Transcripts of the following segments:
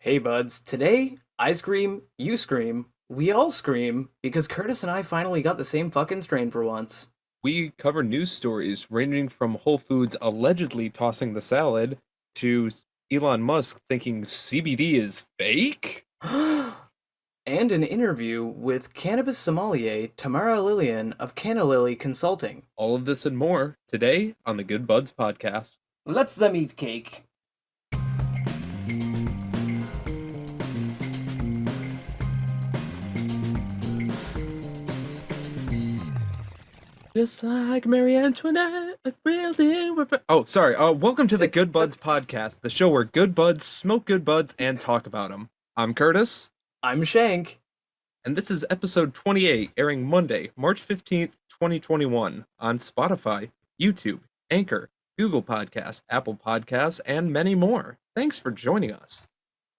Hey buds, today I scream, you scream, we all scream because Curtis and I finally got the same fucking strain for once. We cover news stories ranging from Whole Foods allegedly tossing the salad to Elon Musk thinking CBD is fake. And an interview with cannabis sommelier Tamara Lillian of Canalily Consulting. All of this and more today on the Good Buds podcast. Let's them eat cake. Just like Marie Antoinette, a building. Oh, sorry. Welcome to the Good Buds podcast, the show where good buds smoke good buds and talk about them. I'm Curtis, I'm Shank. and this is episode 28, airing Monday, March 15th, 2021, on Spotify, YouTube, Anchor, Google Podcasts, Apple Podcasts, and many more. Thanks for joining us.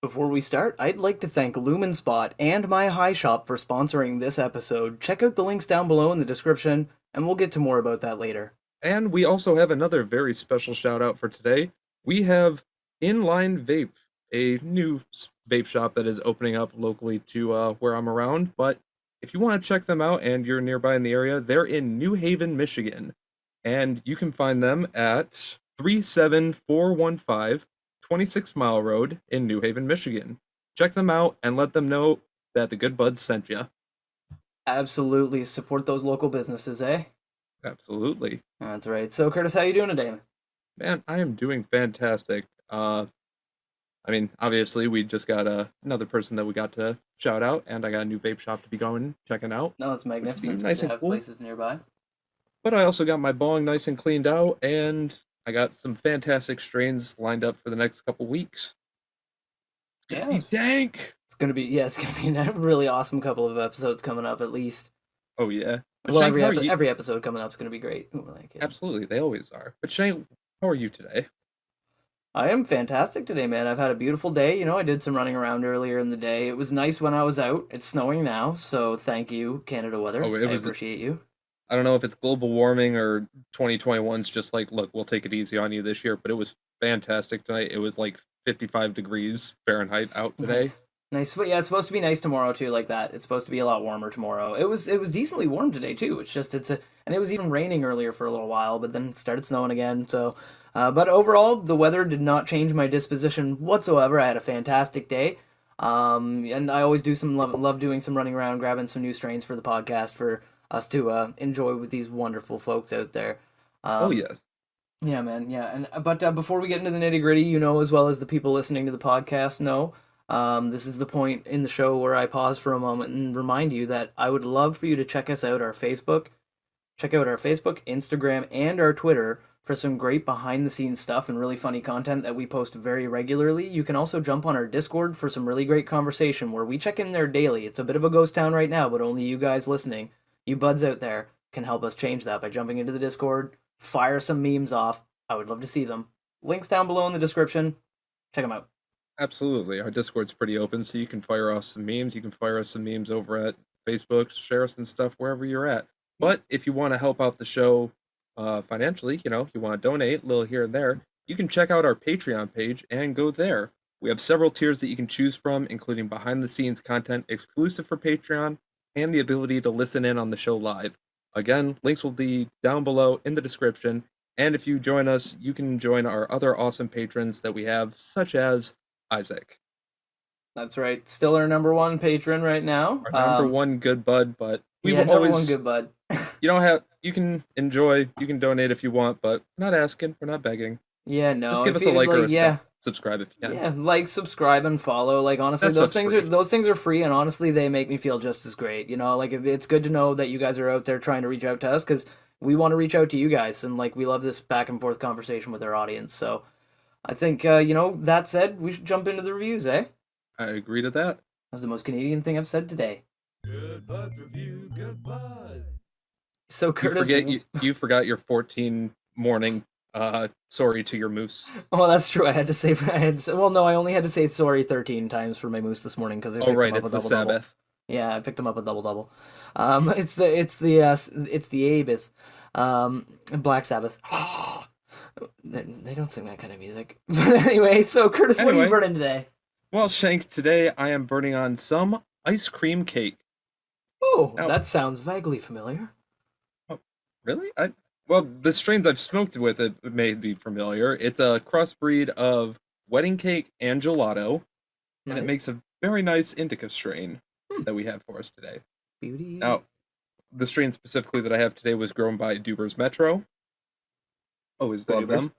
Before we start, I'd like to thank Lumen Spot and My High Shop for sponsoring this episode. Check out the links down below in the description, and we'll get to more about that later. And we also have another very special shout out for today. We have Inline Vape, a new vape shop that is opening up locally to where I'm around. But if you want to check them out and you're nearby in the area, they're in New Haven, Michigan. And you can find them at 37415 26 Mile Road in New Haven, Michigan. Check them out and let them know that the Good Buds sent you. Absolutely support those local businesses, eh? Absolutely. That's right. So, Curtis, how you doing today? Man, I am doing fantastic. Obviously, we just got another person that we got to shout out, and I got a new vape shop to be checking out, No, it's which would be magnificent. It's good nice to and have cool. places nearby. But I also got my bong nice and cleaned out, and I got some fantastic strains lined up for the next couple weeks. It's gonna Yeah, be dank. it's gonna be a really awesome couple of episodes coming up at least. Oh yeah. But Well, Shank, how are you? every episode coming up is gonna be great. Ooh, I like it. Absolutely, they always are. But Shank, how are you today? I am fantastic today, man. I've had a beautiful day. You know, I did some running around earlier in the day. It was nice when I was out. It's snowing now, so thank you, Canada weather. Oh, it I was. appreciate you. I don't know if it's global warming or 2021's just like, look, we'll take it easy on you this year, but it was fantastic tonight. It was like 55 degrees Fahrenheit out today. Nice. Nice. But yeah, it's supposed to be nice tomorrow too, like that. It's supposed to be a lot warmer tomorrow. It was decently warm today too. And it was even raining earlier for a little while, but then it started snowing again. So but overall the weather did not change my disposition whatsoever. I had a fantastic day. And I always do some love doing some running around, grabbing some new strains for the podcast for us to enjoy with these wonderful folks out there. Oh, Um, yes. yeah, man. Yeah, and but before we get into the nitty gritty, you know, as well as the people listening to the podcast know, this is the point in the show where I pause for a moment and remind you that I would love for you to check out our Facebook, Instagram, and our Twitter for some great behind the scenes stuff and really funny content that we post very regularly. You can also jump on our Discord for some really great conversation where we check in there daily. It's a bit of a ghost town right now, but only you guys listening, you buds out there, can help us change that by jumping into the Discord, fire some memes off. I would love to see them. Links down below in the description. Check them out. Absolutely. Our Discord's pretty open, so you can fire us some memes. You can fire us some memes over at Facebook, share us and stuff wherever you're at. But if you want to help out the show financially, you want to donate a little here and there, you can check out our Patreon page and go there. We have several tiers that you can choose from, including behind the scenes content exclusive for Patreon and the ability to listen in on the show live. Again, links will be down below in the description. And if you join us, you can join our other awesome patrons that we have, such as Isaac, That's right. Still our number one patron right now. our number one good bud, but we Yeah, will number one always, good bud. you can enjoy, you can donate if you want, but we're not asking, we're not begging. Yeah, Just no. give If us a you like or like, a yeah, subscribe if you can. yeah, like, subscribe, and follow. Like, honestly, That stuff's free. those things are free, and honestly, they make me feel just as great. You know, like it's good to know that you guys are out there trying to reach out to us because we want to reach out to you guys, and like we love this back and forth conversation with our audience. So I think that said, we should jump into the reviews, eh? I agree to that. That's the most Canadian thing I've said today. Good buds review, good bud. So You Curtis, forget you forgot your 14 morning sorry to your moose. oh, that's true. Well, no, I only had to say sorry 13 times for my moose this morning because I Oh picked right, him up it's a the double double. Sabbath. Yeah, I picked him up a double double. It's the Abith, Black Sabbath. They don't sing that kind of music. But anyway, so Curtis, what are you Anyway, burning today? Well, Shank, today I am burning on some ice cream cake. Oh, Now, that sounds vaguely familiar. oh, really? Well, the strains I've smoked with it may be familiar. It's a crossbreed of wedding cake and gelato, and it Nice. makes a very nice indica strain Hmm. that we have for us today. Beauty. Now, the strain specifically that I have today was grown by Dubers Metro. Always Good love Ubers. them.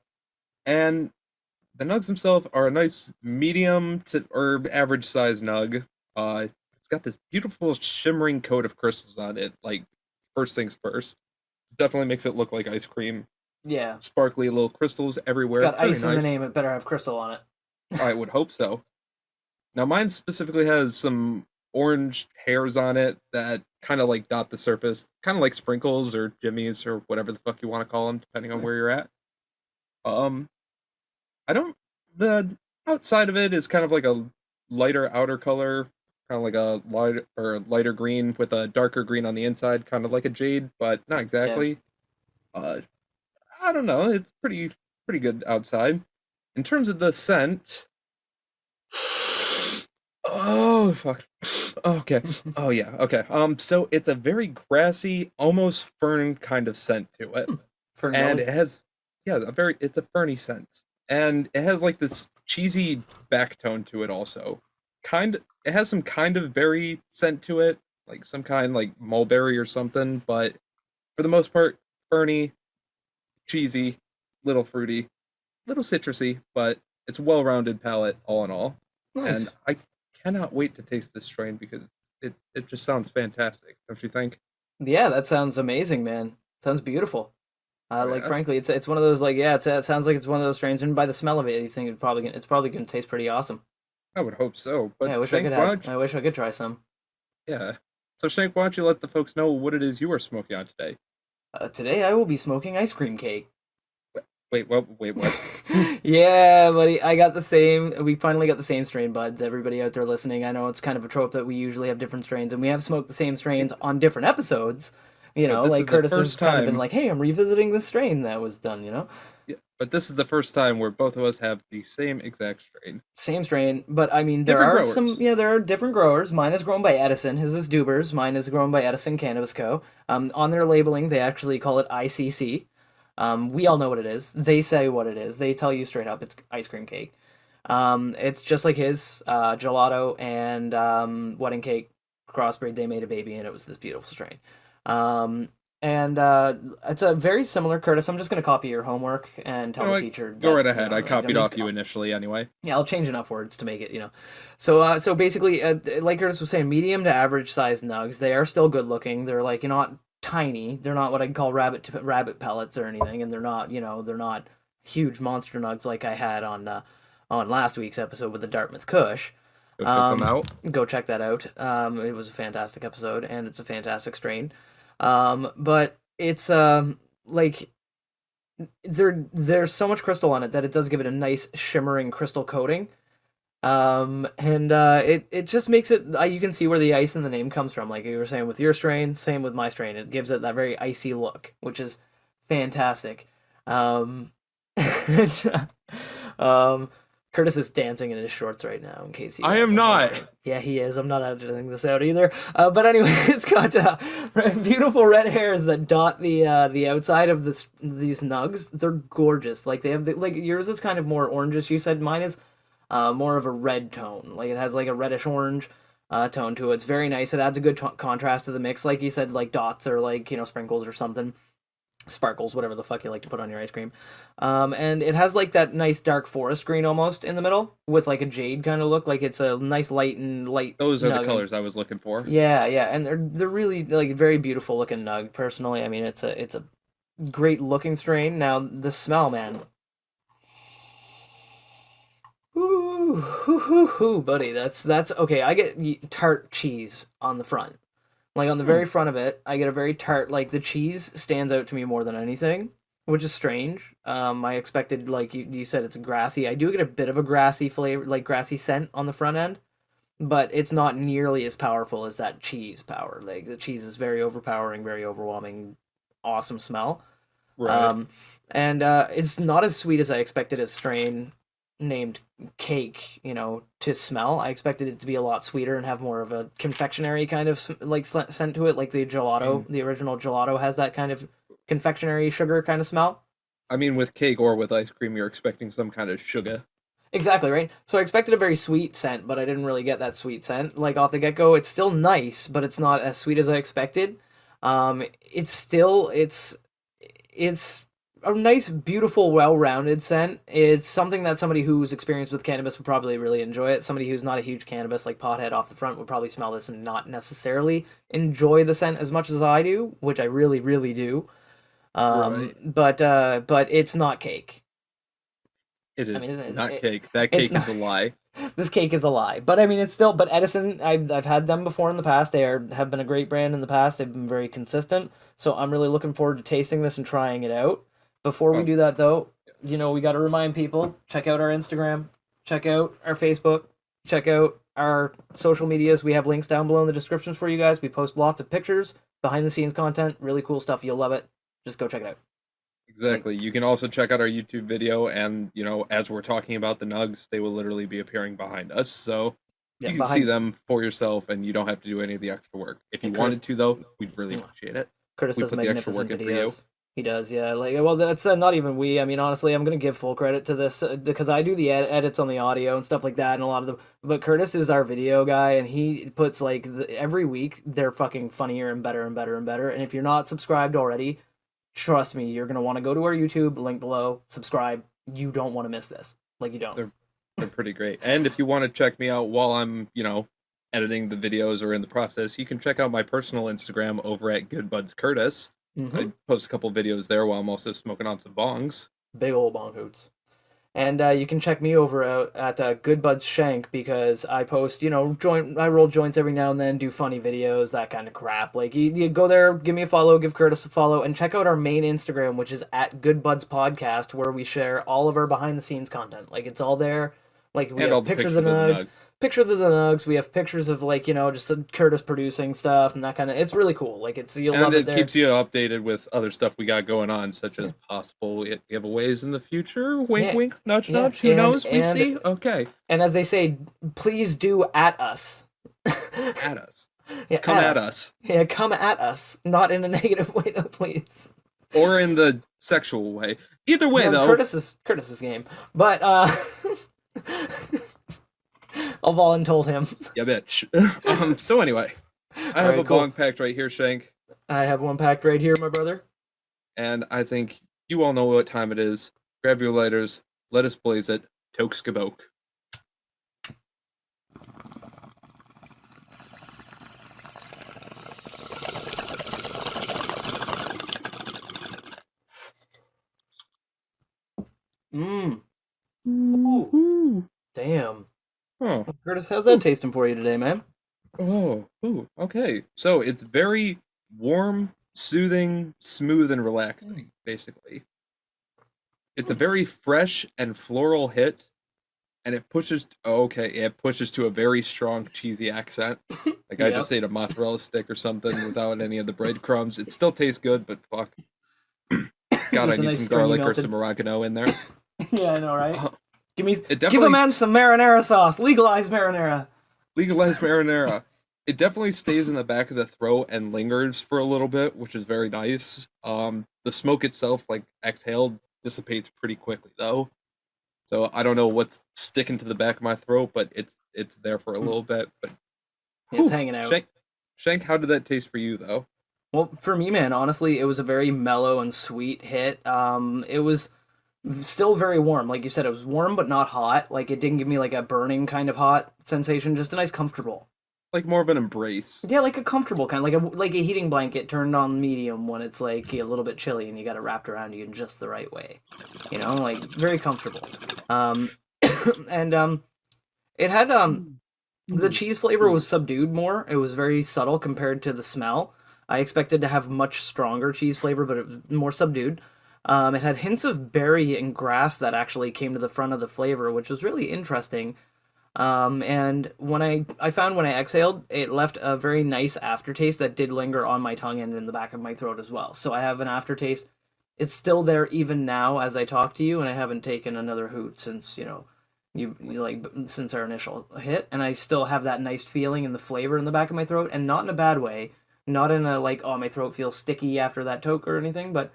And the nugs themselves are a nice medium to or average size nug. It's got this beautiful shimmering coat of crystals on it. Like first things first, definitely makes it look like ice cream. Yeah. Sparkly little crystals It's everywhere. got Very ice in the nice. name. It better have crystal on it. I would hope so. Now mine specifically has some orange hairs on it that kind of like dot the surface, kind of like sprinkles or jimmies or whatever the fuck you want to call them, depending on Nice. where you're at. Um, I don't. The outside of it is kind of like a lighter outer color, kind of like a light or lighter green with a darker green on the inside, kind of like a jade, but not Yeah. exactly. Uh, I don't know. It's pretty good outside. In terms of the scent, oh fuck. Okay. Oh yeah. Okay. So it's a very grassy, almost fern kind of scent to it, and Fernelli. it has yeah, it's a ferny scent, and it has like this cheesy back tone to it also. It has some kind of berry scent to it, like some kind like mulberry or something, but for the most part, ferny, cheesy, little fruity, little citrusy, but it's a well-rounded palate all in all. And Nice. I cannot wait to taste this strain because it just sounds fantastic, don't you think? Yeah, that sounds amazing, man. Sounds beautiful. Oh Like yeah, frankly, it's one of those like yeah, it sounds like it's one of those strains, and by the smell of it, you think it's probably gonna taste pretty awesome. I would hope so. Yeah, But Shank, I wish I could try some. yeah. So Shank, why don't you let the folks know what it is you are smoking on today? Today I will be smoking ice cream cake. Wait, what? Wait, what? Yeah, buddy, I got the same. We finally got the same strain buds. Everybody out there listening, I know it's kind of a trope that we usually have different strains, and we have smoked the same strains on different episodes. You But know, this like is the Curtis has first kind of been time. like, "Hey, I'm revisiting this strain that was done." Yeah, but this is the first time where both of us have the same exact strain. Same strain, but I mean, Different growers. there are different growers. Mine is grown by Edison. His is Dubers. Mine is grown by Edison Cannabis Co. On their labeling, they actually call it ICC. We all know what it is. They say what it is. They tell you straight up it's ice cream cake. It's just like his gelato and wedding cake crossbreed. They made a baby, and it was this beautiful strain. Um, and it's a very similar, Curtis. I'm just gonna copy your homework and You tell know the what? teacher Go that right ahead. I like I'm copied just off you initially anyway. yeah, I'll change enough words to make it, So basically, like Curtis was saying, medium to average sized nugs. They are still good looking. They're like you're not tiny. They're not what I'd call rabbit pellets or anything, and they're not huge monster nugs like I had on last week's episode with the Dartmouth Kush. Go check them Um, out. Go check that out. It was a fantastic episode, and it's a fantastic strain. But it's like there's so much crystal on it that it does give it a nice shimmering crystal coating. And it just makes it you can see where the ice in the name comes from, like you were saying with your strain, same with my strain. It gives it that very icy look, which is fantastic. um um Curtis is dancing in his shorts right now, in case you I guys am aren't not. wondering. Yeah, he is. I'm not editing this out either. But anyway, it's got beautiful red hairs that dot the outside of these nugs. They're gorgeous. Like they have like yours is kind of more orangish. You said mine is more of a red tone. Like it has like a reddish orange tone to it. It's very nice. It adds a good contrast to the mix. Like you said, like dots or like sprinkles or something, sparkles, whatever the fuck you like to put on your ice cream. And it has like that nice dark forest green almost in the middle with like a jade kind of look. Like it's a nice light Those are the nug. colors I was looking for. Yeah, yeah, and they're really like very beautiful looking nug. Personally, I mean it's a great looking strain. Now the smell, man. Ooh, buddy, that's okay. I get tart cheese on the front. Like on the Hmm. very front of it, I get a very tart. Like the cheese stands out to me more than anything, which is strange. I expected, like you said, it's grassy. I do get a bit of a grassy flavor, like grassy scent on the front end, but it's not nearly as powerful as that cheese power. Like the cheese is very overpowering, very overwhelming, awesome smell. Right. Um, and it's not as sweet as I expected as strain. named cake, to smell. I expected it to be a lot sweeter and have more of a confectionery kind of like scent to it, like the gelato, the original gelato has that kind of confectionery sugar kind of smell. I mean, with cake or with ice cream, you're expecting some kind of sugar. Exactly, right? So I expected a very sweet scent, but I didn't really get that sweet scent. Like off the get-go, it's still nice, but it's not as sweet as I expected. It's a nice, beautiful, well-rounded scent. It's something that somebody who's experienced with cannabis would probably really enjoy it. Somebody who's not a huge cannabis like pothead off the front would probably smell this and not necessarily enjoy the scent as much as I do, which I really, really do. Right. But it's not cake. It I is mean, not cake. That it's cake not. is a lie. This cake is a lie. But I mean, it's still. But Edison, I've had them before in the past. Have been a great brand in the past. They've been very consistent. So I'm really looking forward to tasting this and trying it out. Before we Oh, do that, though, we got to remind people: check out our Instagram, check out our Facebook, check out our social medias. We have links down below in the descriptions for you guys. We post lots of pictures, behind the scenes content, really cool stuff. You'll love it. Just go check it out. Like, exactly. You can also check out our YouTube video, and as we're talking about the nugs, they will literally be appearing behind us, so yeah, you can see behind them for yourself, and you don't have to do any of the extra work. If you and wanted to, though, we'd really mm, appreciate it. Curtis We does put the extra magnificent work in for you. videos. He does, yeah. Like, well, that's not even we. I mean, honestly, I'm gonna give full credit to this because I do the edits on the audio and stuff like that, and a lot of the. But Curtis is our video guy, and he puts like every week they're fucking funnier and better and better and better. And if you're not subscribed already, trust me, you're gonna want to go to our YouTube link below, subscribe. You don't want to miss this. Like you don't. They're they're pretty great. And if you want to check me out while I'm, editing the videos or in the process, you can check out my personal Instagram over at GoodBudsCurtis. Mm-hmm. I post a couple videos there while I'm also smoking on some bongs. Big old bong hoots. And you can check me over out at Good Buds Shank because I post, I roll joints every now and then, do funny videos, that kind of crap. Like you go there, give me a follow, give Curtis a follow, and check out our main Instagram, which is at Good Buds Podcast, where we share all of our behind the scenes content. Like it's all there. Like we And all have the pictures pictures of of the the nugs, nugs. pictures of the nugs. We have pictures of like just Curtis producing stuff and that kind of. It's really cool. Like you'll And love it it there. keeps you updated with other stuff we got going on, such Yeah. as possible giveaways in the future. Wink, Yeah, wink, nudge, yeah, nudge. Who knows? We and see. Okay, and as they say, please do at us. at us. Yeah, Come at us. Yeah, come at us. Not in a negative way, though, please. Or in the sexual way. Either way, No, though. Curtis's game, but I'll voluntold him. Yeah, bitch. So anyway, I have Alright, a cool. bong packed right here, Shank, I have one packed right here, my brother. and I think you all know what time it is. Grab your lighters. Let us blaze it. Toke skaboke. Mmm. Ooh. Damn. Oh, Curtis, how's that tasting for you today, man? ooh, okay. So it's very warm, soothing, smooth, and relaxing, basically. It's a very fresh and floral hit, and it pushes. It pushes to a very strong cheesy accent. Like I Yep. just ate a mozzarella stick or something without any of the breadcrumbs. It still tastes good, but fuck. God, Just I a need nice some stringy garlic or melted- some oregano in there. Yeah, I know, right? Uh, Give me, It give a definitely man some marinara sauce. Legalize marinara. legalized marinara. It definitely stays in the back of the throat and lingers for a little bit, which is very nice. The smoke itself, like exhaled, dissipates pretty quickly though. So I don't know what's sticking to the back of my throat, but it's there for a little bit. But It's whew, hanging out. Shank, how did that taste for you though? Well, for me, man, honestly, it was a very mellow and sweet hit. It was still very warm. Like you said, it was warm but not hot. Like it didn't give me like a burning kind of hot sensation, just a nice comfortable. Like more of an embrace. Yeah, like a comfortable kind, like a heating blanket turned on medium when it's like a little bit chilly and you got it wrapped around you in just the right way. Like very comfortable. Um and it had the cheese flavor was subdued more. It was very subtle compared to the smell. I expected to have much stronger cheese flavor, but it was more subdued. It had hints of berry and grass that actually came to the front of the flavor, which was really interesting. And when I found when I exhaled, it left a very nice aftertaste that did linger on my tongue and in the back of my throat as well. So I have an aftertaste. It's still there even now as I talk to you, and I haven't taken another hoot since since our initial hit, and I still have that nice feeling and the flavor in the back of my throat, and not in a bad way, not in a like, oh, my throat feels sticky after that toke or anything, but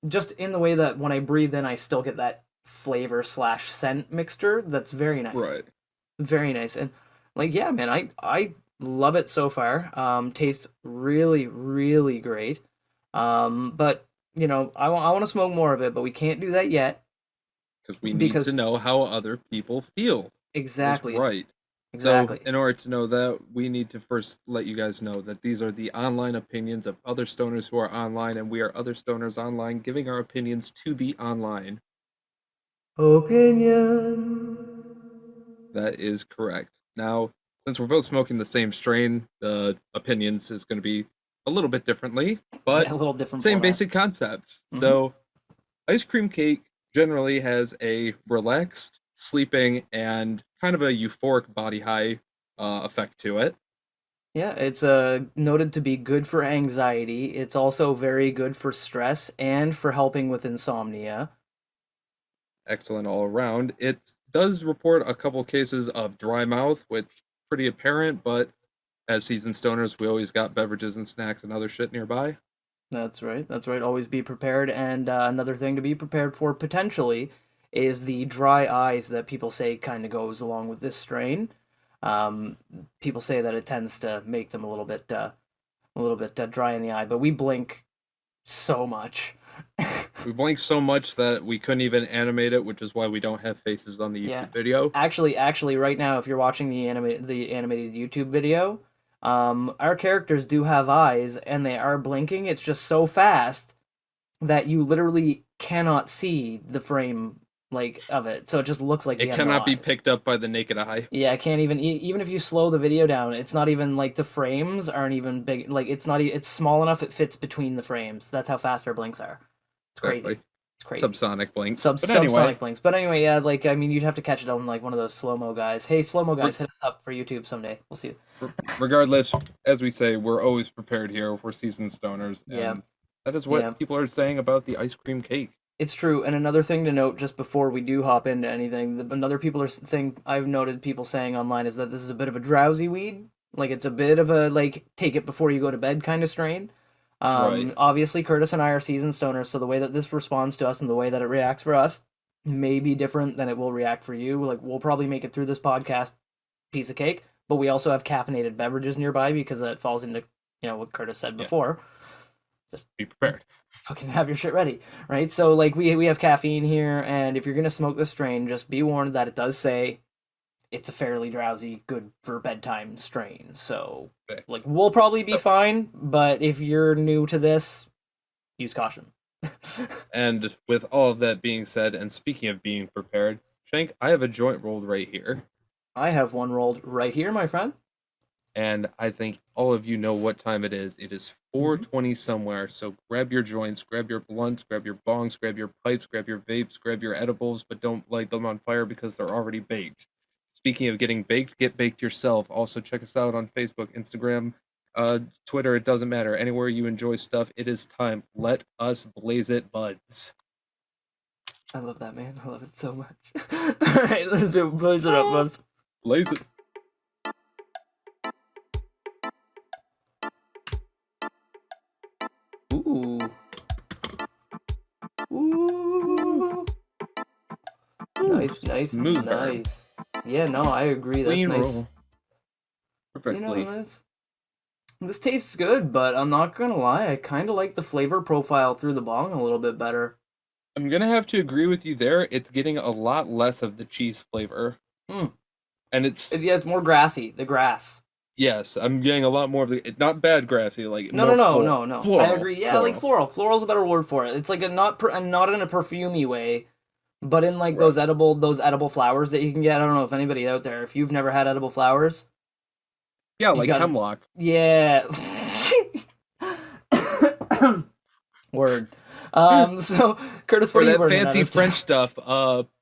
just in the way that when I breathe in, I still get that flavor slash scent mixture. That's very nice. Right. Very nice. And like, yeah, man, I love it so far. Tastes really, really great. But you know, I want to smoke more of it, but we can't do that yet. Because we need Because to know how other people feel. exactly, That's right. exactly. So, in order to know that, we need to first let you guys know that these are the online opinions of other stoners who are online, and we are other stoners online giving our opinions to the online. Opinion. That is correct. Now, since we're both smoking the same strain, the opinions is going to be a little bit differently, but Yeah, a little different same format. basic concept. So, ice cream cake generally has a relaxed, sleeping, and kind of a euphoric body high effect to it. Yeah, it's noted to be good for anxiety. It's also very good for stress and for helping with insomnia. Excellent all around. It does report a couple cases of dry mouth, which pretty apparent, but as seasoned stoners, we always got beverages and snacks and other shit nearby. That's right. That's right. Always be prepared. And another thing to be prepared for potentially is the dry eyes that people say kind of goes along with this strain. People say that it tends to make them a little bit dry in the eye, but we blink so much. We blinked so much that we couldn't even animate it, which is why we don't have faces on the YouTube Yeah. video. Actually, right now, if you're watching the animated YouTube video, our characters do have eyes and they are blinking. It's just so fast that you literally cannot see the frame like of it. So it just looks like we It have no cannot be eyes. picked up by the naked eye. Yeah, I can't even even if you slow the video down, it's not even like the frames aren't even big. Like it's not it's small enough it fits between the frames. That's how fast our blinks are. It's crazy. Exactly. It's crazy. Subsonic blinks. Sub But anyway, subsonic blinks. But anyway, yeah, like I mean, you'd have to catch it on like one of those slow mo guys. Hey, slow mo guys, hit us up for YouTube someday. We'll see. regardless, as we say, we're always prepared here. We're seasoned stoners. Yeah. And that is what Yeah. people are saying about the ice cream cake. It's true. And another thing to note, just before we do hop into anything, another thing I've noted people saying online is that this is a bit of a drowsy weed. Like it's a bit of a like take it before you go to bed kind of strain. Right. Obviously, Curtis and I are seasoned stoners, so the way that this responds to us and the way that it reacts for us may be different than it will react for you. Like we'll probably make it through this podcast piece of cake, but we also have caffeinated beverages nearby because that falls into what Curtis said Yeah. before. Be prepared. Fucking have your shit ready, right? So like we have caffeine here, and if you're gonna smoke this strain, just be warned that it does say it's a fairly drowsy, good for bedtime strain. So Okay. like we'll probably be fine, but if you're new to this, use caution. And with all of that being said, and speaking of being prepared, Shank, I have a joint rolled right here. I have one rolled right here, my friend. And I think all of you know what time it is. It is 4:20 somewhere. So grab your joints, grab your blunts, grab your bongs, grab your pipes, grab your vapes, grab your edibles, but don't light them on fire because they're already baked. Speaking of getting baked, get baked yourself. Also check us out on Facebook, Instagram, Twitter, it doesn't matter. Anywhere you enjoy stuff, it is time. Let us blaze it, buds. I love that, man. I love it so much. All right, let's do blaze it up, buds. Blaze it. Ooh. Ooh. Nice, nice, smooth burn. nice. Yeah, no, I agree. That's Clean nice. roll. Perfectly. This tastes good, but I'm not gonna lie, I kind of like the flavor profile through the bong a little bit better. I'm gonna have to agree with you there. It's getting a lot less of the cheese flavor. Mm. And it's Yeah, it's more grassy, the grass. yes, I'm getting a lot more of the. It's not bad grassy, like No, more no, no, floral. no, no. Floral, I agree. Yeah, like floral. Floral's a better word for it. It's like a not in a perfumey way, but in like Right. those edible flowers that you can get. I don't know if anybody out there, if you've never had edible flowers. Yeah, like gotta- hemlock. Yeah. Word. So Curtis, what Or are you that burning fancy out of? French stuff.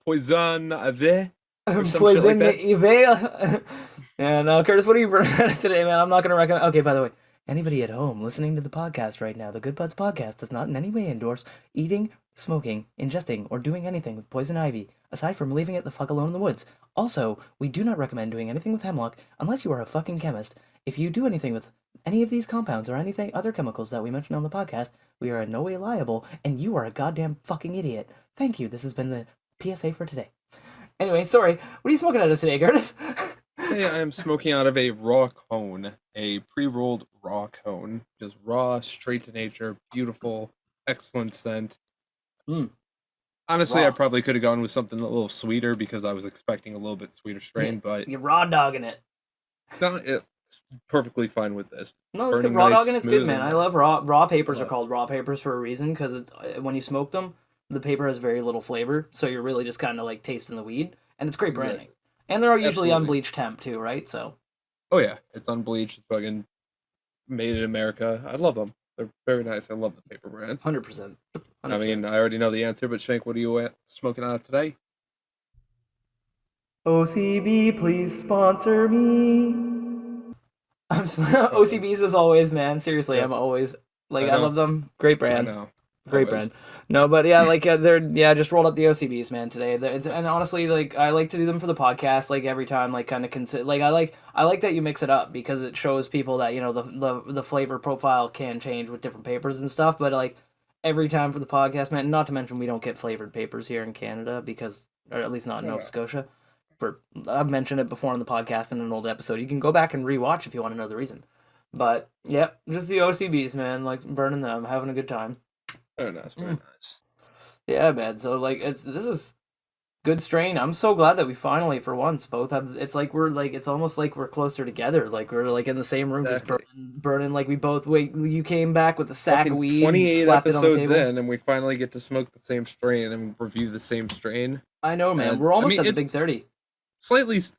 Poison ivy. some shit Poison like that. Ivy. Yeah, no, Curtis, what are you burning out of today, man? I'm not gonna recommend. Okay, by the way, anybody at home listening to the podcast right now, the Good Buds podcast does not in any way endorse eating, smoking, ingesting, or doing anything with poison ivy, aside from leaving it the fuck alone in the woods. Also, we do not recommend doing anything with hemlock unless you are a fucking chemist. If you do anything with any of these compounds or anything other chemicals that we mentioned on the podcast, we are in no way liable, and you are a goddamn fucking idiot. Thank you. This has been the PSA for today. Anyway, sorry. What are you smoking out of today, Curtis? Hey, I am smoking out of a raw cone, a pre-rolled raw cone, just raw, straight to nature, beautiful, excellent scent. Mm. Honestly, Raw. I probably could have gone with something a little sweeter because I was expecting a little bit sweeter strain, but You're raw dogging it. no, it's perfectly fine with this. No, it's good. Burning Raw nice, dogging it's good, smooth, man. and I love raw papers. Are love it. called raw papers for a reason because when you smoke them, the paper has very little flavor, so you're really just kind of like tasting the weed, and it's great Right. branding. And they're usually Absolutely. unbleached hemp too, right? So Oh yeah, it's unbleached. It's fucking made in America. I love them. They're very nice. I love the paper brand. 100%. I mean, I already know the answer, but Shank, what are you smoking out of today? OCB, please sponsor me. OCBs as always, man. Seriously, Yes. I'm always like I I know. love them. Great I brand. know. Great Always. brand. No, but yeah, like they're just rolled up the OCBs, man, today. And honestly, like I like to do them for the podcast, like every time, like kind of consider, like I like that you mix it up because it shows people that the flavor profile can change with different papers and stuff. But like every time for the podcast, man. Not to mention we don't get flavored papers here in Canada because, or at least not in Oh, Nova no. Scotia. I've mentioned it before on the podcast in an old episode. You can go back and rewatch if you want to know the reason. But yeah, just the OCBs, man. Like burning them, having a good time. Very nice. Very nice. Yeah, man. So like this is good strain. I'm so glad that we finally for once both have it's like we're like it's almost like we're closer together. Like we're like in the same room just Exactly. burning like we both wait you came back with a sack Fucking of weed 28 and slapped it on the episodes table. in, and we finally get to smoke the same strain and review the same strain. I know, man. And, We're almost I mean, at the big it's 30.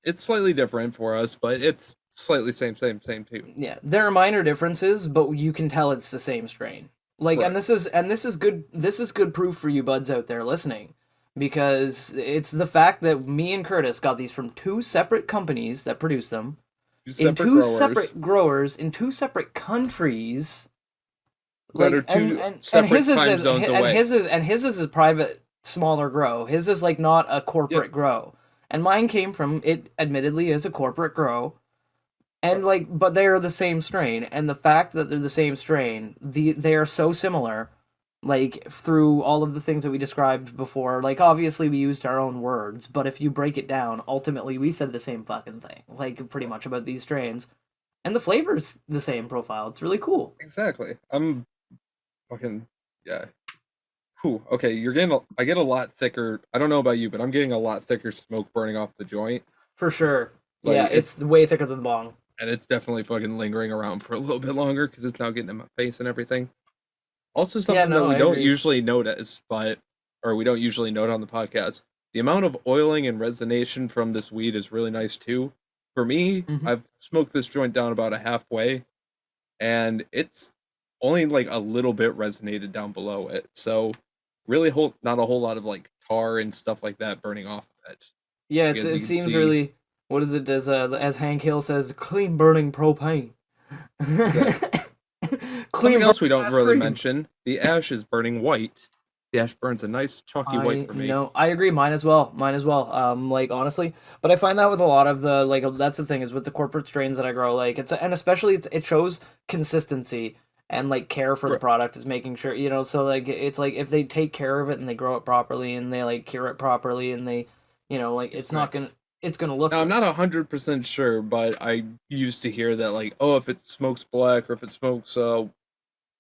it's slightly different for us, but it's slightly same too. Yeah. There are minor differences, but you can tell it's the same strain. Like Right. and this is good proof for you buds out there listening. Because it's the fact that me and Curtis got these from two separate companies that produce them. Two In separate two growers separate growers in two separate countries that are two separate time zones away. His is a private smaller grow. His is like not a corporate grow. And mine came from it admittedly is a corporate grow. And like but they are the same strain, and the fact that they're the same strain, they are so similar, like through all of the things that we described before. Like obviously we used our own words, but if you break it down, ultimately we said the same fucking thing, like pretty much about these strains. And the flavor's the same profile. It's really cool. Exactly. I'm fucking yeah. Whew. Okay, I get a lot thicker. I don't know about you, but I'm getting a lot thicker smoke burning off the joint, For sure. Like, yeah, it's way thicker than the bong. and it's definitely fucking lingering around for a little bit longer because it's now getting in my face and everything. Also, something no, that we I don't agree. usually notice, or we don't usually note on the podcast, the amount of oiling and resination from this weed is really nice too. For me, Mhm. I've smoked this joint down about a halfway, and it's only like a little bit resonated down below it. So really not a whole lot of like tar and stuff like that burning off of it. Yeah, Because you it can seems see- really. What is it? As Hank Hill says, clean burning propane. Something else we don't burning really ice cream. mention, the ash is burning white. The ash burns a nice chalky white for me. No, I agree. Mine as well. Like honestly, but I find that with a lot of the like that's the thing is with the corporate strains that I grow, like and especially it shows consistency and like care for the Right. product is making sure so like it's like if they take care of it and they grow it properly and they like cure it properly and they like it's not gonna look. Now, I'm not 100% sure, but I used to hear that, like, oh, if it smokes black or if it smokes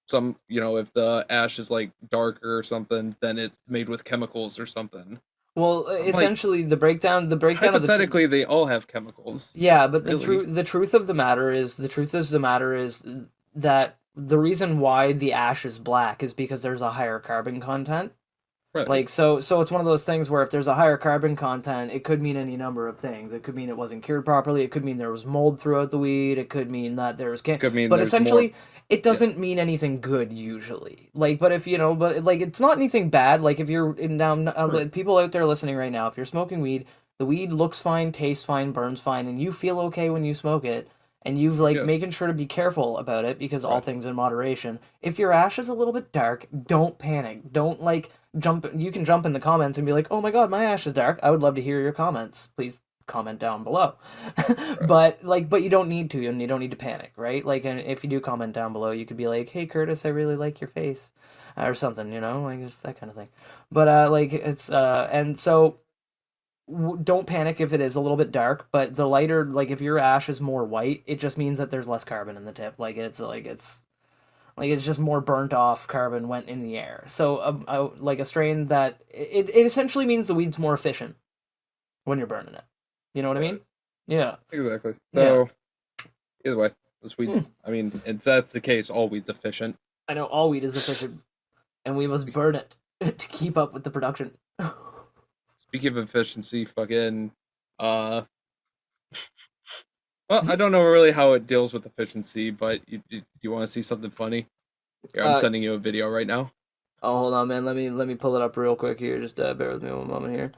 some, if the ash is like darker or something, then it's made with chemicals or something. Well, essentially the breakdown of the Hypothetically, they all have chemicals. Yeah, but Really. the truth of the matter is that the reason why the ash is black is because there's a higher carbon content. Right. Like so it's one of those things where if there's a higher carbon content, it could mean any number of things. It could mean it wasn't cured properly. It could mean there was mold throughout the weed. It could mean that there was Could mean but there's essentially more- it doesn't mean anything good usually. Like but if but like it's not anything bad. Like if you're in down Right. people out there listening right now, if you're smoking weed, the weed looks fine, tastes fine, burns fine, and you feel okay when you smoke it, and you've like Yeah. making sure to be careful about it because all Right. things in moderation. If your ash is a little bit dark, don't panic. Don't like You can jump in the comments and be like, "Oh my god, my ash is dark. I would love to hear your comments. Please comment down below." But you don't need to, and you don't need to panic, right? Like, and if you do comment down below, you could be like, "Hey Curtis, I really like your face," or something, like just that kind of thing. But like it's and so don't panic if it is a little bit dark, but the lighter, like if your ash is more white, it just means that there's less carbon in the tip. It's just more burnt off carbon went in the air. So like a strain that it essentially means the weed's more efficient when you're burning it. You know what I mean? Yeah. Exactly. So either way, this weed. I mean, if that's the case, all weed's efficient. I know all weed is efficient, and we must burn it to keep up with the production. Speaking of efficiency, fucking well, I don't know really how it deals with efficiency, but you want to see something funny? Here, I'm sending you a video right now. Oh, hold on, man. Let me pull it up real quick here. Just bear with me one moment here.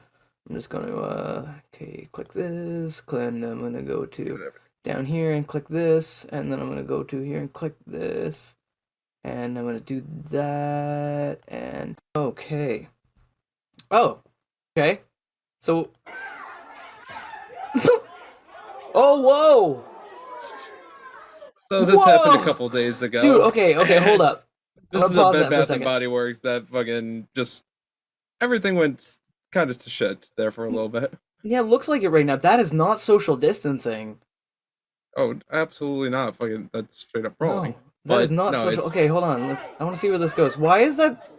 I'm just gonna okay, click this, and I'm gonna go to down here and click this, and then I'm gonna go to here and click this, and I'm gonna do that, and okay. Oh, okay. So, oh, whoa! So this happened a couple days ago. Dude, okay, hold up. This is a Bed Bath & Body Works that fucking just everything went kind of to shit there for a little bit. Yeah, it looks like it right now. That is not social distancing. Oh, absolutely not. Fucking, that's straight up wrong. No, that is not social. Okay, hold on. I want to see where this goes. Why is that?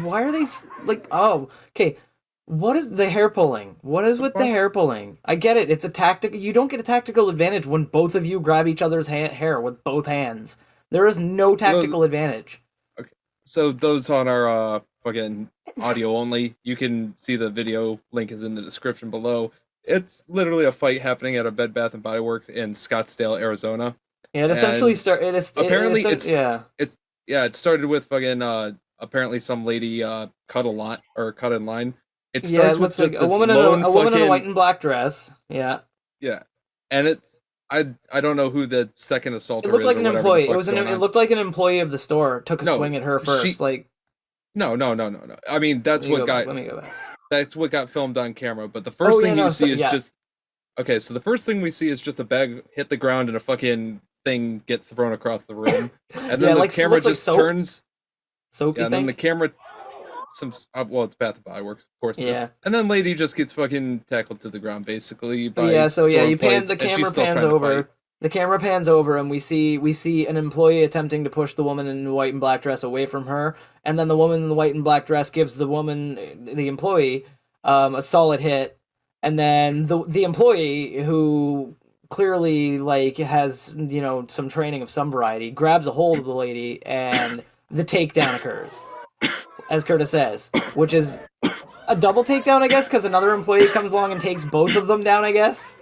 Why are they like? Oh, okay. What is the hair pulling? What is with the hair pulling? I get it. It's a tactic. You don't get a tactical advantage when both of you grab each other's hair with both hands. There is no tactical advantage. Okay, so those on our fucking audio only, you can see the video. Link is in the description below. It's literally a fight happening at a Bed Bath & Body Works in Scottsdale, Arizona. Yeah, it essentially started. It started with fucking apparently some lady cut in line. It starts with like a woman in a white and black dress. Yeah. Yeah, and it's I don't know who the second assaulter is. It looked like an employee. It looked like an employee of the store took a swing at her first. No. I mean, that's what got. Let me go back. That's what got filmed on camera. But the first thing you see is just. Okay, so the first thing we see is just a bag hit the ground and a fucking thing get thrown across the room, and then the camera just turns. Soapy and then the camera. It's Bath & Body Works, of course. Yeah. And then lady just gets fucking tackled to the ground, basically. The camera pans over. The camera pans over, and we see an employee attempting to push the woman in the white and black dress away from her, and then the woman in the white and black dress gives the employee, a solid hit, and then the employee, who clearly has some training of some variety, grabs a hold of the lady, and the takedown occurs. As Curtis says, which is a double takedown, I guess, because another employee comes along and takes both of them down, I guess.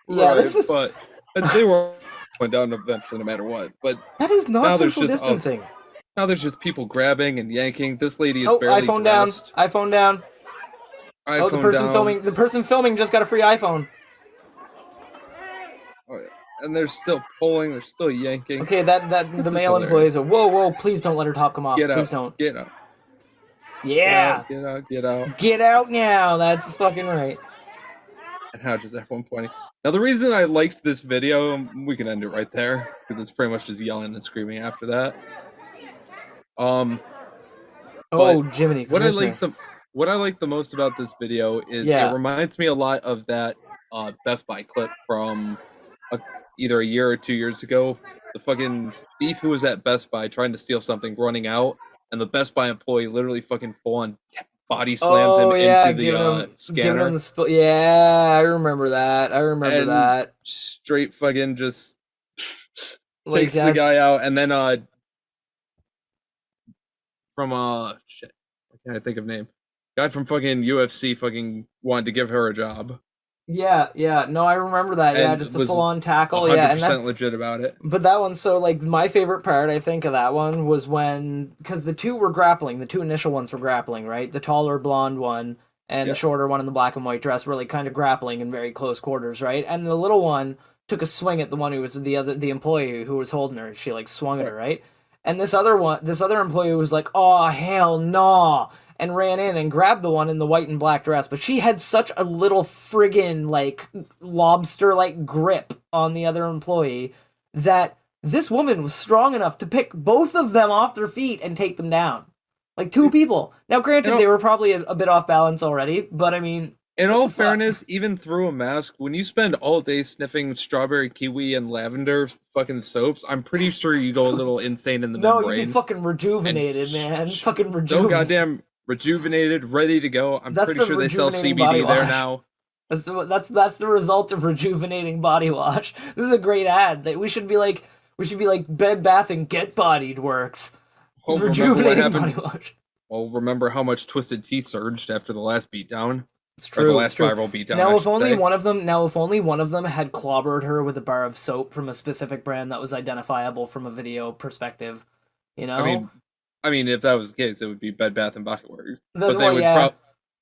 Yeah, right, but they were went down eventually, no matter what. But that is not social distancing. Now there's just people grabbing and yanking. This lady is barely dressed. iPhone down. The person filming just got a free iPhone. Oh, yeah. And they're still pulling. They're still yanking. Okay, the male employees are whoa! Please don't let her top come off. Please don't. Get out. Yeah. Get out. Get out now. That's fucking right. And how just everyone pointing. Now the reason I liked this video, we can end it right there because it's pretty much just yelling and screaming after that. Jiminy Christmas. What I like the most about this video is it reminds me a lot of that Best Buy clip from either a year or 2 years ago. The fucking thief who was at Best Buy trying to steal something, running out. And the Best Buy employee literally fucking full-on body slams him into the scanner. I remember that. Straight fucking just takes the guy out. And then from shit, I can't think of name. Guy from fucking UFC fucking wanted to give her a job. Yeah, no, I remember that. Yeah, just the full-on tackle. 100% legit about it. But that one, so my favorite part, I think, of that one was because the two were grappling. The two initial ones were grappling, right? The taller blonde one and the shorter one in the black and white dress were kind of grappling in very close quarters, right? And the little one took a swing at the one who was the employee who was holding her. She swung at her, right? And this other employee was like, "Oh hell no!" and ran in and grabbed the one in the white and black dress, but she had such a little friggin' like lobster like grip on the other employee that this woman was strong enough to pick both of them off their feet and take them down. Like two people. Now, granted, they were probably a bit off balance already, but I mean, in all what the fuck? fairness, even through a mask, when you spend all day sniffing strawberry, kiwi, and lavender fucking soaps, I'm pretty sure you go a little insane in the No, you'd membrane. be fucking rejuvenated, man. Fucking So rejuvenated. goddamn rejuvenated, ready to go. I'm That's pretty the sure they sell rejuvenating body CBD there wash. now. That's the result of rejuvenating body wash. This is a great ad. That we should be like Bed Bath and Get Bodied works. Oh, remember what Rejuvenating body happened? wash. Well, remember how much Twisted Tea surged after the last beatdown? It's Or the true. last It's true. viral beatdown. Now, I if should only say. one of them had clobbered her with a bar of soap from a specific brand that was identifiable from a video perspective, you know. I mean, if that was the case, it would be Bed Bath and Body Works. That's But they what, would yeah.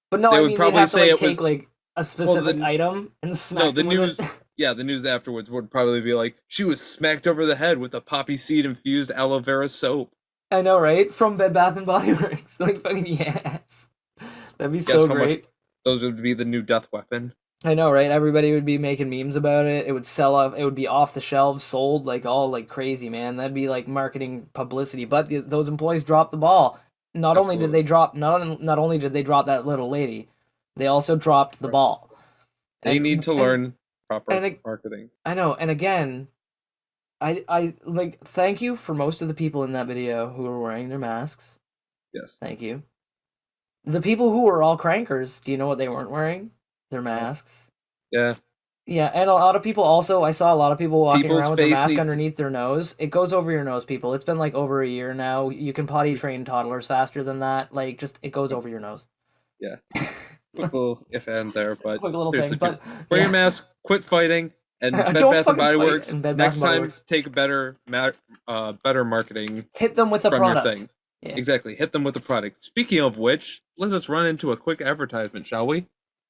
But no, they I would mean, probably they'd have to say like it was- take like a specific the- item and smack the them with news. it. Yeah, the news afterwards would probably be like, she was smacked over the head with a poppy seed infused aloe vera soap. I know, right? From Bed Bath and Body Works. Like fucking yes. That'd be Guess so how great. much those would be the new death weapon. I know, right? Everybody would be making memes about it. It would sell off. It would be off the shelves, sold like all like crazy, man. That'd be like marketing publicity. But those employees dropped the ball. Not only did they drop, not only did they drop that little lady, they also dropped the Right. ball. They need to learn proper and it- marketing. I know, and again, I like thank you for most of the people in that video who were wearing their masks. Yes. Thank you. The people who were all crankers, do you know what they weren't wearing? Their masks. Yeah. Yeah, and a lot of people also, I saw a lot of people walking People's around with their face mask needs- underneath their nose. It goes over your nose, people. It's been like over a year now. You can potty train toddlers faster than that. Like, just, it goes over your nose. Yeah. Quick little if and there, but Quick little seriously, thing, but wear yeah. your mask, quit fighting, and Bed Don't Bath and fucking Body fight Works. in Bed Bath Next and Body time, Works. take better marketing Hit them with a from product. your thing. Yeah. Exactly. Hit them with the product. Speaking of which, let us run into a quick advertisement, shall we?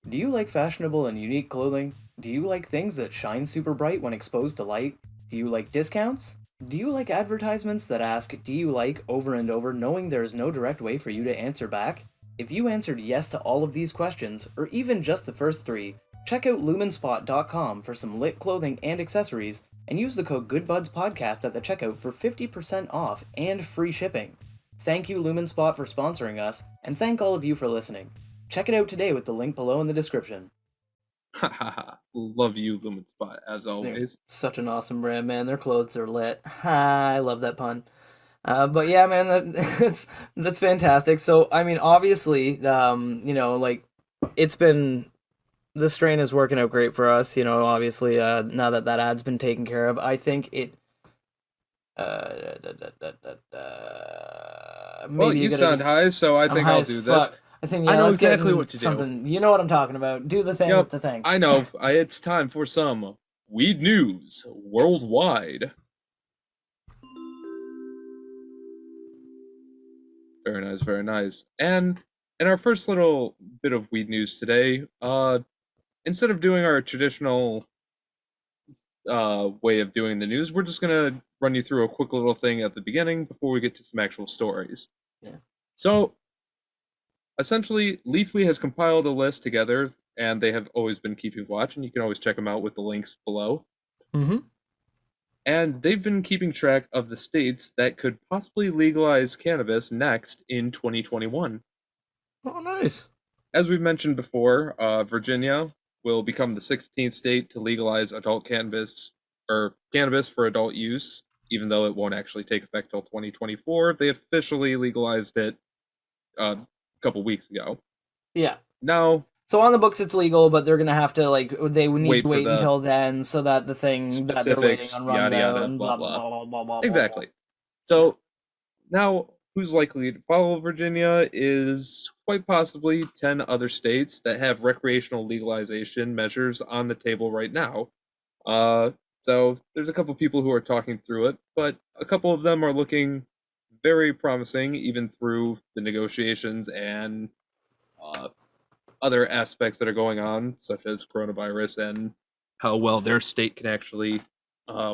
Do you like fashionable and unique clothing? Do you like things that shine super bright when exposed to light? Do you like discounts? Do you like advertisements that ask, do you like, over and over, knowing there is no direct way for you to answer back? If you answered yes to all of these questions, or even just the first three, check out lumenspot.com for some lit clothing and accessories, and use the code GoodBudsPodcast at the checkout for 50% off and free shipping. Thank you, Lumenspot, for sponsoring us, and thank all of you for listening. Check it out today with the link below in the description. Love you, Lumen Spot, as They're always. such an awesome brand, man. Their clothes are lit. I love that pun. But yeah, man, that's fantastic. So I mean, obviously, you know, like it's been this strain is working out great for us. You know, obviously, now that ad's been taken care of, I think it. Maybe Well, you gotta sound do- high, so I I'm think high I'll as do this. fuck. I think I know let's get exactly in what to do. something. You know what I'm talking about. Do the thing Yep, with the thing. I know. It's time for some weed news worldwide. Very nice, very nice. And in our first little bit of weed news today, instead of doing our traditional way of doing the news, we're just gonna run you through a quick little thing at the beginning before we get to some actual stories. Yeah. So essentially, Leafly has compiled a list together, and they have always been keeping watch, and you can always check them out with the links below. Mm-hmm. And they've been keeping track of the states that could possibly legalize cannabis next in 2021. Oh, nice. As we've mentioned before, Virginia will become the 16th state to legalize adult cannabis or cannabis for adult use, even though it won't actually take effect till 2024. They officially legalized it a couple weeks ago. Yeah. Now, So on the books it's legal, but they're gonna have to like they would need Wait to for wait the until then so that the thing that they're waiting specifics, on runs yada, out yada, and blah, blah blah blah. blah blah blah. exactly. So now, who's likely to follow Virginia is quite possibly 10 other states that have recreational legalization measures on the table right now. So there's a couple people who are talking through it, but a couple of them are looking very promising, even through the negotiations and other aspects that are going on, such as coronavirus and how well their state can actually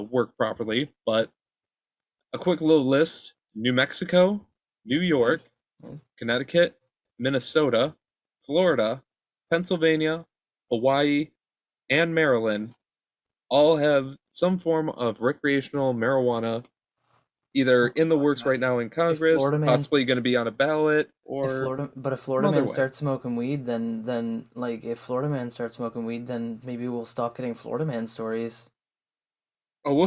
work properly. But a quick little list: New Mexico, New York, Connecticut, Minnesota, Florida, Pennsylvania, Hawaii, and Maryland all have some form of recreational marijuana either Oh my in the God, works right now in if Congress, Florida man, possibly going to be on a ballot, if or Florida, but if some Florida other man way. starts smoking weed, then like if Florida man starts smoking weed, then maybe we'll stop getting Florida man stories. Oh,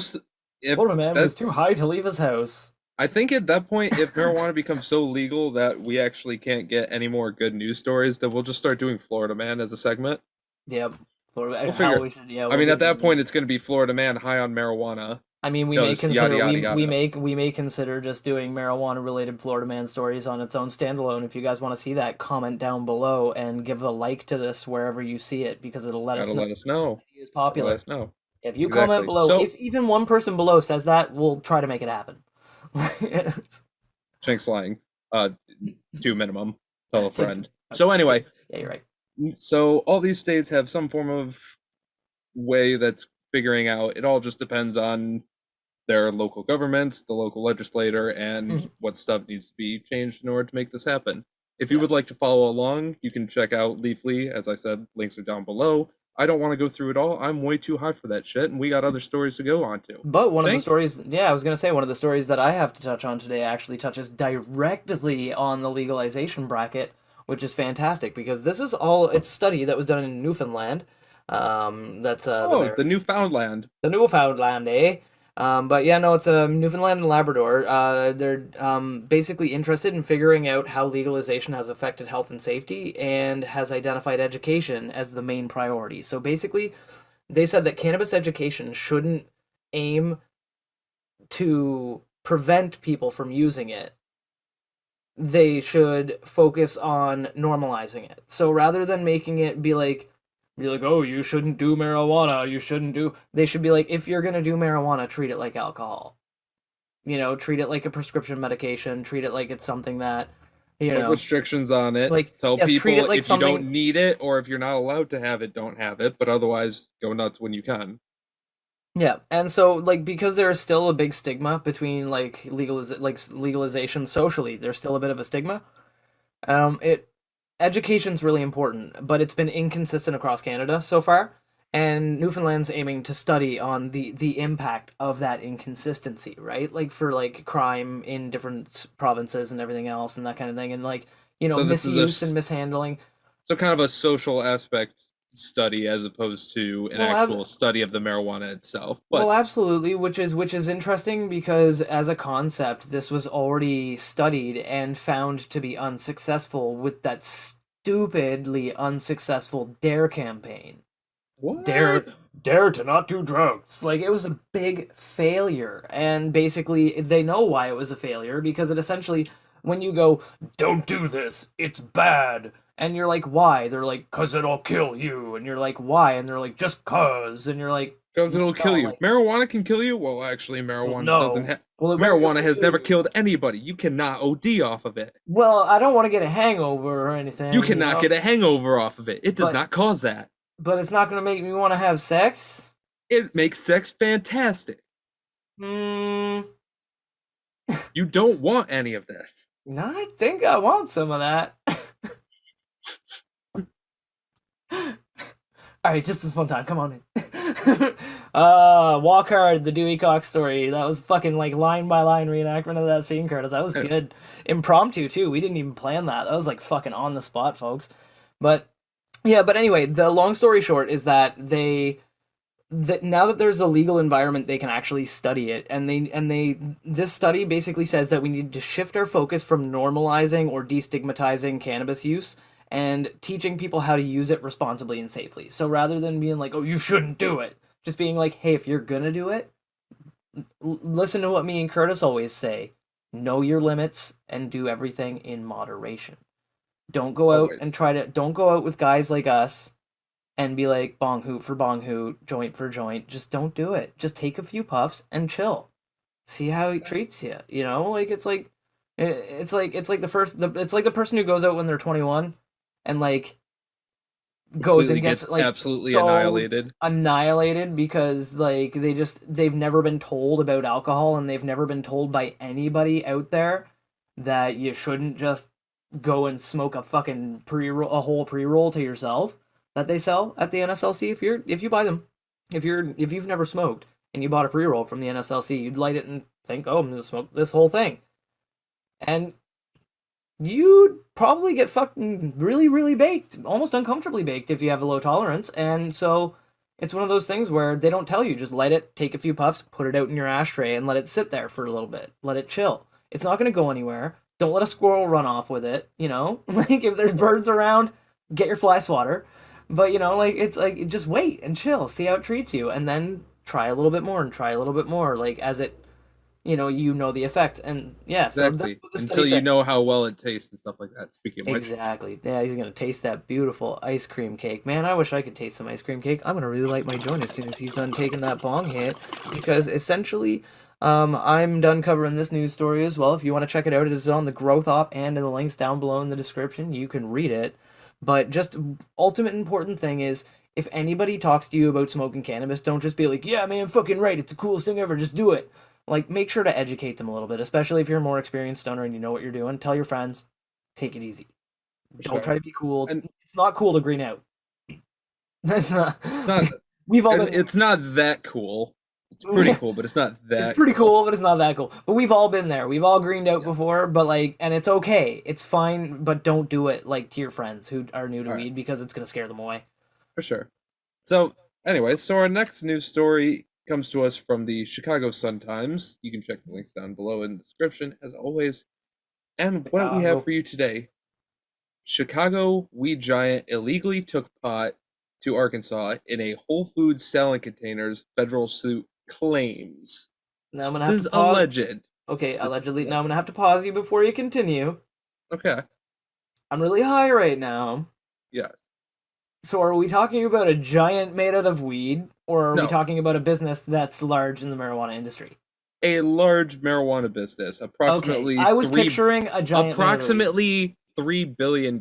if Florida man that was too high to leave his house. I think at that point, if marijuana becomes so legal that we actually can't get any more good news stories, then we'll just start doing Florida Man as a segment. Yep, Florida. We'll How figure. we should, yeah, I we'll mean, do at that the. point, it's going to be Florida Man high on marijuana I mean, we may does yada consider yada we yada. may consider just doing marijuana related Florida man stories on its own standalone. If you guys want to see that, comment down below and give a like to this wherever you see it because it'll let Gotta us know let us know. it is Gotta let popular. us know. If you comment Exactly. below, So, if even one person below says that, we'll try to make it happen. Shanks lying. Uh, two minimum. Tell a friend. So anyway, Yeah, you're right. so all these states have some form of way that's figuring out. It all just depends on their local governments, the local legislator, and Mhm. what stuff needs to be changed in order to make this happen. If you Yeah. would like to follow along, you can check out Leafly. As I said, links are down below. I don't want to go through it all. I'm way too high for that shit, and we got other stories to go on to. But one of the Shank? stories, yeah, I was gonna say one of the stories that I have to touch on today actually touches directly on the legalization bracket, which is fantastic because this is all it's a study that was done in Newfoundland. That's Oh, the Newfoundland. the Newfoundland, eh? But yeah, no, it's Newfoundland and Labrador. They're basically interested in figuring out how legalization has affected health and safety and has identified education as the main priority. So basically, they said that cannabis education shouldn't aim to prevent people from using it. They should focus on normalizing it. So rather than making it be like, oh, you shouldn't do marijuana, you shouldn't do. They should be like, if you're gonna do marijuana, treat it like alcohol. You know, treat it like a prescription medication. Treat it like it's something that, you Put know, restrictions on it. like Tell yes, treat it people like if you something. don't need it or if you're not allowed to have it, don't have it. But otherwise, go nuts when you can. Yeah, and so like because there is still a big stigma between legalization socially, there's still a bit of a stigma. It education's really important, but it's been inconsistent across Canada so far, and Newfoundland's aiming to study on the impact of that inconsistency, right? Like for like crime in different provinces and everything else and that kind of thing, and like So this is misuse and mishandling. so kind of a social aspect study as opposed to an Well, actual study of the marijuana itself. Well, But absolutely, which is interesting because as a concept, this was already studied and found to be unsuccessful with that stupidly unsuccessful Dare campaign. what? Dare to not do drugs. Like it was a big failure, and basically they know why it was a failure because it essentially when you go, "Don't do this. It's bad." And you're like, "Why?" They're like, "'Cause it'll kill you." And you're like, "Why?" And they're like, "Just 'cause." And you're like, Because it'll no, kill you. like, Marijuana can kill you? Well, actually, well, marijuana doesn't no. have. Well, it Marijuana will has kill never you. killed anybody. You cannot OD off of it. Well, I don't want to get a hangover or anything, You cannot get a hangover off of it. It does but not cause that. it's not gonna make me want to have sex. It makes sex fantastic. Hmm. You don't want any of this. I think I want some of that. All right, just this one time. Come on in. Walk Hard, the Dewey Cox story. That was fucking like line by line reenactment of that scene, Curtis. That was Yeah. good. Impromptu too. We didn't even plan that. That was like fucking on the spot, folks. But yeah, but anyway, the long story short is that now that there's a legal environment, they can actually study it, and this study basically says that we need to shift our focus from normalizing or destigmatizing cannabis use and teaching people how to use it responsibly and safely. So rather than being like, "Oh, you shouldn't do it," just being like, "Hey, if you're gonna do it, listen to what me and Curtis always say: know your limits and do everything in moderation. Don't go out Always. and don't go out with guys like us." And be like bong hoot for bong hoot, joint for joint. Just don't do it. Just take a few puffs and chill. See how he treats you. You know, like it's like it's like the person who goes out when they're 21 and like goes Completely and gets gets like absolutely so annihilated. annihilated because like they've never been told about alcohol and they've never been told by anybody out there that you shouldn't just go and smoke a fucking a whole pre-roll to yourself that they sell at the NSLC. If you buy them, if you've never smoked and you bought a pre-roll from the NSLC, you'd light it and think, oh, I'm gonna smoke this whole thing, and you'd probably get fucking really, really baked, almost uncomfortably baked if you have a low tolerance. And so it's one of those things where they don't tell you, just light it, take a few puffs, put it out in your ashtray, and let it sit there for a little bit. Let it chill. It's not going to go anywhere. Don't let a squirrel run off with it, you know? Like, if there's birds around, get your fly swatter. But, you know, like, it's like, just wait and chill, see how it treats you, and then try a little bit more and try a little bit more, like, as it, you know the effect. And yeah, so that's Exactly. what the study Until you said. know how well it tastes and stuff like that. Speaking of which, Exactly. Yeah, he's gonna taste that beautiful ice cream cake. Man, I wish I could taste some ice cream cake. I'm gonna really light my joint as soon as he's done taking that bong hit, because essentially, I'm done covering this news story as well. If you want to check it out, it is on the Growth Op and in the links down below in the description. You can read it. But just ultimate important thing is, if anybody talks to you about smoking cannabis, don't just be like, "Yeah, man, fucking right. It's the coolest thing ever. Just do it." Like, make sure to educate them a little bit, especially if you're a more experienced stoner and you know what you're doing. Tell your friends, take it easy. for Don't try sure. to be cool. And It's not cool to green out. That's not. it's not We've all and been. it's not that cool. It's pretty cool, but it's not It's that pretty cool. cool, but it's not that cool. But we've all been there. We've all greened out Yeah. before, but like, and it's okay. It's fine, but don't do it like to your friends who are new to All right, weed, because it's gonna scare them away. for sure. So, anyway, so our next news story comes to us from the Chicago Sun-Times. You can check the links down below in the description, as always. And what we have Chicago. for you today: Chicago weed giant illegally took pot to Arkansas in a Whole Foods selling containers. Federal suit claims. Now I'm gonna This have to is pause. alleged. Okay, This, allegedly. yeah. Now I'm gonna have to pause you before you continue. Okay. I'm really high right now. Yes. So are we talking about a giant made out of weed, or are we No. talking about a business that's large in the marijuana industry? A large marijuana business, Okay, I was picturing a giant made out of weed. approximately $3 billion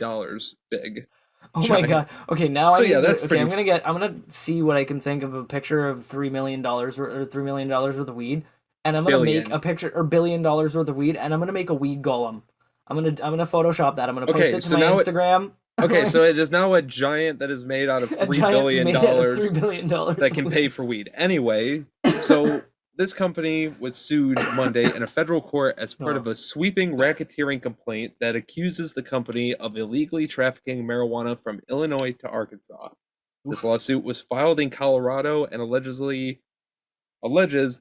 big. Oh my Giant. god. Okay, now I So yeah, need that's to. Okay, pretty. I'm gonna see what I can think of a picture of $3 million or $3 million worth of weed, and I'm gonna make a Billion. picture or $1 billion worth of weed, and I'm gonna make a weed golem. I'm gonna Photoshop that. I'm gonna post Okay, it to so my now Instagram. okay, so it is now a giant that is made out of A three giant billion made out of $3 dollars billion that of can pay weed. for weed. Anyway, so this company was sued Monday in a federal court as part of Oh. a sweeping racketeering complaint that accuses the company of illegally trafficking marijuana from Illinois to Arkansas. This Oof. lawsuit was filed in Colorado and alleges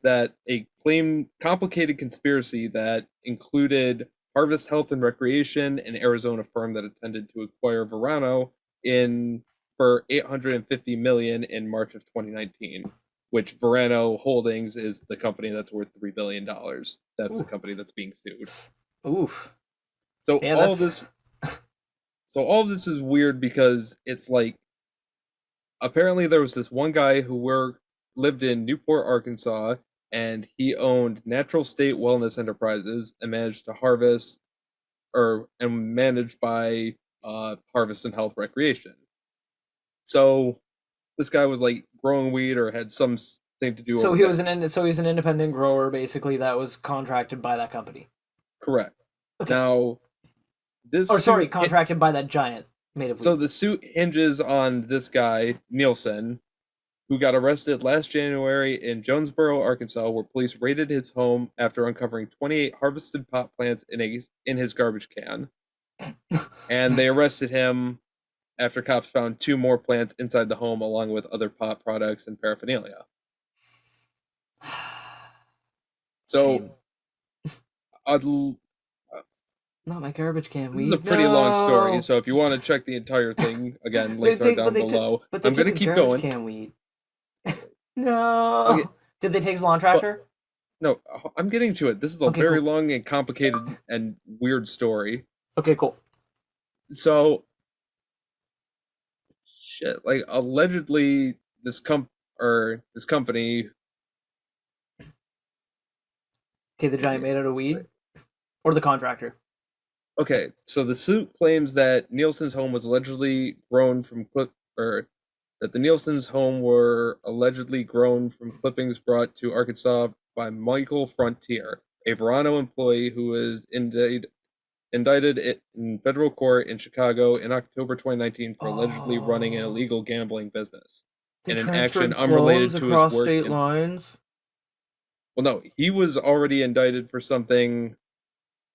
that a claim complicated conspiracy that included Harvest Health and Recreation, an Arizona firm that intended to acquire Verano in for 850 million in March of 2019, which Verano Holdings is the company that's worth $3 billion. That's the Oof. company that's being sued. Oof. So Yeah, all of that's this so all of this is weird because it's like apparently there was this one guy who lived in Newport, Arkansas, and he owned Natural State Wellness Enterprises and managed to harvest or and managed by Harvest and Health Recreation. So this guy was like growing weed or had something to do so over he was there. an independent grower basically that was contracted by that company. Correct. Okay. Now this Or sorry, suit contracted by that giant made of so weed. the suit hinges on this guy Nielsen, who got arrested last January in Jonesboro, Arkansas, where police raided his home after uncovering 28 harvested pot plants in his garbage can. And they arrested him after cops found two more plants inside the home along with other pot products and paraphernalia. So Shame. uh, Not my garbage can this is a weed. pretty long story, No. so if you want to check the entire thing, again, They links are take, but down they took, below. but they I'm took gonna his keep garbage going. can weed. Okay, No. Did they take his lawn but tractor? no, I'm getting to it. This is a Okay, very cool. long and complicated and weird story. Okay, cool. So shit, like allegedly this company. Okay, the giant made out of weed, or the contractor. Okay, so the suit claims that Nielsen's home was allegedly grown from or that the Nielsen's home were allegedly grown from clippings brought to Arkansas by Michael Frontier, a Verano employee who was indicted in federal court in Chicago in October 2019 for allegedly running an Oh. illegal gambling business They in an action transferred unrelated clones to his across work state in. lines. Well, no, he was already indicted for something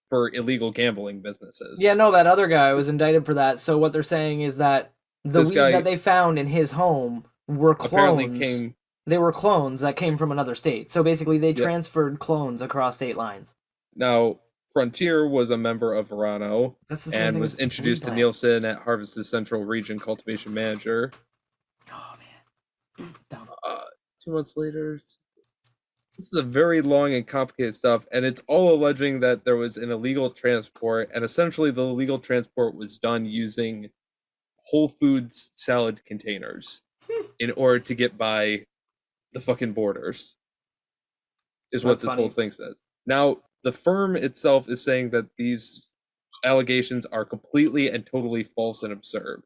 for illegal gambling businesses. Yeah, no, that other guy was indicted for that. So what they're saying is that the This weed that guy they found in his home were apparently clones. came. They were clones that came from another state. So basically, they Yeah. transferred clones across state lines. Now, Frontier was a member of Verano That's the same and thing was as introduced to Weedland. Nielsen at Harvest's Central Region Cultivation Manager. Oh man, dumb. 2 months later. This is a very long and complicated stuff, and it's all alleging that there was an illegal transport, and essentially the illegal transport was done using Whole Foods salad containers in order to get by the fucking borders, is what That's this funny. whole thing says. Now, the firm itself is saying that these allegations are completely and totally false and absurd.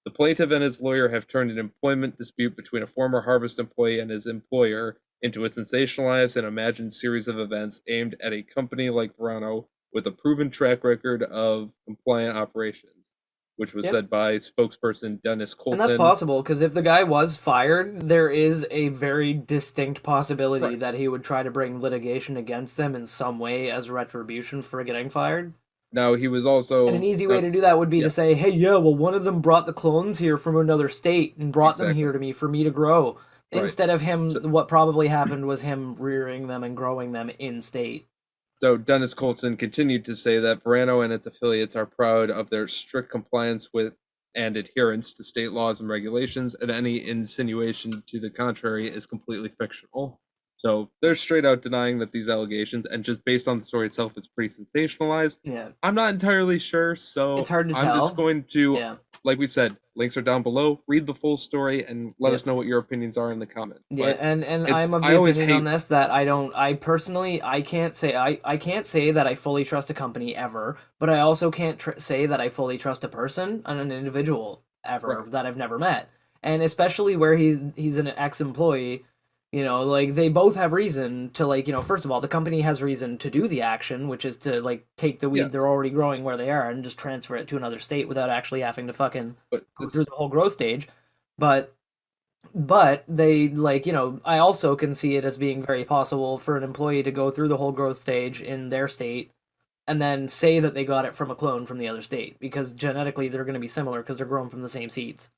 The plaintiff and his lawyer have turned an employment dispute between a former Harvest employee and his employer into a sensationalized and imagined series of events aimed at a company like Verano with a proven track record of compliant operations, which was Yep. said by spokesperson Dennis And that's Colton. possible because if the guy was fired, there is a very distinct possibility Right. that he would try to bring litigation against them in some way as retribution for getting fired. Now, he was also. And an easy way to do that would be yeah. to say, hey, yeah, well, one of them brought the clones here from another state and brought them Exactly. here to me for me to grow. Right. Instead of him, So- what probably happened was him rearing them and growing them in state. So Dennis Colson continued to say that Verano and its affiliates are proud of their strict compliance with and adherence to state laws and regulations, and any insinuation to the contrary is completely fictional. So they're straight out denying that these allegations, and just based on the story itself, it's pretty sensationalized. Yeah. I'm not entirely sure, so It's hard to I'm tell. just going to, Yeah. like we said, links are down below. Read the full story and let Yeah. us know what your opinions are in the comment. Yeah, But and it's- I'm of I the always opinion on hate- this that I personally I can't say I can't say that I fully trust a company ever, but I also can't say that I fully trust a person and an individual ever Right. that I've never met. And especially where he's an ex-employee, you know, like they both have reason to, like, you know, first of all, the company has reason to do the action, which is to like take the weed Yes. they're already growing where they are and just transfer it to another state without actually having to fucking But go this- through the whole growth stage. But they, like, you know, I also can see it as being very possible for an employee to go through the whole growth stage in their state and then say that they got it from a clone from the other state because genetically they're going to be similar because they're grown from the same seeds.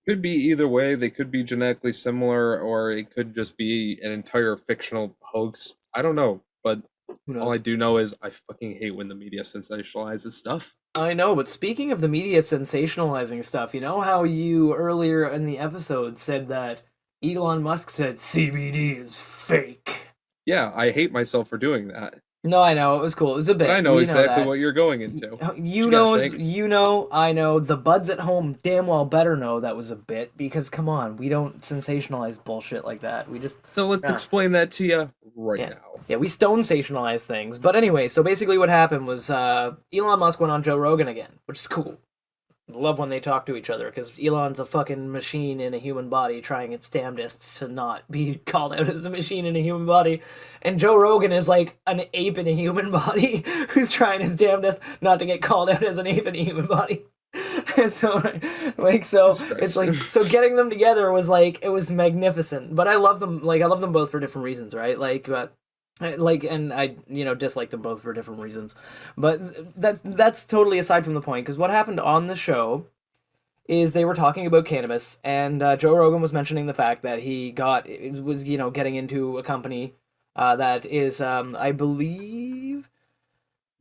could be either way. They could be genetically similar, or it could just be an entire fictional hoax. I don't know, but Who all I knows? do know is I fucking hate when the media sensationalizes stuff. I know, but speaking of the media sensationalizing stuff, you know how you earlier in the episode said that Elon Musk said CBD is fake? Yeah, I hate myself for doing that. No, I know, it was cool. It was a bit. But I know We exactly that. what you're going into. You You know, gotta think. you know, I know. The buds at home damn well better know that was a bit because come on, we don't sensationalize bullshit like that. We just So let's Yeah. explain that to you right Yeah. now. yeah, we stone sensationalize things. But anyway, so basically what happened was Elon Musk went on Joe Rogan again, which is cool. I love when they talk to each other because Elon's a fucking machine in a human body trying its damnedest to not be called out as a machine in a human body. And Joe Rogan is like an ape in a human body who's trying his damnedest not to get called out as an ape in a human body. And so, like, so Jesus it's Christ. like, so getting them together was like, it was magnificent. But I love them, like, I love them both for different reasons, right? And I, you know, dislike them both for different reasons. But that's totally aside from the point, because what happened on the show is they were talking about cannabis, and Joe Rogan was mentioning the fact that was, you know, getting into a company that is, I believe,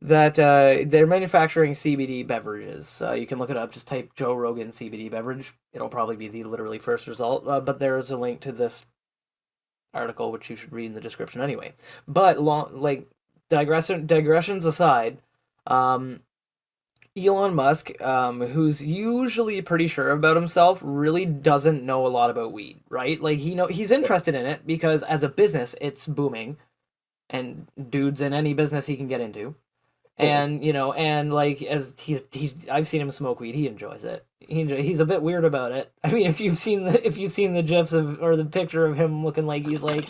that they're manufacturing CBD beverages. You can look it up. Just type Joe Rogan CBD beverage. It'll probably be the literally first result. But there's a link to this article, which you should read in the description anyway. But digressions aside, Elon Musk, who's usually pretty sure about himself, really doesn't know a lot about weed, right? Like he's interested in it because as a business, it's booming, and dude's in any business he can get into. And you know, and like as I've seen him smoke weed. He enjoys it. He's a bit weird about it. I mean, if you've seen the gifs of or the picture of him looking like he's like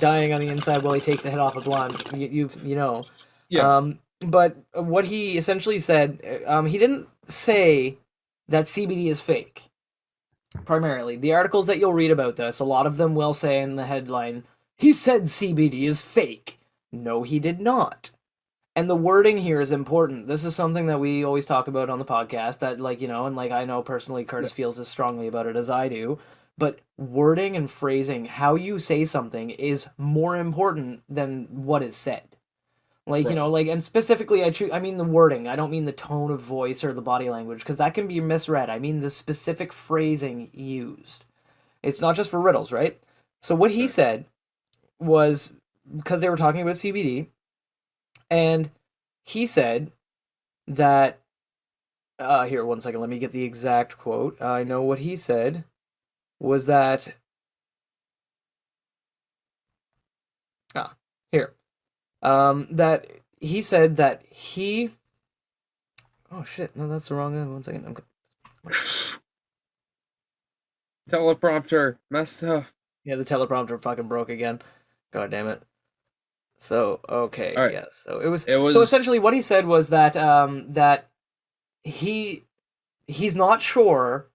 dying on the inside while he takes the head off a blonde, you know. Yeah. but what he essentially said, he didn't say that CBD is fake. Primarily, the articles that you'll read about this, a lot of them will say in the headline, "He said CBD is fake." No, he did not. And the wording here is important. This is something that we always talk about on the podcast that, like, and like I know personally Curtis feels as strongly about it as I do. But wording and phrasing, how you say something, is more important than what is said. Like, Right. like, and specifically, I mean the wording. I don't mean the tone of voice or the body language, because that can be misread. I mean the specific phrasing used. It's not just for riddles, right? So what he Sure. said was, because they were talking about CBD, and he said that, here, one second, let me get the exact quote. I know what he said was that, here, that he said that he, oh shit, no, that's the wrong one. One second, Teleprompter messed up. yeah, the teleprompter fucking broke again. God damn it. So, okay, All right. yes. So it was, It was so essentially what he said was that that he's not sure,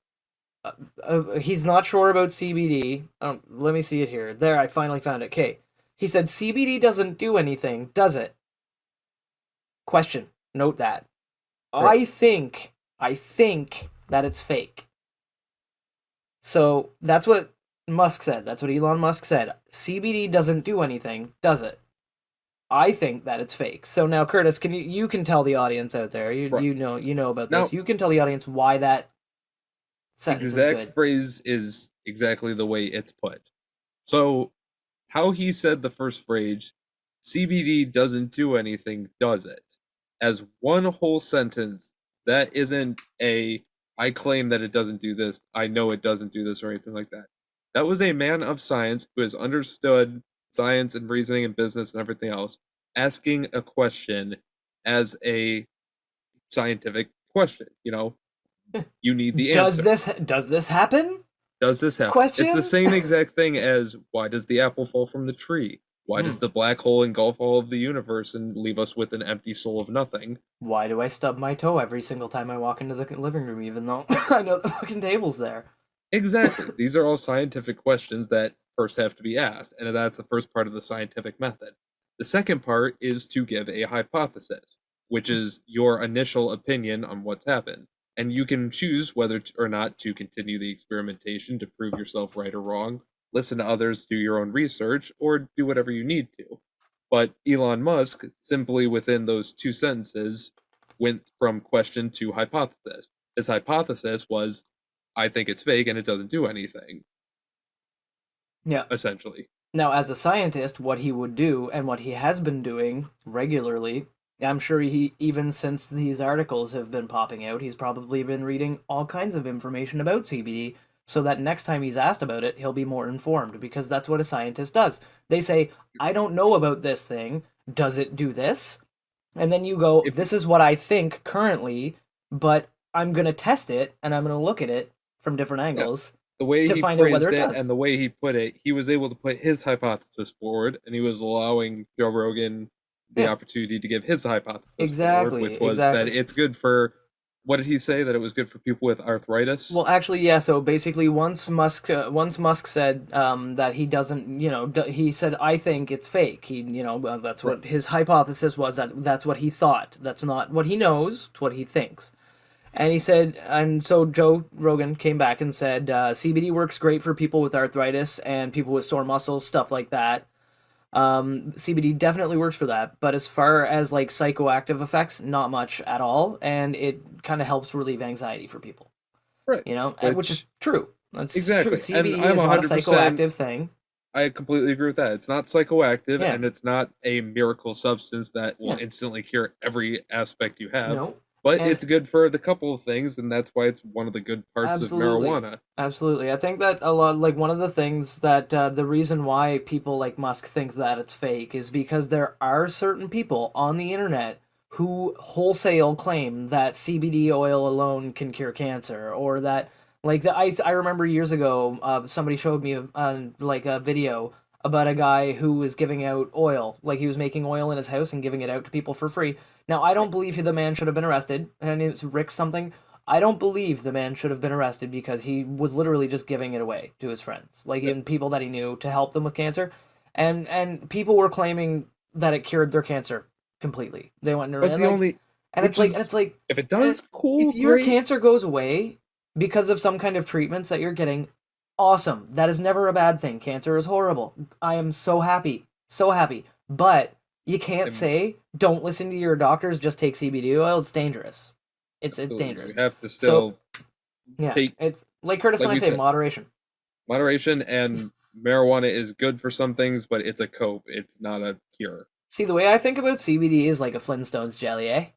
he's not sure about CBD. Let me see it here. There, I finally found it. Okay. He said CBD doesn't do anything, does it? Question. Note that. Right. I think that it's fake. So that's what Musk said. That's what Elon Musk said. CBD doesn't do anything, does it? I think that it's fake. So now, Curtis, can you can tell the audience out there, Right. you know about Now, this. You can tell the audience why that sentence is exact good. phrase is exactly the way it's put. So, how he said the first phrase, CBD doesn't do anything, does it? As one whole sentence, that isn't I claim that it doesn't do this, I know it doesn't do this, or anything like that. That was a man of science who has understood science and reasoning and business and everything else, asking a question as a scientific question. You need the Does answer. this happen? Does this happen? It's Question? the same exact thing as why does the apple fall from the tree? Why does the black hole engulf all of the universe and leave us with an empty soul of nothing? Why do I stub my toe every single time I walk into the living room, even though I know the fucking table's there? Exactly. These are all scientific questions that first have to be asked, and that's the first part of the scientific method. The second part is to give a hypothesis, which is your initial opinion on what's happened. And you can choose whether or not to continue the experimentation to prove yourself right or wrong, listen to others, do your own research, or do whatever you need to. But Elon Musk, simply within those two sentences, went from question to hypothesis. His hypothesis was, I think it's fake and it doesn't do anything, Yeah. essentially. Now, as a scientist, what he would do and what he has been doing regularly, I'm sure even since these articles have been popping out, he's probably been reading all kinds of information about CBD so that next time he's asked about it, he'll be more informed because that's what a scientist does. They say, I don't know about this thing. Does it do this? And then you go, If this is what I think currently, but I'm going to test it and I'm going to look at it from different yeah, angles the way to he find out whether phrased it it does. and the way he put it, he was able to put his hypothesis forward, and he was allowing Joe Rogan the Yeah. opportunity to give his hypothesis Exactly, forward, which was that exactly. it's good for, what did he say? That it was good for people with arthritis? Well, actually, yeah. So basically, once Musk said that he doesn't, he said, "I think it's fake." That's Right. what his hypothesis was. That's what he thought. That's not what he knows. It's what he thinks. And he said, and so Joe Rogan came back and said, CBD works great for people with arthritis and people with sore muscles, stuff like that. CBD definitely works for that, but as far as like psychoactive effects, not much at all, and it kind of helps relieve anxiety for people. Right. Which is true. That's true. Exactly. And CBD I'm is not a 100%, psychoactive thing. I completely agree with that. It's not psychoactive, Yeah. and it's not a miracle substance that will Yeah. instantly cure every aspect you have. No. But And it's good for the couple of things, and that's why it's one of the good parts absolutely. of marijuana. Absolutely. I think that a lot, like one of the things that the reason why people like Musk think that it's fake is because there are certain people on the internet who wholesale claim that CBD oil alone can cure cancer, or that I remember years ago somebody showed me like a video about a guy who was giving out oil, like he was making oil in his house and giving it out to people for free. Now, I don't believe the man should have been arrested, and it's Rick something. I don't believe the man should have been arrested because he was literally just giving it away to his friends, like Yeah. even people that he knew to help them with cancer, and people were claiming that it cured their cancer completely. They went But and the like, only and it's which like, is and it's like, if it and does, cool, if your great. cancer goes away because of some kind of treatments that you're getting, awesome. That is never a bad thing. Cancer is horrible. I am so happy. So happy. But you can't And say don't listen to your doctors, just take CBD oil. It's dangerous. It's absolutely, dangerous. you have to So still yeah, take, it's like Curtis like and I we say, said, moderation. moderation, and marijuana is good for some things, but it's a cope. It's not a cure. See, the way I think about CBD is like a Flintstones jelly, eh?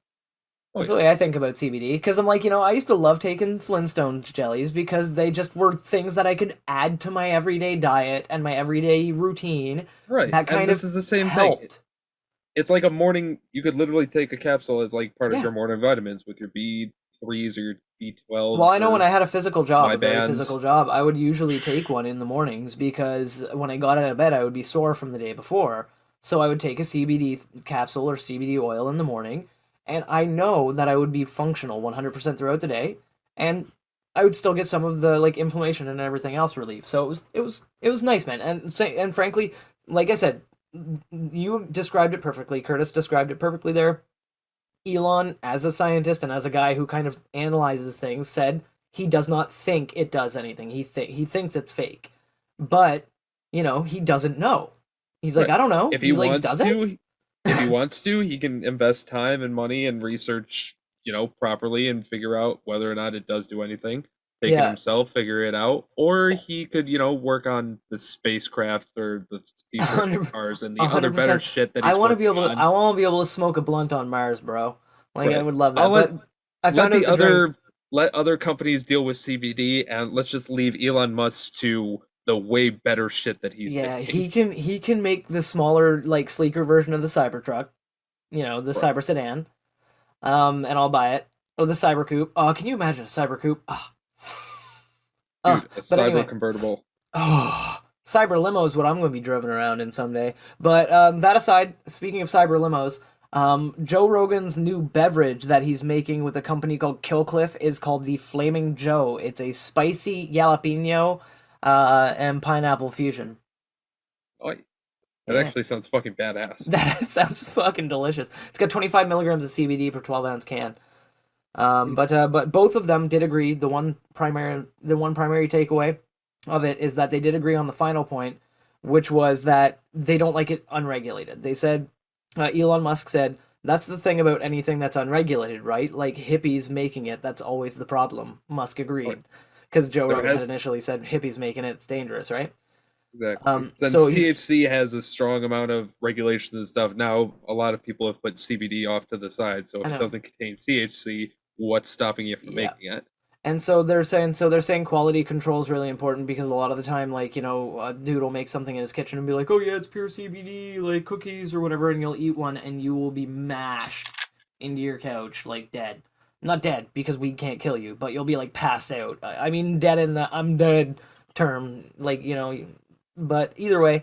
Oh That's yeah. the way I think about CBD. Because I'm like, I used to love taking Flintstones jellies because they just were things that I could add to my everyday diet and my everyday routine Right. that And kind this of is the same thing. helped. It's like a morning, you could literally take a capsule as like part of Yeah. your morning vitamins with your B3s or your Well, B12s I know when or I had a physical job, my a very physical bands. job, I would usually take one in the mornings because when I got out of bed, I would be sore from the day before. So I would take a CBD capsule or CBD oil in the morning, and I know that I would be functional 100% throughout the day, and I would still get some of the like inflammation and everything else relief. So it was nice, man. And frankly, like I said, you described it perfectly. Curtis described it perfectly there. Elon, as a scientist and as a guy who kind of analyzes things, said he does not think it does anything. He thinks it's fake, but he doesn't know. He's like, Right. I don't know. If he He's like, wants does it? to, if he wants to, he can invest time and money and research, properly and figure out whether or not it does do anything. Take it Yeah, himself, figure it out, or he could, work on the spacecraft or the a futuristic hundred, cars and a the other hundred better percent. shit that I he's want to be working able to. on. I want to be able to smoke a blunt on Mars, bro. Like I Right. would love I'll that. But I let found out the the drink. other companies deal with CBD, and let's just leave Elon Musk to the way better shit that he's Yeah, making. he can make the smaller, like sleeker version of the Cybertruck. The Right. Cyber sedan. And I'll buy it. Or the Cyber Coupe. Oh, can you imagine a Cyber Coupe? Oh. Oh, Dude, a but cyber anyway. convertible. Oh, Cyber limo is what I'm going to be driving around in someday. But that aside, speaking of Cyber limos, Joe Rogan's new beverage that he's making with a company called Killcliff is called the Flaming Joe. It's a spicy jalapeno and pineapple fusion. Oh, that Yeah, actually sounds fucking badass. that sounds fucking delicious. It's got 25 milligrams of CBD per 12-ounce can. But both of them did agree. The one primary takeaway of it is that they did agree on the final point, which was that they don't like it unregulated. They said, Elon Musk said, that's the thing about anything that's unregulated, right? Like hippies making it, that's always the problem. Musk Right. agreed. Because Joe There Rogan had has initially said hippies making it, it's dangerous, right? exactly. Since So he, THC has a strong amount of regulations and stuff, now a lot of people have put CBD off to the side. So I if it know, doesn't contain THC, what's stopping you from yeah. making it? And so they're saying quality control is really important because a lot of the time, like, a dude will make something in his kitchen and be like, oh yeah, it's pure CBD, like cookies or whatever, and you'll eat one and you will be mashed into your couch like dead. Not dead because we can't kill you, but you'll be like passed out. I mean dead in the I'm dead term, like, but either way,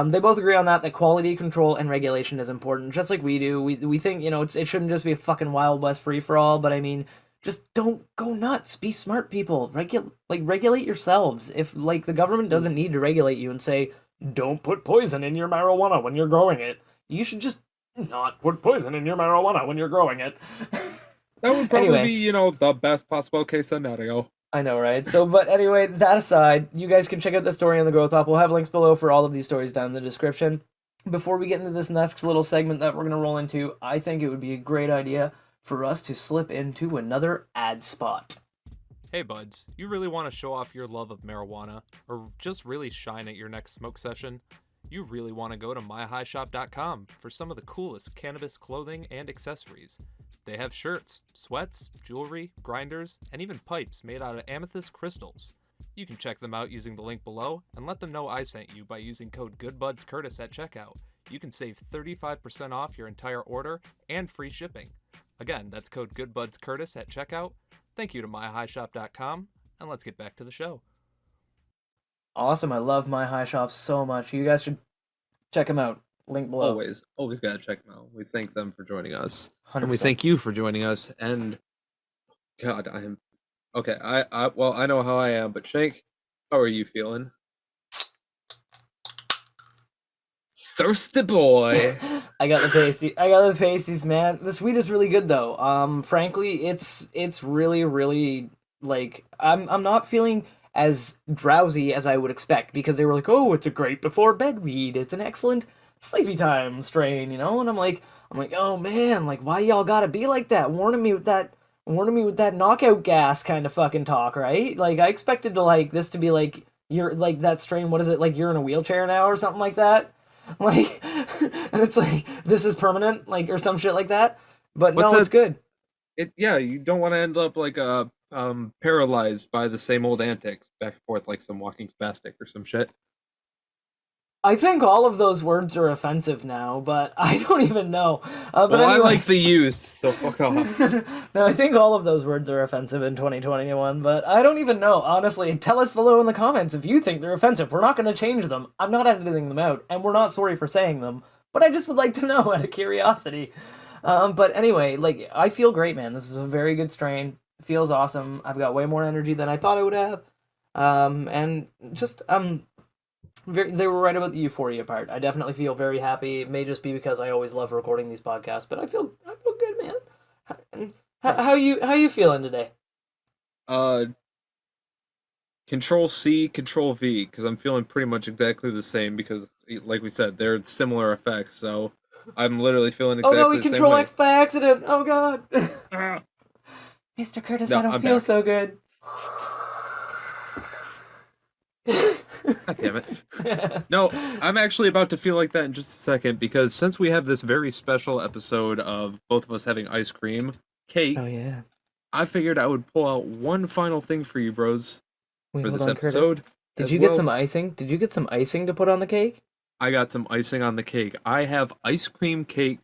they both agree on that quality control and regulation is important, just like we do. We think it shouldn't just be a fucking Wild West free for all, but I mean, just don't go nuts. Be smart, people. Regulate yourselves. If like the government doesn't need to regulate you and say don't put poison in your marijuana when you're growing it, you should just not put poison in your marijuana when you're growing it. That would probably Anyway, be, the best possible case scenario. I know, right? So, but anyway, that aside, you guys can check out the story on the Growth Up. We'll have links below for all of these stories down in the description. Before we get into this next little segment that we're going to roll into, I think it would be a great idea for us to slip into another ad spot. Hey buds, you really want to show off your love of marijuana, or just really shine at your next smoke session? You really want to go to myhighshop.com for some of the coolest cannabis clothing and accessories. They have shirts, sweats, jewelry, grinders, and even pipes made out of amethyst crystals. You can check them out using the link below and let them know I sent you by using code GoodBudsCurtis at checkout. You can save 35% off your entire order and free shipping. Again, that's code GoodBudsCurtis at checkout. Thank you to myhighshop.com, and let's get back to the show. Awesome. I love My High Shop so much. You guys should Check them out. Link below. Always gotta check them out. We thank them for joining us, 100%. and we thank you for joining us. And God, I am okay. Well, I know how I am, but Shank, how are you feeling? Thirsty boy. I got the pasty. I got the pasties, man. This weed is really good though. Frankly, it's really, really like I'm not feeling as drowsy as I would expect because they were like, oh, it's a great before bed weed. It's an excellent sleepy time strain, you know. And I'm like, oh man, like why y'all gotta be like that? Warning me with that knockout gas kind of fucking talk, right? Like I expected to like this to be like you're like that strain. What is it like? You're in a wheelchair now or something like that. Like, and it's like this is permanent, like or some shit like that. But What's no, that? it's good. Yeah, you don't want to end up like paralyzed by the same old antics back and forth like some walking spastic or some shit. I think all of those words are offensive now, but I don't even know. But Well, anyway. I like the used, so fuck off. No, I think all of those words are offensive in 2021, but I don't even know. Honestly, tell us below in the comments if you think they're offensive. We're not going to change them. I'm not editing them out, and we're not sorry for saying them, but I just would like to know out of curiosity. But anyway, like, I feel great, man. This is a very good strain. It feels awesome. I've got way more energy than I thought I would have. And just, they were right about the euphoria part. I definitely feel very happy. It may just be because I always love recording these podcasts, but I feel good, man. How you feeling today? Control C, Control V, because I'm feeling pretty much exactly the same. Because, like we said, they're similar effects. So I'm literally feeling exactly Oh no, we the same Control way. X by accident. Oh god. Ah. Mr. Curtis, No, I don't I'm feel back. so good. God damn it. No, I'm actually about to feel like that in just a second because since we have this very special episode of both of us having ice cream, cake, Oh yeah. I figured I would pull out one final thing for you bros Wait, for hold this on, Curtis. episode. Did as you get well. some icing? Did you get some icing to put on the cake? I got some icing on the cake. I have ice cream cake,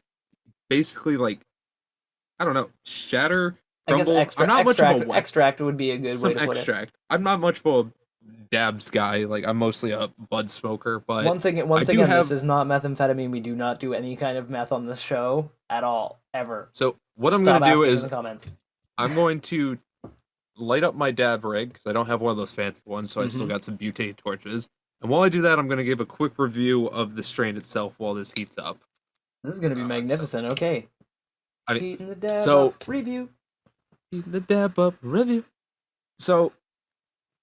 basically like, I don't know, shatter, I guess crumble. I'm not much of a wet. extract would be a good Some way to put it. extract. I'm not much of a dabs guy. Like I'm mostly a bud smoker, but Once again, I do this have. is not methamphetamine. We do not do any kind of meth on this show at all, ever. So what I'm Stop gonna do asking is in the comments. I'm going to light up my dab rig because I don't have one of those fancy ones, so I still Mhm. got some butane torches. And while I do that, I'm going to give a quick review of the strain itself while this heats up. This is gonna be magnificent. Okay. I mean, Heating the dab so- up review. Heating the dab up review. So,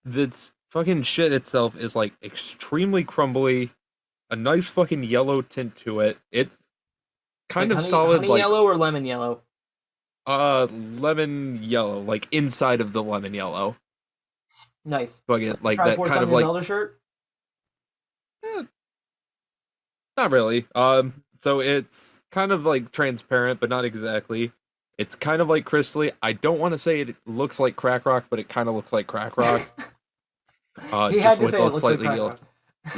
this fucking shit itself is like extremely crumbly, a nice fucking yellow tint to it. It's kind Like of honey, solid, honey like yellow or lemon yellow. lemon yellow, like inside of the lemon yellow. Nice. Fucking like that Triforce kind on of your like. Zelda shirt. Not really. So it's kind of like transparent, but not exactly. It's kind of like crystally. I don't want to say it looks like crack rock, but it kind of looks like crack rock. He just had to with say a it looks like slightly crack yellow. rock.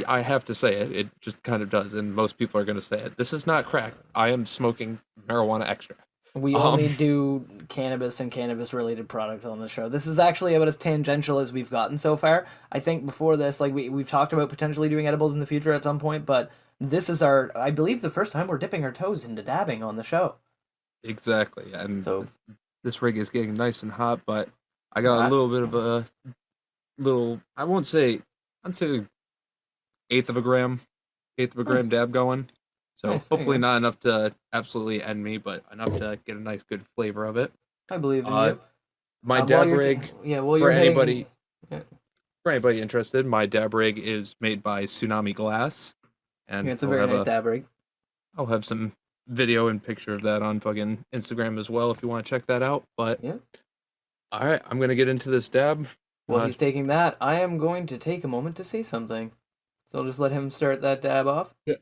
Yeah, I have to say it. It just kind of does, and most people are going to say it. This is not crack. I am smoking marijuana extract. We Um, only do cannabis and cannabis-related products on the show. This is actually about as tangential as we've gotten so far. I think before this, like we've talked about potentially doing edibles in the future at some point, but this is I believe, the first time we're dipping our toes into dabbing on the show. Exactly, and So- this rig is getting nice and hot, but I got Hot. a little bit of a little. I'd say eighth of a gram dab going. So Nice, there you hopefully go. not enough to absolutely end me, but enough to get a nice good flavor of it. I believe in Uh, you. My While dab you're rig, while for you're hitting- anybody, Yeah. for anybody interested, my dab rig is made by Tsunami Glass, and Yeah, it's a we'll very have nice dab rig. I'll have some video and picture of that on fucking Instagram as well if you want to check that out. But Yeah. all right, I'm gonna get into this dab. While he's taking that, I am going to take a moment to say something. So I'll just let him start that dab off. Yeah.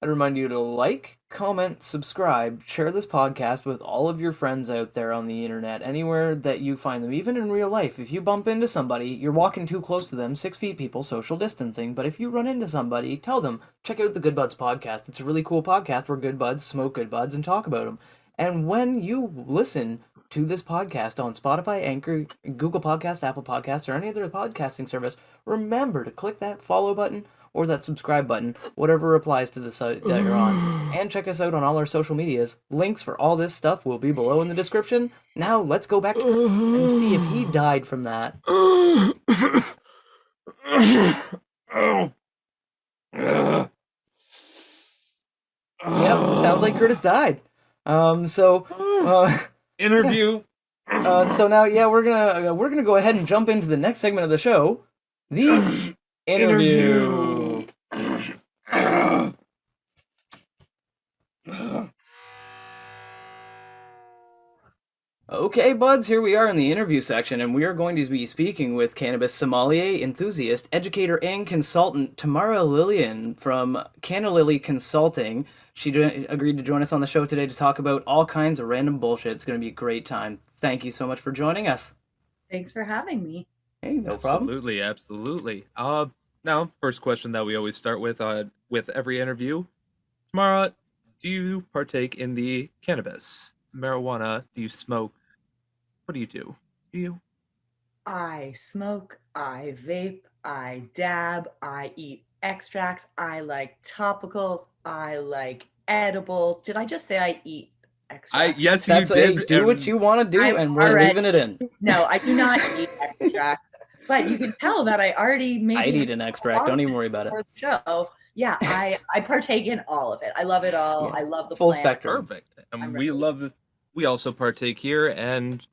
I'd remind you to like, comment, subscribe, share this podcast with all of your friends out there on the internet, anywhere that you find them, even in real life. If you bump into somebody, you're walking too close to them, 6 feet people, social distancing, but if you run into somebody, tell them, check out the Good Buds podcast. It's a really cool podcast where good buds smoke good buds and talk about them. And when you listen to this podcast on Spotify, Anchor, Google Podcasts, Apple Podcasts, or any other podcasting service, remember to click that follow button or that subscribe button, whatever applies to the site that you're on. And check us out on all our social medias. Links for all this stuff will be below in the description. Now let's go back to Chris and see if he died from that. Yep, sounds like Curtis died. Interview. So now, yeah, we're gonna go ahead and jump into the next segment of the show, the interview. Okay, buds, here we are in the interview section, and we are going to be speaking with cannabis sommelier, enthusiast, educator, and consultant Tamara Lillian from Canalily Consulting. She agreed to join us on the show today to talk about all kinds of random bullshit. It's going to be a great time. Thank you so much for joining us. Thanks for having me. Hey, no problem. Absolutely. Now, first question that we always start with every interview. Tamara, do you partake in the cannabis? Marijuana? Do you smoke? What do you do? Do you? I smoke, I vape, I dab, I eat extracts, I like topicals, I like edibles. Did I just say I eat extracts? Yes, That's you did. do what you want to do, I'm and we're already- leaving it in. No, I do not eat extracts. But you can tell that I already made I'd eat an extract. Don't even worry about it. for the show. Yeah, I partake in all of it. I love it all. Yeah, I love the full plant. spectrum. Perfect. I'm And ready. we also partake here, and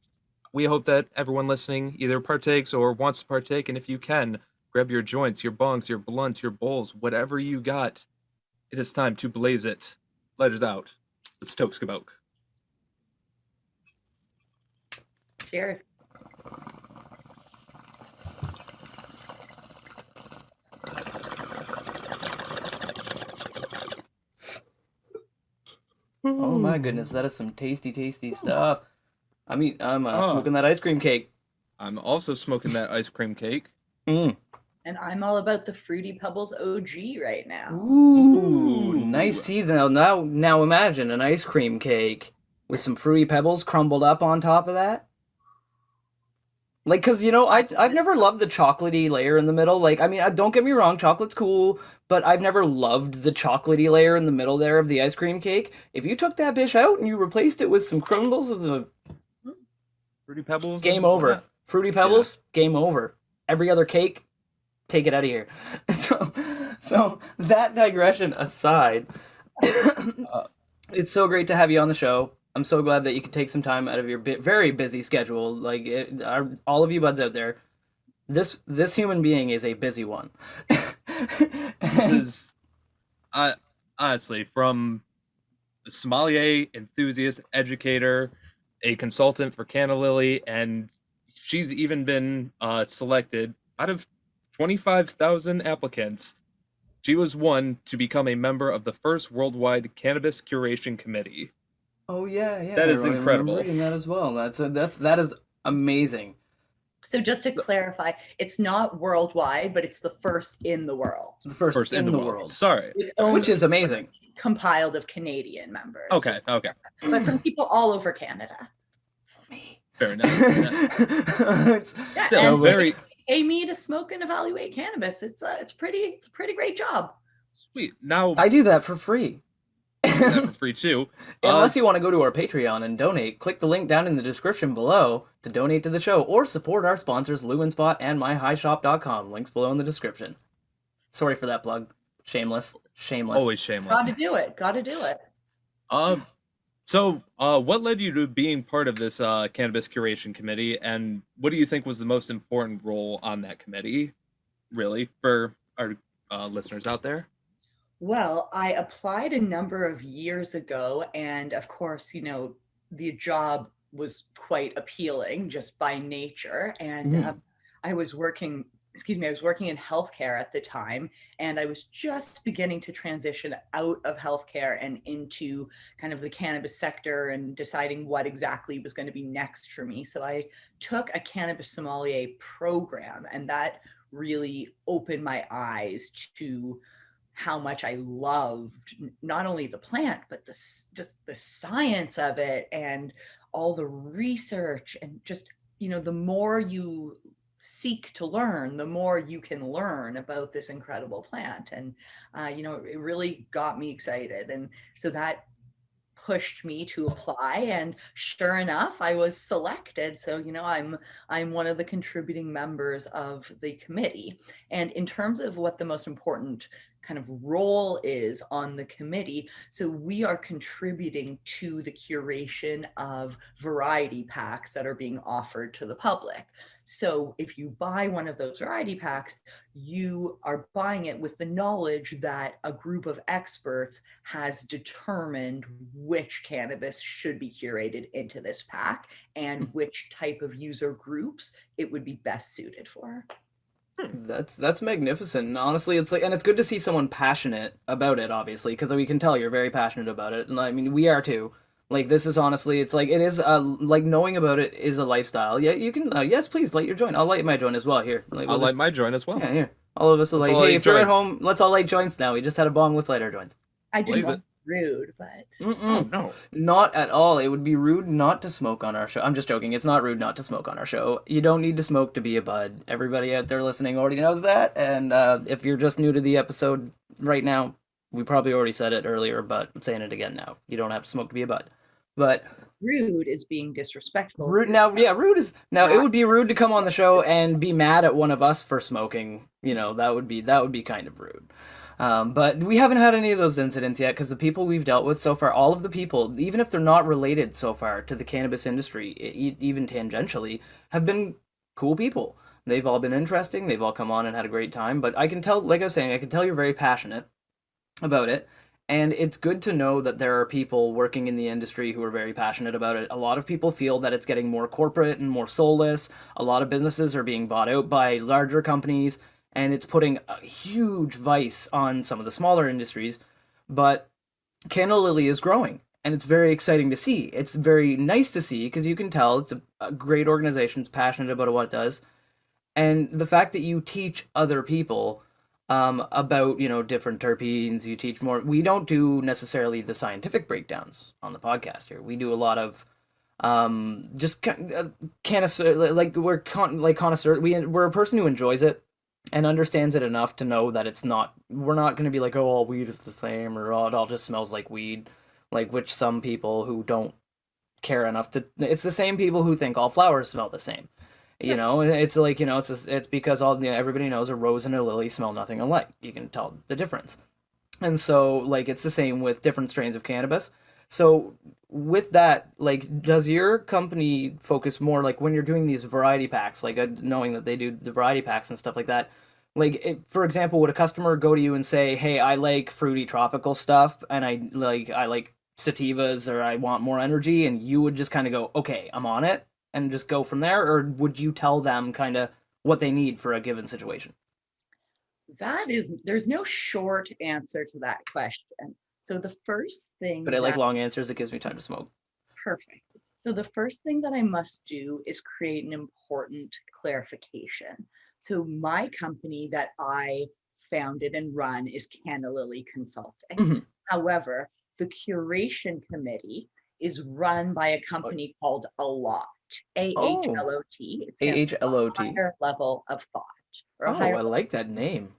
we hope that everyone listening either partakes or wants to partake. And if you can, grab your joints, your bongs, your blunts, your bowls, whatever you got. It is time to blaze it. Let it out. Let's toke skaboke. Cheers. Oh my goodness, that is some tasty stuff. I mean, I'm Oh. smoking that ice cream cake. I'm also smoking that ice cream cake. Mm. And I'm all about the Fruity Pebbles OG right now. Ooh, Ooh. nice. See now imagine an ice cream cake with some fruity pebbles crumbled up on top of that. Like, cause I've never loved the chocolatey layer in the middle. Like, I mean, don't get me wrong, chocolate's cool, but I've never loved the chocolatey layer in the middle there of the ice cream cake. If you took that bitch out and you replaced it with some crumbles of the Fruity Pebbles. game over, fruity pebbles, game over. Every other cake, take it out of here. So that digression aside, it's so great to have you on the show. I'm so glad that you could take some time out of your very busy schedule. Like all of you buds out there, this human being is a busy one. This is, honestly, from a sommelier, enthusiast, educator, a consultant for Canalily, and she's even been selected out of 25,000 applicants. She was one to become a member of the first worldwide cannabis curation committee. Oh yeah. That is I remember incredible. reading that as well. That is amazing. So just to clarify, it's not worldwide, but it's the first in the world. The first in the world, Sorry. which is amazing. Compiled of Canadian members. Okay. But from people all over Canada. Fair enough. It's Yeah, Still and very pay me to smoke and evaluate cannabis. It's a pretty great job. sweet. Now I do that for free. that for free too. Unless you want to go to our Patreon and donate, click the link down in the description below to donate to the show or support our sponsors Lewin Spot and MyHighShop.com. Links below in the description. Sorry for that plug. Shameless. Always shameless. Gotta do it. So, what led you to being part of this cannabis curation committee, and what do you think was the most important role on that committee, really, for our listeners out there? Well, I applied a number of years ago, and of course, the job was quite appealing just by nature. And Mhm. I was working in healthcare at the time, and I was just beginning to transition out of healthcare and into kind of the cannabis sector and deciding what exactly was going to be next for me. So I took a cannabis sommelier program, and that really opened my eyes to how much I loved not only the plant, but just the science of it and all the research, and just, the more you seek to learn, the more you can learn about this incredible plant. And, it really got me excited. And so that pushed me to apply, and sure enough I was selected. So I'm one of the contributing members of the committee. And in terms of what the most important kind of role is on the committee, so we are contributing to the curation of variety packs that are being offered to the public. So if you buy one of those variety packs, you are buying it with the knowledge that a group of experts has determined which cannabis should be curated into this pack and which type of user groups it would be best suited for. That's magnificent. And honestly, it's like, and it's good to see someone passionate about it, obviously, because we can tell you're very passionate about it, and I mean, we are too. Like, this is honestly, it's like, it is like, knowing about it is a lifestyle. Yeah, you can, yes, please light your joint. I'll light my joint as well. Here, like, I'll we'll light just, my joint as well. yeah, here. All of us are Let's like, all hey, light if you're at joints. home, let's all light joints now. We just had a bong. Let's light our joints. I didn't Blaze want it. to be rude, but Oh no. Not at all. It would be rude not to smoke on our show. I'm just joking. It's not rude not to smoke on our show. You don't need to smoke to be a bud. Everybody out there listening already knows that. And if you're just new to the episode right now, we probably already said it earlier, but I'm saying it again now. You don't have to smoke to be a bud. But rude is being disrespectful. rude now, yeah, rude is now. It would be rude to come on the show and be mad at one of us for smoking. That would be kind of rude. But we haven't had any of those incidents yet, because the people we've dealt with so far, all of the people, even if they're not related so far to the cannabis industry, even tangentially, have been cool people. They've all been interesting. They've all come on and had a great time. But I can tell, like I was saying, I can tell you're very passionate about it. And it's good to know that there are people working in the industry who are very passionate about it. A lot of people feel that it's getting more corporate and more soulless. A lot of businesses are being bought out by larger companies, and it's putting a huge vice on some of the smaller industries. But Canna Lily is growing, and it's very exciting to see. It's very nice to see, because you can tell it's a great organization. It's passionate about what it does. And the fact that you teach other people about different terpenes, you teach more. We don't do necessarily the scientific breakdowns on the podcast here. We do a lot of just connoisseur, like like connoisseur. We're a person who enjoys it and understands it enough to know that it's not. We're not going to be like, oh, all weed is the same, or oh, it all just smells like weed, like which some people who don't care enough to. It's the same people who think all flowers smell the same. It's like, it's because everybody knows a rose and a lily smell nothing alike. You can tell the difference. And so, like, it's the same with different strains of cannabis. So with that, like, does your company focus more, like, when you're doing these variety packs, like, knowing that they do the variety packs and stuff like that, like, for example, would a customer go to you and say, hey, I like fruity tropical stuff, and I like sativas, or I want more energy, and you would just kind of go, okay, I'm on it, and just go from there? Or would you tell them kind of what they need for a given situation? There's no short answer to that question. So the first thing But I like long answers. It gives me time to smoke. Perfect. So the first thing that I must do is create an important clarification. So my company that I founded and run is Canna Lily Consulting. Mhm. However, the curation committee is run by a company called AHLOT. AHLOT. It stands for AHLOT. higher level of thought. Or Oh, higher I like that name.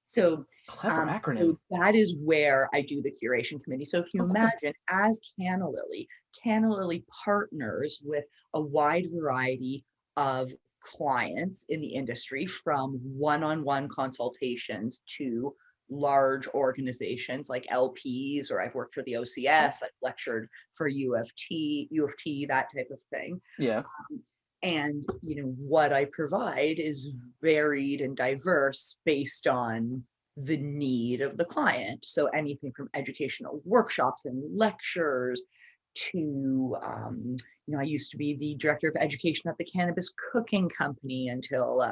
so Clever acronym. so that is where I do the curation committee. So if you Oh, cool. imagine, as Canna Lily partners with a wide variety of clients in the industry, from one-on-one consultations to large organizations like LPs, or I've worked for the OCS, I've lectured for U of T, that type of thing. Yeah. And what I provide is varied and diverse based on the need of the client. So anything from educational workshops and lectures to I used to be the director of education at the Cannabis Cooking Company until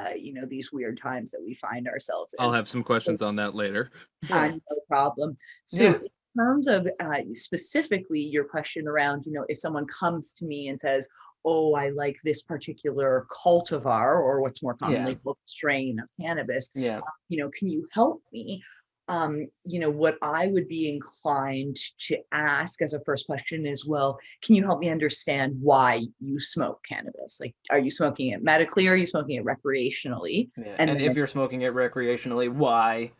these weird times that we find ourselves in. I'll have some questions on that later. No problem. So Yeah. in terms of specifically your question around, if someone comes to me and says, oh, I like this particular cultivar, or what's more commonly called strain of cannabis, Yeah. can you help me? what I would be inclined to ask as a first question is, well, can you help me understand why you smoke cannabis? Like, are you smoking it medically or are you smoking it recreationally? Yeah. And And then, if you're smoking it recreationally, why?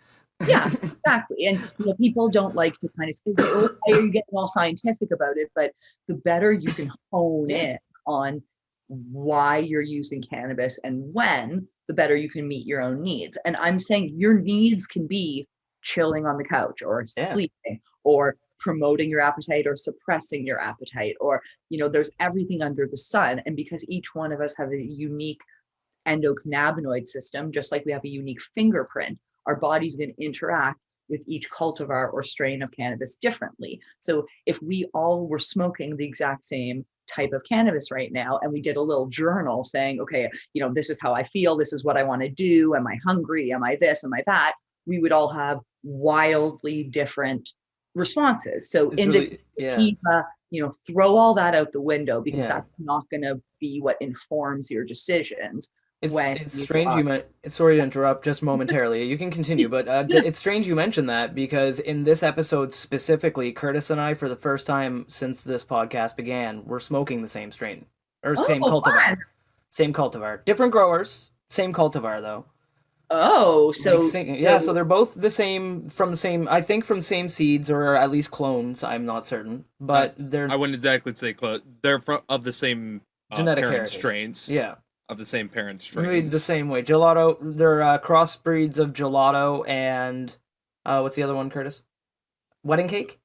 yeah, exactly. And people don't like to kind of say, oh, why are you getting all scientific about it? But the better you can hone Yeah. in on why you're using cannabis and when, the better you can meet your own needs. And I'm saying your needs can be chilling on the couch or Yeah. sleeping or promoting your appetite or suppressing your appetite, or there's everything under the sun. And because each one of us have a unique endocannabinoid system, just like we have a unique fingerprint, our body's going to interact with each cultivar or strain of cannabis differently. So if we all were smoking the exact same type of cannabis right now, and we did a little journal saying, okay, this is how I feel, this is what I want to do, am I hungry, am I this, am I that, we would all have wildly different responses. So It's really, indica, throw all that out the window, because Yeah. that's not going to be what informs your decisions. It's when it's you strange are- sorry to interrupt just momentarily. You can continue, but Yeah. it's strange you mentioned that because in this episode specifically, Curtis and I, for the first time since this podcast began, we're smoking the same strain or same Oh, cultivar. fun. Same cultivar. Different growers, same cultivar though. Oh, Like, so so they're both the same I think from the same seeds or at least clones, I'm not certain, but they're I wouldn't exactly say close. They're of the same genetic parent heritage. strains. Yeah. Of the same parent Made strains. the same way. Gelato, they're crossbreeds of gelato and what's the other one, Curtis? Wedding cake?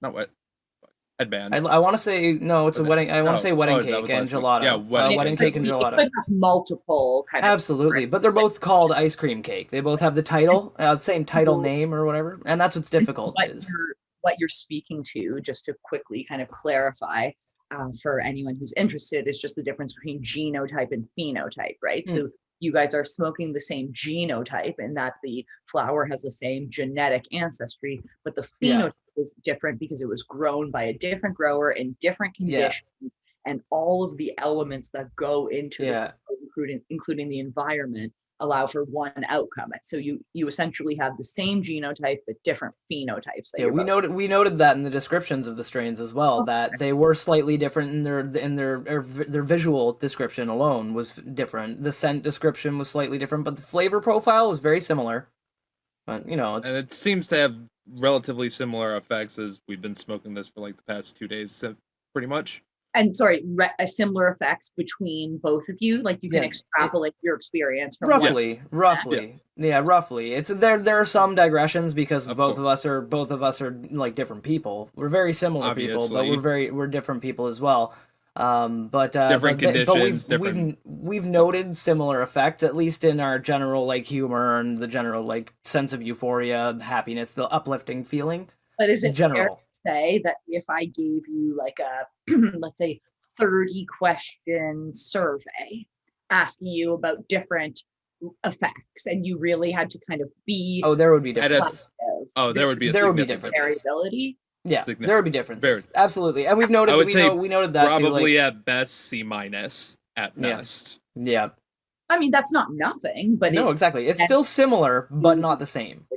Not what? Headband. I want to say no. It's a wedding. I want to say wedding that cake was and last week. gelato. Yeah, wedding cake and it gelato. could have multiple kind of. Absolutely, but they're both called ice cream cake. They both have the title, same title name or whatever, and that's what's difficult. What you're speaking to, just to quickly kind of clarify, for anyone who's interested, is just the difference between genotype and phenotype, right? So you guys are smoking the same genotype in that the flower has the same genetic ancestry, but the phenotype is different because it was grown by a different grower in different conditions, and all of the elements that go into the, including the environment, allow for one outcome. So you essentially have the same genotype but different phenotypes. We noted that in the descriptions of the strains as well, that they were slightly different in their visual description alone was different. The scent description was slightly different, but the flavor profile was very similar. But and it seems to have relatively similar effects as we've been smoking this for like the past 2 days, pretty much. And sorry, similar effects between both of you. Like you can extrapolate your experience from roughly. It's there are some digressions because both of us are like different people. We're very similar Obviously. people, but we're different people as well. Different conditions. We've noted similar effects, at least in our general like humor and the general like sense of euphoria, happiness, the uplifting feeling. But is it fair to say that if I gave you like a, let's say, 30-question survey asking you about different effects, and you really had to kind of be... Oh, there would be differences. There would be differences. Variability? Yeah, there would be differences. Absolutely. And we've noted we noted that probably too, at best C- at best. Yeah. I mean, that's not nothing, but no, exactly. It's still similar, but not the same.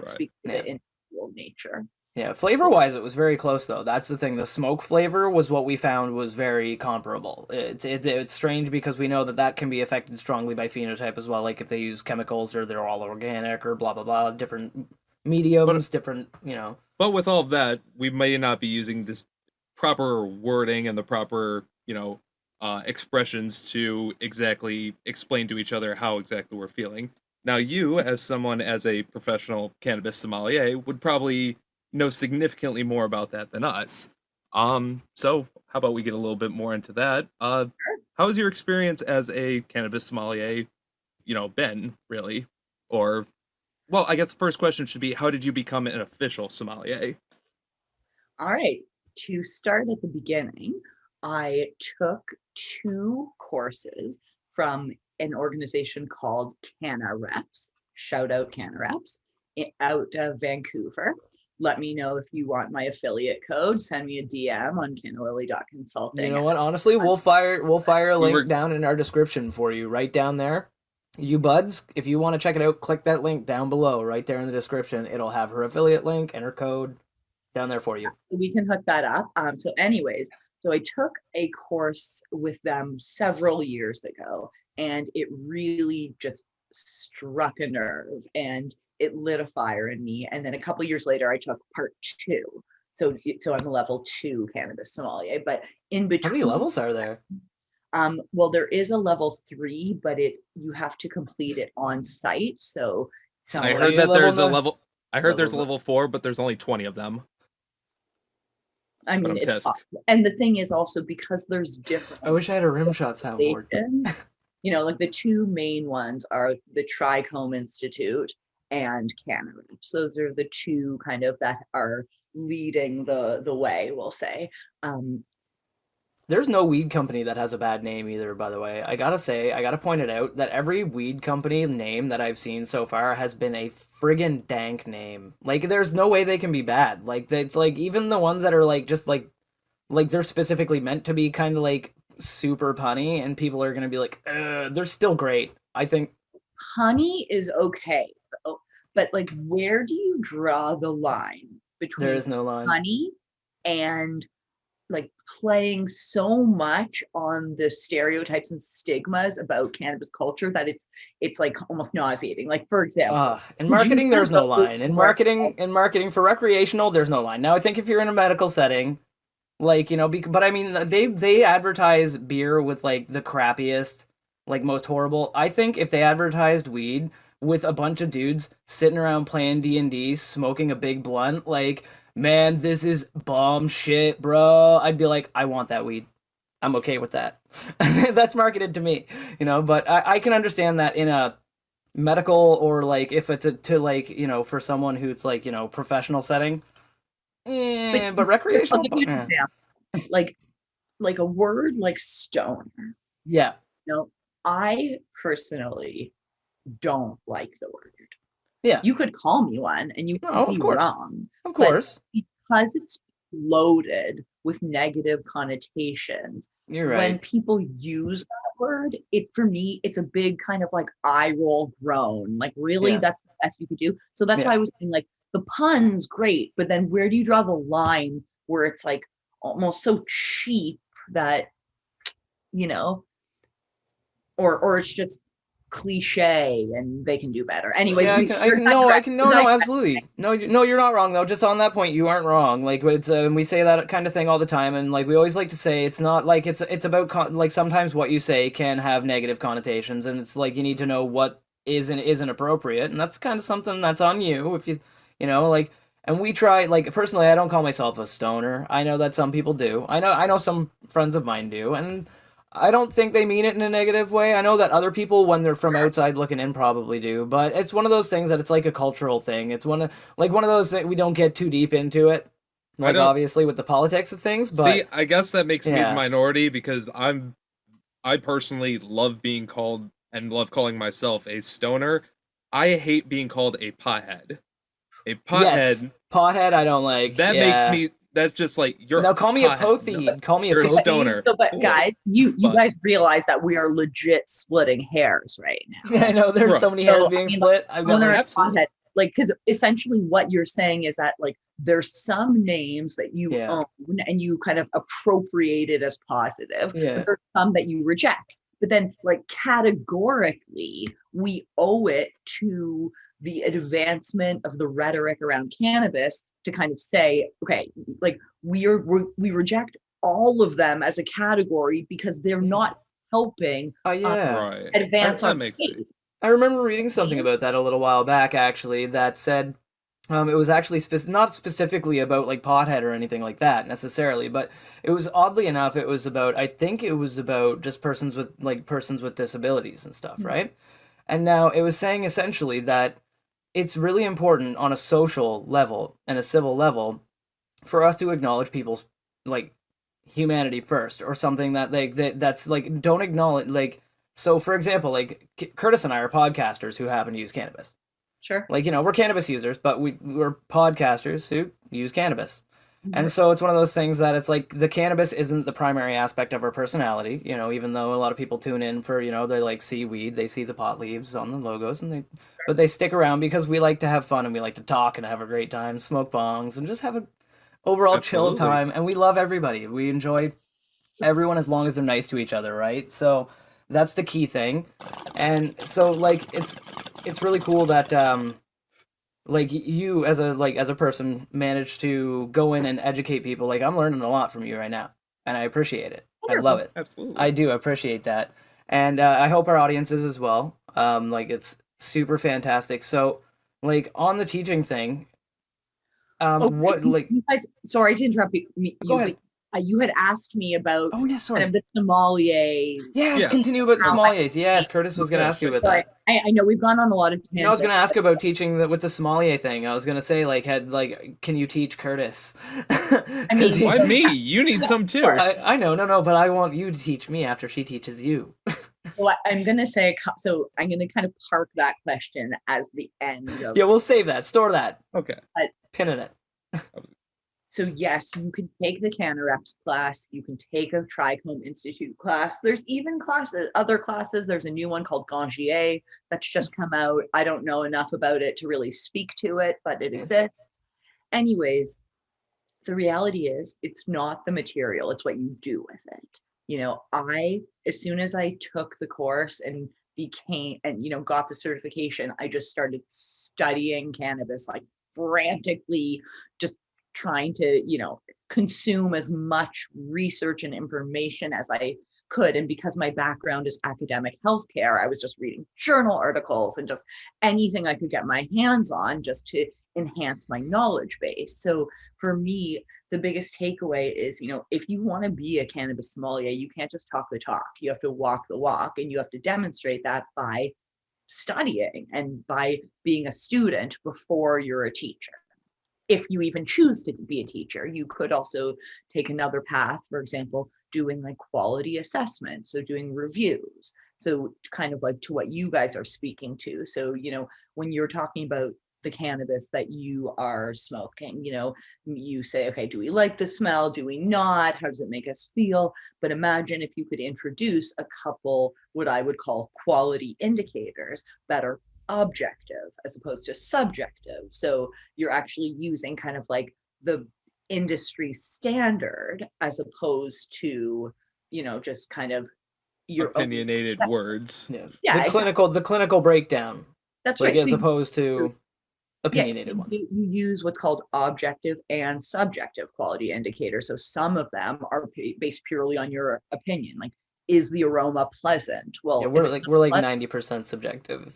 Speak to the individual nature. Yeah, flavor-wise, it was very close, though. That's the thing. The smoke flavor was what we found was very comparable. It's strange because we know that can be affected strongly by phenotype as well, like if they use chemicals or they're all organic or blah, blah, blah, different mediums, But with all of that, we may not be using this proper wording and the proper, expressions to exactly explain to each other how exactly we're feeling. Now, you, as a professional cannabis sommelier, would probably know significantly more about that than us. So how about we get a little bit more into that? How has your experience as a cannabis sommelier, been, really? Or, well, I guess the first question should be, how did you become an official sommelier? All right. To start at the beginning, I took 2 courses from an organization called CannaReps. Shout out CannaReps, out of Vancouver. Let me know if you want my affiliate code. Send me a DM on cannalily.consulting. You know what? Honestly, we'll fire a link down in our description for you, right down there. you buds, if you want to check it out, click that link down below, right there in the description. It'll have her affiliate link and her code down there for you. We can hook that up. So anyways, so I took a course with them several years ago, and it really just struck a nerve and it lit a fire in me. And then a couple years later, I took part 2. So I'm a level 2 cannabis sommelier, but in How between, many levels are there? well, there is a level 3, but you have to complete it on site. So I What heard do that you there's a level level. I heard there's a level- level 4, but there's only 20 of them. I But mean, I'm it's pissed. possible. And the thing is also because there's different I wish I had a rim shot soundboard. stations, you know, like the 2 main ones are the Trichome Institute and Canarich. Those are the 2 kind of that are leading the way, we'll say. There's no weed company that has a bad name either, by the way. I gotta point it out that every weed company name that I've seen so far has been a friggin' dank name. Like, there's no way they can be bad. Like, it's like, even the ones that are like, just like they're specifically meant to be kind of like super punny, and people are gonna be like, they're still great. I think Honey is okay, but like, where do you draw the line between there is no line. honey and like playing so much on the stereotypes and stigmas about cannabis culture that it's like almost nauseating. Like, for example, In would you marketing, there's no go line. In for- marketing for recreational, there's no line. Now, I think if you're in a medical setting, like, you know, but I mean, they advertise beer with like the crappiest, like most horrible. I think if they advertised weed with a bunch of dudes sitting around playing D&D, smoking a big blunt, like, man, this is bomb shit, bro. I'd be like, I want that weed. I'm okay with that. That's marketed to me, you know, but I can understand that in a medical, or like if it's to like, you know, for someone who's like, you know, professional setting. But I'll recreational, give you an example. Like a word like stoner. yeah, No, I personally don't like the word. yeah, You could call me one and you No, could of be course. wrong, of course. because it's loaded with negative connotations. You're When right. people use that word, for me, it's a big kind of like eye roll groan. Like, really, Yeah. that's the best you could do. So that's Yeah. why I was saying, like, the pun's great, but then where do you draw the line where it's like almost so cheap that, you know, or it's just cliche and they can do better. Anyways, Yeah, no, absolutely. No, no, you're not wrong though. Just on that point, you aren't wrong. Like, it's we say that kind of thing all the time, and like we always like to say, it's not like it's about like sometimes what you say can have negative connotations, and it's like you need to know what is and isn't appropriate, and that's kind of something that's on you if you know, like. And we try, like, personally, I don't call myself a stoner. I know that some people do. I know some friends of mine do, and I don't think they mean it in a negative way. I know that other people, when they're from outside looking in, probably do. But it's one of those things that it's like a cultural thing. It's one of those that we don't get too deep into it, like don't- obviously with the politics of things. But See, I guess that makes me the Yeah. minority because I personally love being called and love calling myself a stoner. I hate being called a pothead. A pothead, yes, pothead, I don't like. that Yeah. makes me. That's just like you're. Now call me a pothead. pothied. No, Call me a you're a pothied. stoner. So, but Cool. guys, you But- guys realize that we are legit splitting hairs right now. I know there's Right. so many hairs So, being I mean, split. I've got Stoner like, and Absolutely. pothead, like, because essentially what you're saying is that like there's some names that you Yeah. own and you kind of appropriate it as positive, Yeah. but there's some that you reject. But then, like, categorically, we owe it to the advancement of the rhetoric around cannabis to kind of say, okay, like we reject all of them as a category because they're not helping yeah. Right. advance that our makes faith. sense. I remember reading something about that a little while back, actually, that said it was actually not specifically about like pothead or anything like that necessarily, but it was oddly enough, it was about, I think it was about just persons with disabilities and stuff, right? And now it was saying essentially that it's really important on a social level and a civil level for us to acknowledge people's like humanity first, or something that like that's like don't acknowledge like. So, for example, like Curtis and I are podcasters who happen to use cannabis. Sure. Like, you know, we're cannabis users, but we're podcasters who use cannabis. And so it's one of those things that it's like the cannabis isn't the primary aspect of our personality, you know, even though a lot of people tune in for, you know, they like see weed, they see the pot leaves on the logos but they stick around because we like to have fun and we like to talk and have a great time, smoke bongs and just have a overall chill Absolutely. time, and we love everybody. We enjoy everyone as long as they're nice to each other, right? So that's the key thing. And so like it's really cool that like you as a person managed to go in and educate people. Like I'm learning a lot from you right now, and I appreciate it. I love it. Absolutely. I do appreciate that, and I hope our audience is as well. Like it's super fantastic. So like on the teaching thing, what like you guys, sorry to interrupt you. go ahead. You had asked me about Oh yeah, kind sorry. of the sommelier. Yes, Yeah. continue about How I- sommeliers. Yes, Curtis was going to Yeah, ask you shit. about that. I know we've gone on a lot of You know, I was tangents. going to ask about teaching with the sommelier thing. I was going to say can you teach Curtis? I mean, Why me? You need some too. I know, no, but I want you to teach me after she teaches you. so I'm going to say, so I'm going to kind of park that question as the end of. Yeah, we'll save that. Store that. Okay. Pin in it. So yes, you can take the CannaReps class, you can take a Trichome Institute class. There's even other classes. There's a new one called Gangier that's just come out. I don't know enough about it to really speak to it, but it exists. Anyways, the reality is it's not the material, it's what you do with it. You know, as soon as I took the course and got the certification, I just started studying cannabis like frantically, just trying to, consume as much research and information as I could. And because my background is academic healthcare, I was just reading journal articles and just anything I could get my hands on just to enhance my knowledge base. So for me, the biggest takeaway is, if you want to be a cannabis sommelier, you can't just talk the talk. You have to walk the walk, and you have to demonstrate that by studying and by being a student before you're a teacher. If you even choose to be a teacher, you could also take another path, for example, doing like quality assessment, so doing reviews. So kind of like to what you guys are speaking to. So, when you're talking about the cannabis that you are smoking, you say, okay, do we like the smell? Do we not? How does it make us feel? But imagine if you could introduce a couple, what I would call quality indicators that are objective as opposed to subjective. So you're actually using kind of like the industry standard as opposed to, just kind of your Opinionated words. Yeah. The clinical breakdown. That's like right. as opposed to opinionated ones. You use what's called objective and subjective quality indicators. So some of them are based purely on your opinion. Like, is the aroma pleasant? Well, yeah, we're like 90% subjective.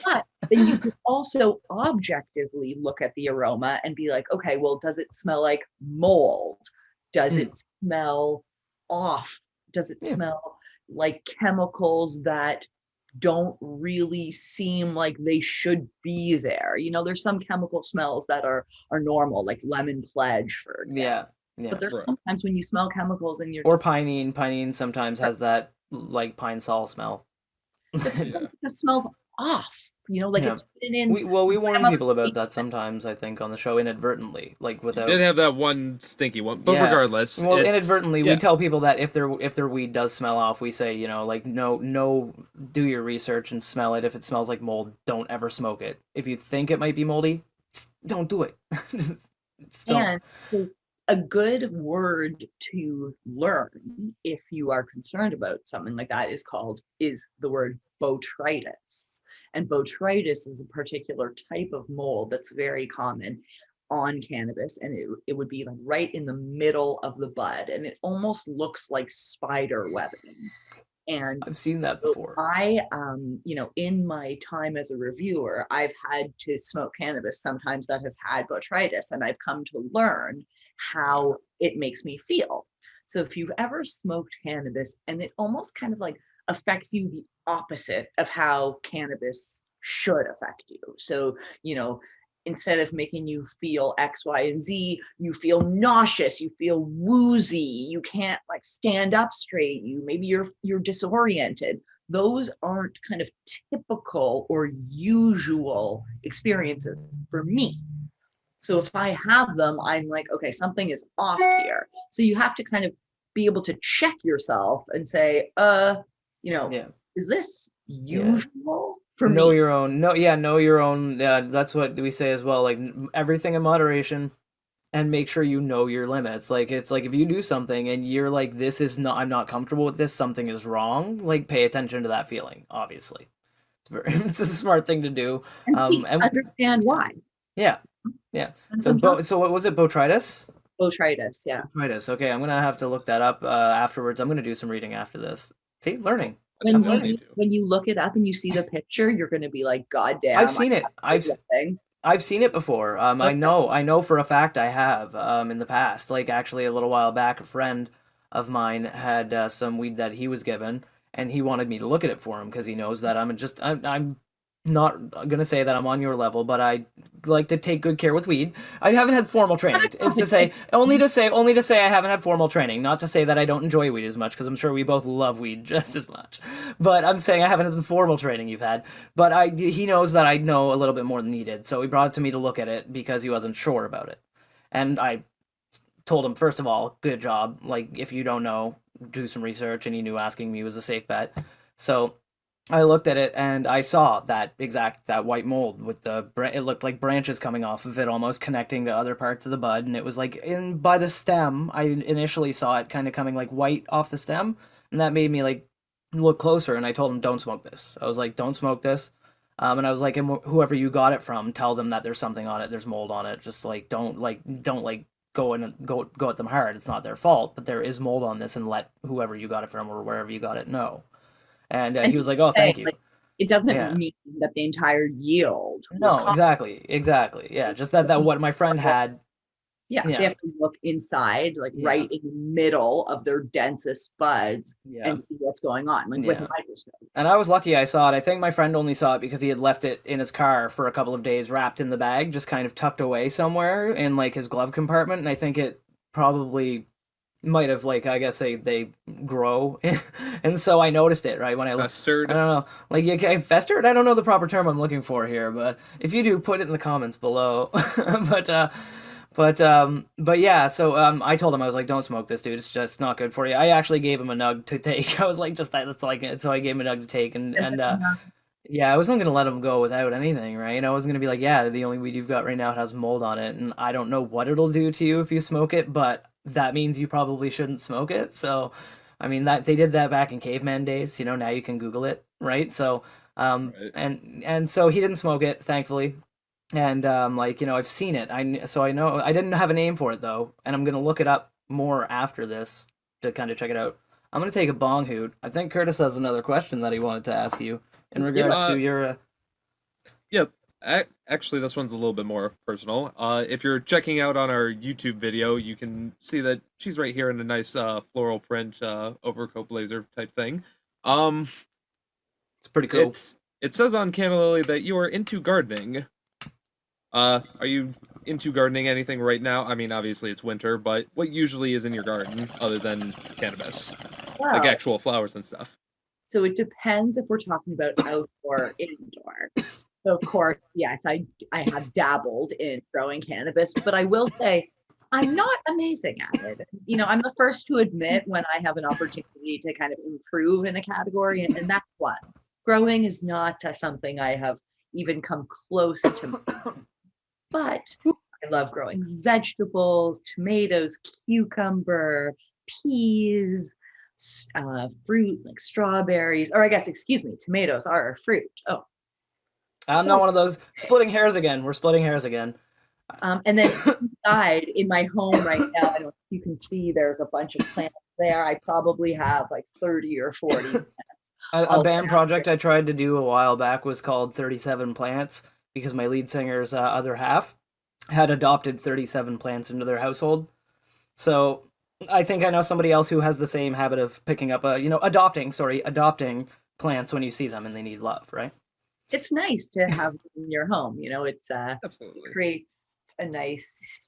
But then you could also objectively look at the aroma and be like, okay, well, does it smell like mold? Does it smell off? Does it smell like chemicals that don't really seem like they should be there? There's some chemical smells that are normal, like lemon pledge, for example. Yeah. But there's sometimes when you smell chemicals and you're pinene sometimes has that like pine sol smell. It just smells off, it's in. We warn people about that sometimes, I think, on the show inadvertently, like without. You did have that one stinky one, but regardless. Well, inadvertently, we tell people that if their weed does smell off, we say, no, do your research and smell it. If it smells like mold, don't ever smoke it. If you think it might be moldy, just don't do it. just don't. And so a good word to learn if you are concerned about something like that is the word botrytis. And botrytis is a particular type of mold that's very common on cannabis, and it would be like right in the middle of the bud, and it almost looks like spider webbing. And I've seen that before. I, in my time as a reviewer, I've had to smoke cannabis sometimes that has had botrytis, and I've come to learn how it makes me feel. So if you've ever smoked cannabis and it almost kind of like affects you the opposite of how cannabis should affect you. So, instead of making you feel X, Y, and Z, you feel nauseous, you feel woozy, you can't like stand up straight, maybe you're disoriented. Those aren't kind of typical or usual experiences for me. So if I have them, I'm like, okay, something is off here. So you have to kind of be able to check yourself and say, Yeah. is this Yeah. usual for Know me? your own. Know your own. Yeah, that's what we say as well. Like everything in moderation, and make sure you know your limits. Like it's like if you do something and you're like, this is not, I'm not comfortable with this, something is wrong. Like pay attention to that feeling. Obviously, it's very, it's a smart thing to do. And see, And understand why. yeah, yeah. And So sometimes so what was it? Botrytis? botrytis, yeah. Botrytis. Okay, I'm gonna have to look that up afterwards. I'm gonna do some reading after this. See, learning. I I'm When definitely learning. do. when you look it up and you see the picture, you're going to be like, God damn, I've seen it. thing. I've seen it before. I know for a fact I have in the past. Like actually a little while back, a friend of mine had some weed that he was given, and he wanted me to look at it for him because he knows that I'm not gonna say that I'm on your level, but I like to take good care with weed. I haven't had formal training. Is to say only to say I haven't had formal training. Not to say that I don't enjoy weed as much because I'm sure we both love weed just as much. But I'm saying I haven't had the formal training you've had. But he knows that I know a little bit more than he did, so he brought it to me to look at it because he wasn't sure about it. And I told him first of all, good job. Like if you don't know, do some research, and he knew asking me was a safe bet. So I looked at it and I saw that white mold with it looked like branches coming off of it, almost connecting to other parts of the bud, and it was like in by the stem. I initially saw it kind of coming like white off the stem, and that made me like look closer. And I told him, "Don't smoke this." I was like, "Don't smoke this." And I was like, and whoever you got it from, tell them that there's something on it. There's mold on it. Just like don't go in and go at them hard. It's not their fault, but there is mold on this, and let whoever you got it from or wherever you got it know. And And he was like, "Oh, say, thank you." like, it doesn't Yeah. mean that the entire yield was No, toxic. exactly. Yeah, just that what my friend had. Yeah, Yeah. they have to look inside, like Yeah. right in the middle of their densest buds Yeah. and see what's going on, like with a Yeah. microscope. And I was lucky I saw it. I think my friend only saw it because he had left it in his car for a couple of days wrapped in the bag, just kind of tucked away somewhere in like his glove compartment, and I think it probably might have like I guess they grow and so I noticed it right when I looked. I Festered. don't know, like festered. I don't know the proper term I'm looking for here, but if you do, put it in the comments below. But yeah. So I told him I was like, don't smoke this, dude. It's just not good for you. I actually gave him a nug to take. I was like, just that's like it. So I gave him a nug to take, and yeah, I wasn't gonna let him go without anything, right? I wasn't gonna be like, yeah, the only weed you've got right now has mold on it, and I don't know what it'll do to you if you smoke it, but that means you probably shouldn't smoke it. So, I mean that they did that back in caveman days. Now you can Google it, right? So, Right. and so he didn't smoke it, thankfully, and like I've seen it. So I know I didn't have a name for it though, and I'm gonna look it up more after this to kind of check it out. I'm gonna take a bong hoot. I think Curtis has another question that he wanted to ask you in regards Uh, to your. Yeah, actually, this one's a little bit more personal. If you're checking out on our YouTube video, you can see that she's right here in a nice floral print overcoat blazer type thing. Um, It's pretty cool. it says on Canna Lily that you are into gardening. Are you into gardening anything right now? I mean, obviously it's winter, but what usually is in your garden other than cannabis, like Wow. actual flowers and stuff? So it depends if we're talking about outdoor or indoor. So of course, yes, I have dabbled in growing cannabis, but I will say I'm not amazing at it. I'm the first to admit when I have an opportunity to kind of improve in a category, and that's one. Growing is not something I have even come close to, but I love growing vegetables, tomatoes, cucumber, peas, fruit like strawberries, or I guess, excuse me, tomatoes are a fruit. Oh, I'm not one of those splitting hairs again. We're splitting hairs again. and then inside in my home right now, I don't know if you can see there's a bunch of plants there. I probably have like 30 or 40 plants. A band project I tried to do a while back was called 37 Plants because my lead singer's other half had adopted 37 plants into their household. So I think I know somebody else who has the same habit of picking up adopting plants when you see them and they need love, right? It's nice to have them in your home. It's Absolutely. it creates a nice,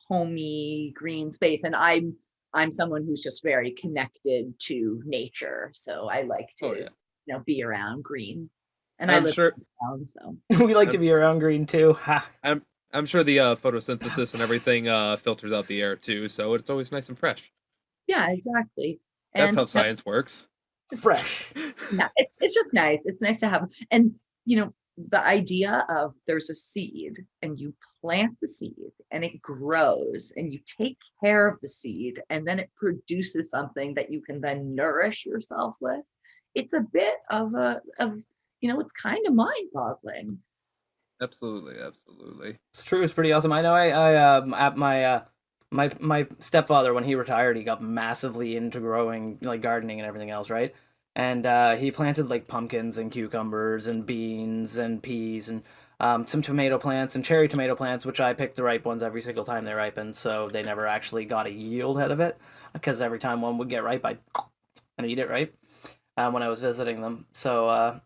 homey green space. And I'm someone who's just very connected to nature. So I like to, Oh yeah. Be around green. And I I'm live sure. down, so We like to be around green too. Ha. I'm sure the photosynthesis and everything filters out the air too, so it's always nice and fresh. Yeah, exactly. That's And how science works. Fresh. yeah, it's just nice. It's nice to have, and the idea of there's a seed and you plant the seed and it grows and you take care of the seed and then it produces something that you can then nourish yourself with. It's a bit of it's kind of mind-boggling. Absolutely, absolutely. It's true. It's pretty awesome. I know. At my stepfather, when he retired, he got massively into growing, like gardening and everything else, right? And he planted like pumpkins and cucumbers and beans and peas and some tomato plants and cherry tomato plants, which I picked the ripe ones every single time they ripened, so they never actually got a yield out of it, because every time one would get ripe, I'd and eat it, right? When I was visiting them. So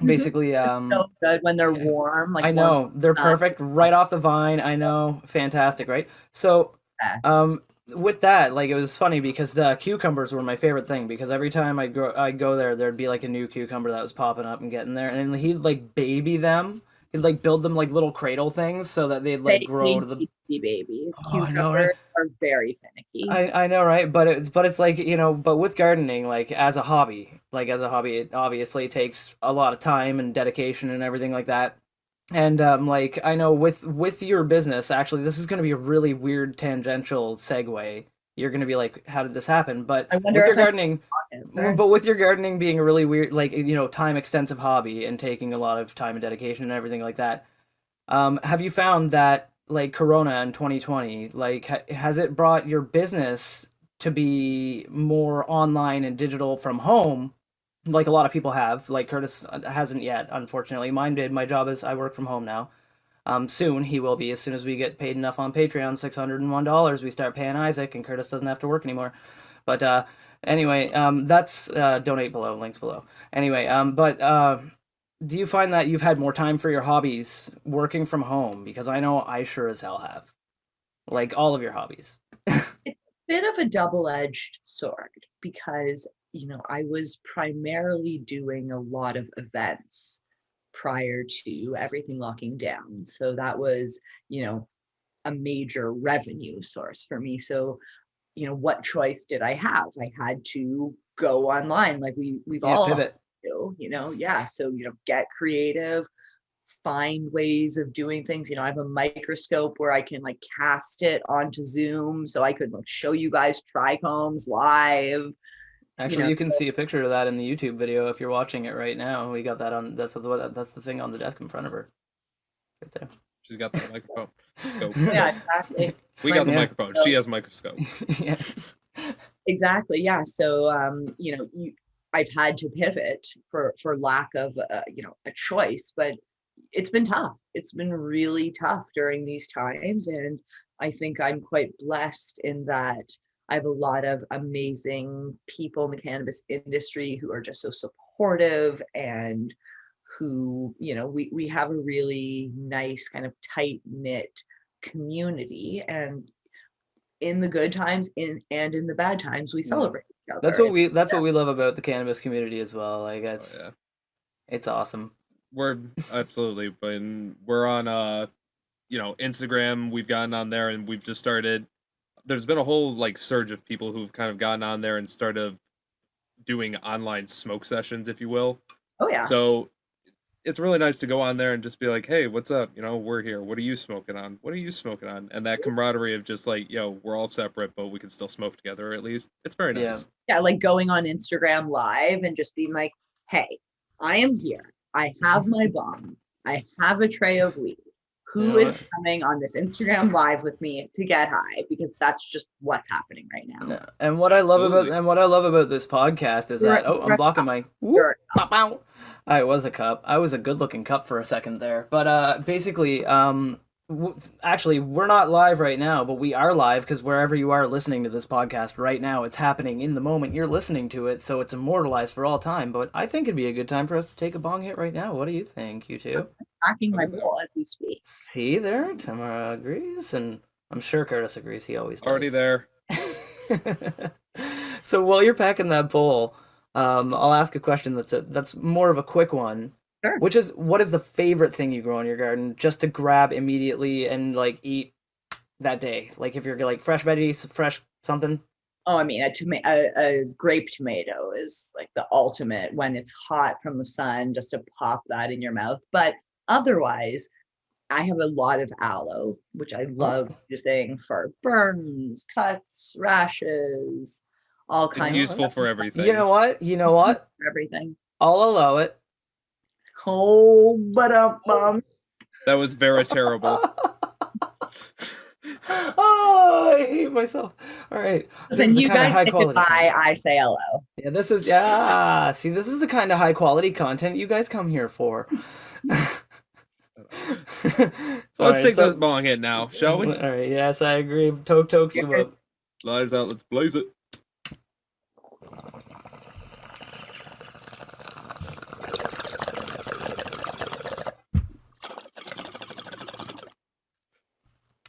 basically, So good when they're yeah. warm, like I warm know they're up. perfect right off the vine. I know, fantastic, right? So, Yes. with that, like it was funny because the cucumbers were my favorite thing, because every time I'd go there, there'd be like a new cucumber that was popping up and getting there, and he'd like baby them. He'd like build them like little cradle things so that they'd like grow to the. They need babies. Oh, I know, right? Cucumbers are very finicky. I know, right? But it's like, but with gardening, like as a hobby, it obviously takes a lot of time and dedication and everything like that. And like I know with your business, actually, this is going to be a really weird tangential segue. You're going to be like, how did this happen? But I with wonder your if I gardening, answer. but with your gardening being a really weird, like time extensive hobby and taking a lot of time and dedication and everything like that, have you found that like Corona in 2020, like has it brought your business to be more online and digital from home, like a lot of people have? Like Curtis hasn't yet, unfortunately. Mine did. My job is I work from home now. Soon he will be, as soon as we get paid enough on Patreon, $601, we start paying Isaac, and Curtis doesn't have to work anymore. But anyway, that's donate below, links below. Anyway, but do you find that you've had more time for your hobbies working from home? Because I know I sure as hell have. Like all of your hobbies. Bit of a double-edged sword because I was primarily doing a lot of events prior to everything locking down, so that was a major revenue source for me. So what choice did I have? I had to go online, like we've Yeah, all pivot. do, yeah. So get creative, find ways of doing things. I have a microscope where I can like cast it onto Zoom so I could like show you guys trichomes live. Actually, you can see a picture of that in the YouTube video if you're watching it right now. We got that on. That's the thing on the desk in front of her, right there. She's got the microphone. Scope. Yeah, exactly. We got the Yeah. microphone. She has microscope. Yeah. Exactly. Yeah. So, I've had to pivot for lack of, a choice, but it's been tough. It's been really tough during these times. And I think I'm quite blessed in that I have a lot of amazing people in the cannabis industry who are just so supportive and who, we have a really nice kind of tight knit community. And in the good times and in the bad times, we celebrate each other. That's what we love about the cannabis community as well. Like yeah. it's awesome. We're absolutely, when we're on Instagram, we've gotten on there and we've just started. There's been a whole like surge of people who've kind of gotten on there and started doing online smoke sessions, if you will. Oh yeah. So it's really nice to go on there and just be like, hey, what's up? We're here. What are you smoking on? What are you smoking on? And that camaraderie of just like, we're all separate, but we can still smoke together at least. It's very nice. Yeah, like going on Instagram live and just being like, hey, I am here. I have my bomb. I have a tray of weed. Who is coming on this Instagram live with me to get high? Because that's just what's happening right now. Yeah. And what I love Absolutely. about this podcast is that I'm blocking my pop out. I was a cup. I was a good-looking cup for a second there. But basically, actually, we're not live right now, but we are live because wherever you are listening to this podcast right now, it's happening in the moment you're listening to it, so it's immortalized for all time. But I think it'd be a good time for us to take a bong hit right now. What do you think, you two? Packing my bowl as we speak. See there, Tamara agrees, and I'm sure Curtis agrees. He always does. Already there. So while you're packing that bowl, I'll ask a question that's more of a quick one. Sure. What is the favorite thing you grow in your garden just to grab immediately and like eat that day? Like if you're like fresh veggies, fresh something. Oh, I mean, a grape tomato is like the ultimate when it's hot from the sun, just to pop that in your mouth. But otherwise, I have a lot of aloe, which I love using for burns, cuts, rashes, all It's kinds useful for everything. You know what? You know what? of everything. I'll allow it. Oh, but That was very terrible. Oh, I hate myself. All right. This then is the you kind of guys high say quality goodbye. content. I say hello. Yeah, this is see, this is the kind of high quality content you guys come here for. So let's take this bong in now, shall we? All right, yes, I agree. Toke them up. Lighters out, let's blaze it.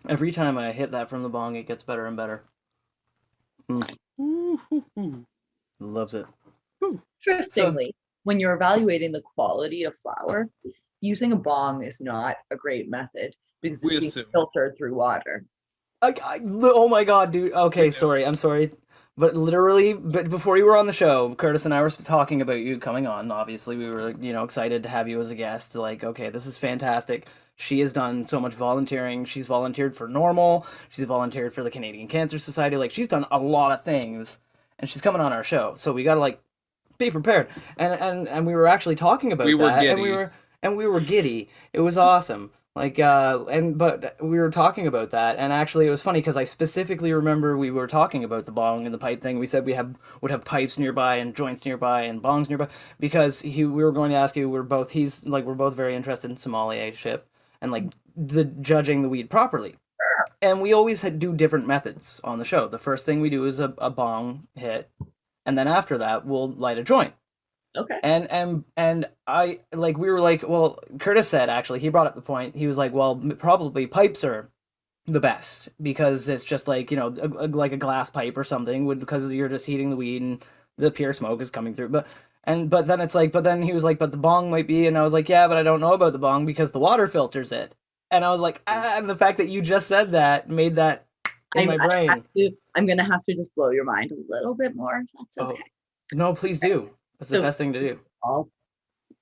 Every time I hit that from the bong, it gets better and better. Loves it. Interestingly, when you're evaluating the quality of flour, using a bong is not a great method because We it's being assume. filtered through water. Oh my god, dude. Okay, sorry. I'm sorry. But literally, but before you were on the show, Curtis and I were talking about you coming on. Obviously, we were, excited to have you as a guest. Like, okay, this is fantastic. She has done so much volunteering. She's volunteered for Normal. She's volunteered for the Canadian Cancer Society. Like, she's done a lot of things, and she's coming on our show. So we gotta like be prepared. And we were actually talking about We were that, giddy. and we were giddy. It was awesome. Like but we were talking about that, and actually it was funny because I specifically remember we were talking about the bong and the pipe thing. We said would have pipes nearby and joints nearby and bongs nearby because we were going to ask you. We're both very interested in sommelier-ship and like the judging the weed properly. And we always do different methods on the show. The first thing we do is a bong hit, and then after that we'll light a joint. Okay. And I like we were like, well, Curtis said actually he brought up the point. He was like, well, probably pipes are the best because it's just like like a glass pipe or something because you're just heating the weed and the pure smoke is coming through. But then it's like, but then he was like, but the bong might be, and I was like, yeah, but I don't know about the bong because the water filters it. And I was like, and the fact that you just said that made that in my brain. I'm gonna have to just blow your mind a little bit more. If that's okay. No, please do. That's the best thing to do.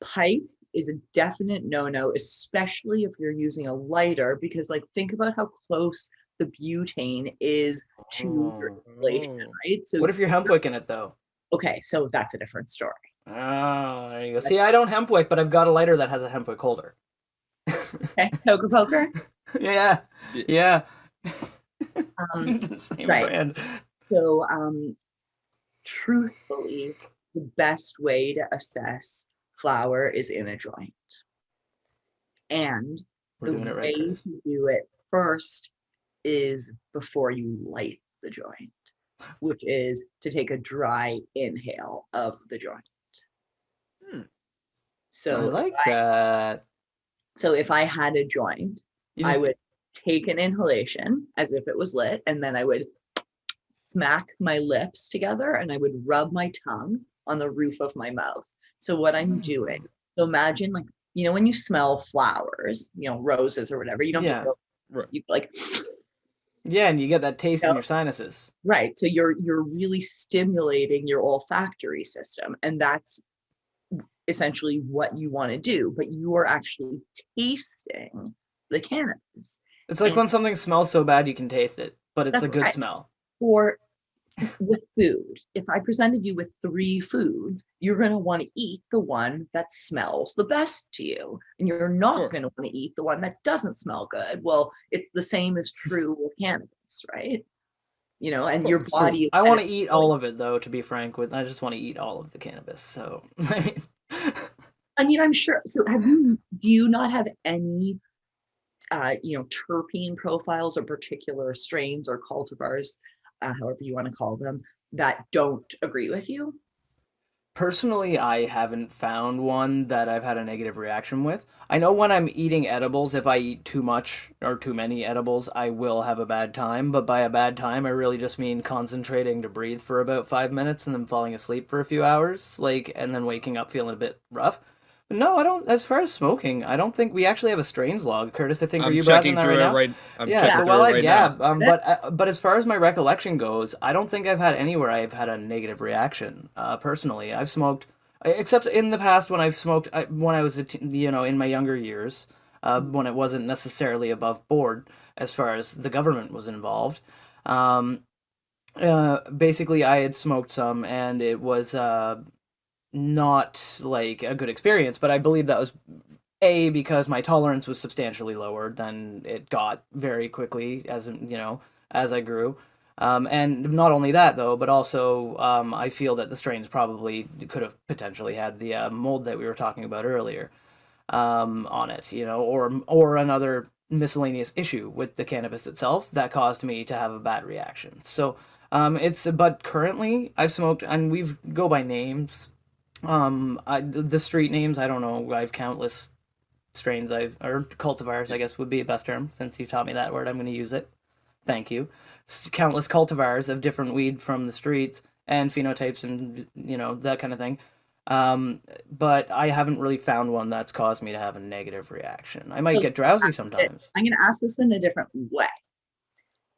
Pipe is a definite no-no, especially if you're using a lighter, because like think about how close the butane is to your inhalation, right? So what if you're hemp wicking it though? Okay, so that's a different story. Oh, there you go. See, I don't hemp wick, but I've got a lighter that has a hemp wick holder. Okay, poker poker. Yeah. Same Right. brand. So, truthfully, the best way to assess flour is in a joint. And We're the doing it way right, Chris. to do it first is before you light the joint, which is to take a dry inhale of the joint. Hmm. I So, like that. so if I had a joint, I would take an inhalation as if it was lit, and then I would smack my lips together and I would rub my tongue on the roof of my mouth. So what I'm doing, so imagine like, when you smell flowers, roses or whatever, you don't just go, Right. you like, yeah, and you get that taste in your sinuses. right. So you're really stimulating your olfactory system, and that's essentially what you want to do, but you are actually tasting the cannabis. It's like when something smells so bad you can taste it, but it's That's a good right. smell. Or with food, if I presented you with 3 foods, you're going to want to eat the one that smells the best to you, and you're not Sure. going to want to eat the one that doesn't smell good. Well, it's the same is true with cannabis, right? And your It's true. body. I want to eat all of it though, to be frank with. I just want to eat all of the cannabis. So I mean, I'm sure. So, do you not have any, terpene profiles or particular strains or cultivars, however you want to call them, that don't agree with you? personally, I haven't found one that I've had a negative reaction with. I know when I'm eating edibles, if I eat too much or too many edibles, I will have a bad time. But by a bad time, I really just mean concentrating to breathe for about 5 minutes and then falling asleep for a few hours, and then waking up feeling a bit rough. No, I don't. As far as smoking, I don't think we actually have a strains log. Curtis, I think, are I'm you browsing checking that through right it now? right. I'm Yeah, checking so through while it I right now. gab, but as far as my recollection goes, I don't think I've had anywhere I've had a negative reaction. Personally, I've smoked, except in the past when I've smoked when I was in my younger years, when it wasn't necessarily above board as far as the government was involved. Um, Basically, I had smoked some, and it was not like a good experience. But I believe that was because my tolerance was substantially lower than it got very quickly as I grew. And not only that though, but also I feel that the strains probably could have potentially had the mold that we were talking about earlier on it, or another miscellaneous issue with the cannabis itself that caused me to have a bad reaction. So but currently I've smoked, and we've go by names. The street names, I don't know. I have countless strains or cultivars, I guess would be a best term. Since you taught me that word, I'm going to use it. Thank you. Countless cultivars of different weed from the streets and phenotypes and that kind of thing. But I haven't really found one that's caused me to have a negative reaction. I might So get drowsy sometimes. I'm going to ask this in a different way.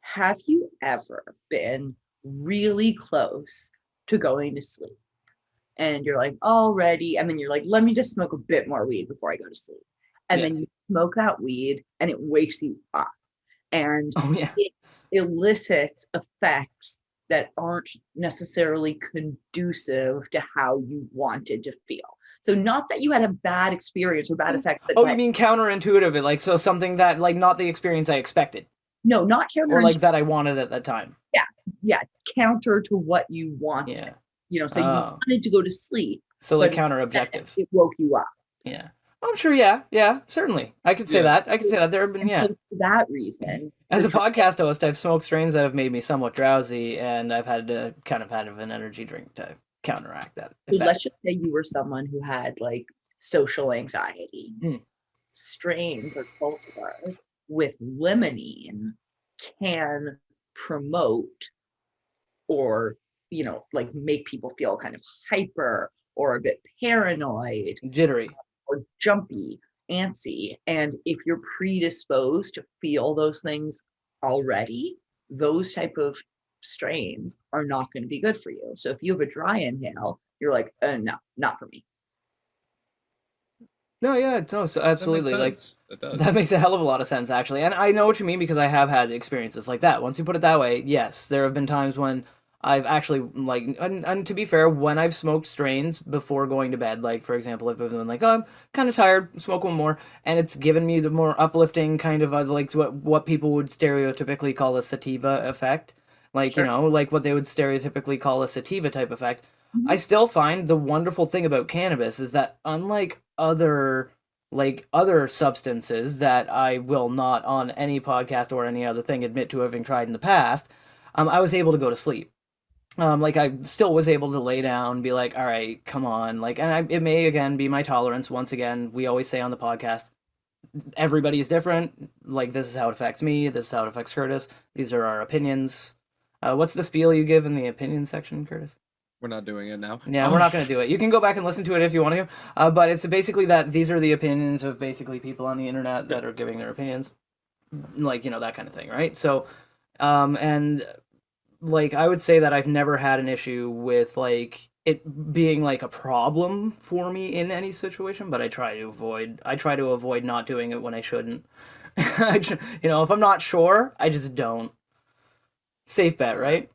Have you ever been really close to going to sleep? And you're like, already, and then you're like, let me just smoke a bit more weed before I go to sleep. And Yeah. then you smoke that weed and it wakes you up. And Oh yeah. it elicits effects that aren't necessarily conducive to how you wanted to feel. So not that you had a bad experience or bad effect, but Oh, you mean counterintuitive? Like, so something that, like, not the experience I expected, no, not or like counterintuitive. that I wanted at that time. Yeah, counter to what you wanted. Yeah. So you wanted to go to sleep, So like but counter objective. it woke you up. Yeah. I'm sure. Yeah. Certainly. I could say Yeah. that. I could say that. There have been, So for that reason, As a podcast host, I've smoked strains that have made me somewhat drowsy, and I've had to kind of had an energy drink to counteract that so let's effect. just say you were someone who had like social anxiety. Mm. Strains or cultivars with limonene can promote or like make people feel kind of hyper or a bit paranoid Jittery. or jumpy, antsy. And if you're predisposed to feel those things already, those type of strains are not going to be good for you. So if you have a dry inhale, you're like, no, not for me. No, yeah, no, so absolutely. Like, It does. that makes a hell of a lot of sense, actually. And I know what you mean because I have had experiences like that. Once you put it that way, yes, there have been times when I've actually, like, and to be fair, when I've smoked strains before going to bed, like, for example, if I've been like, oh, I'm kind of tired, smoke one more, and it's given me the more uplifting kind of, like, what people would stereotypically call a sativa effect. Like, Sure. like what they would stereotypically call a sativa type effect. Mhm. I still find the wonderful thing about cannabis is that unlike other substances that I will not on any podcast or any other thing admit to having tried in the past, I was able to go to sleep. Like I still was able to lay down, be like, all right, come on, like, and it may again be my tolerance. Once again, we always say on the podcast, everybody's different. Like this is how it affects me. This is how it affects Curtis. These are our opinions. What's the spiel you give in the opinion section, Curtis? We're not doing it now. Yeah, we're not going to do it. You can go back and listen to it if you want to, but it's basically that these are the opinions of basically people on the internet that are giving their opinions, like that kind of thing, right? So, and like I would say that I've never had an issue with like it being like a problem for me in any situation, but I try to avoid not doing it when I shouldn't. If I'm not sure, I just don't. Safe bet, right?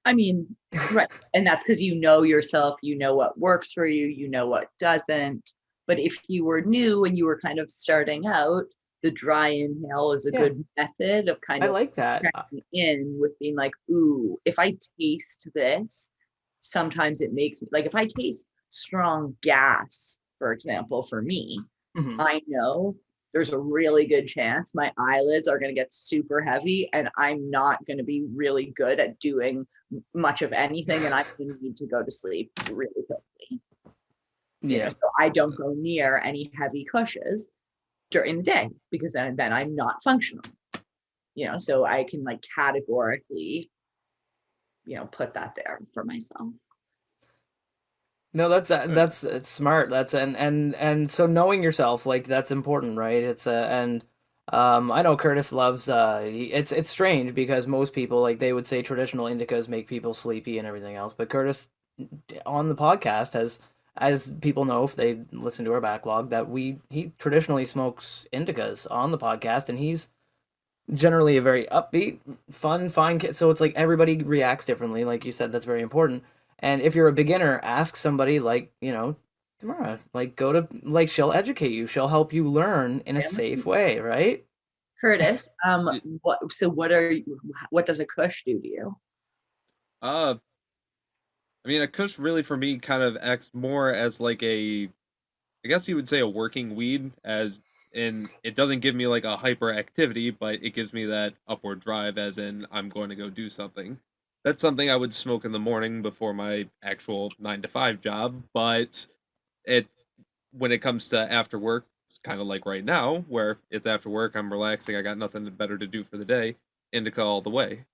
I mean, right. And that's because you know yourself, you know what works for you, you know what doesn't. But if you were new and you were kind of starting out, the dry inhale is a Yeah. good method of kind I of like that. checking in with being like, ooh, if I taste this, sometimes it makes me like if I taste strong gas, for example, for me, Mhm. I know there's a really good chance my eyelids are going to get super heavy and I'm not going to be really good at doing much of anything and I'm going to need to go to sleep really quickly. Yeah. So I don't go near any heavy cushions during the day because then I'm not functional. So I can like categorically, put that there for myself. No, that's it's smart. That's and so knowing yourself, like that's important, right? It's and I know Curtis loves it's strange because most people like they would say traditional indicas make people sleepy and everything else, but Curtis on the podcast has, as people know if they listen to our backlog, that he traditionally smokes indicas on the podcast, and he's generally a very upbeat, fun, fine kid. So it's like everybody reacts differently. Like you said, that's very important. And if you're a beginner, ask somebody like, Tamara, like go to, like she'll educate you. She'll help you learn in a safe way, right? Curtis, Y- what does a Kush do to you? Uh, I mean, a Kush really for me kind of acts more as like I guess you would say a working weed, as in it doesn't give me like a hyperactivity, but it gives me that upward drive, as in I'm going to go do something. That's something I would smoke in the morning before my actual 9 to 5 job, but it when it comes to after work, it's kind of like right now, where it's after work, I'm relaxing, I got nothing better to do for the day. Indica all the way,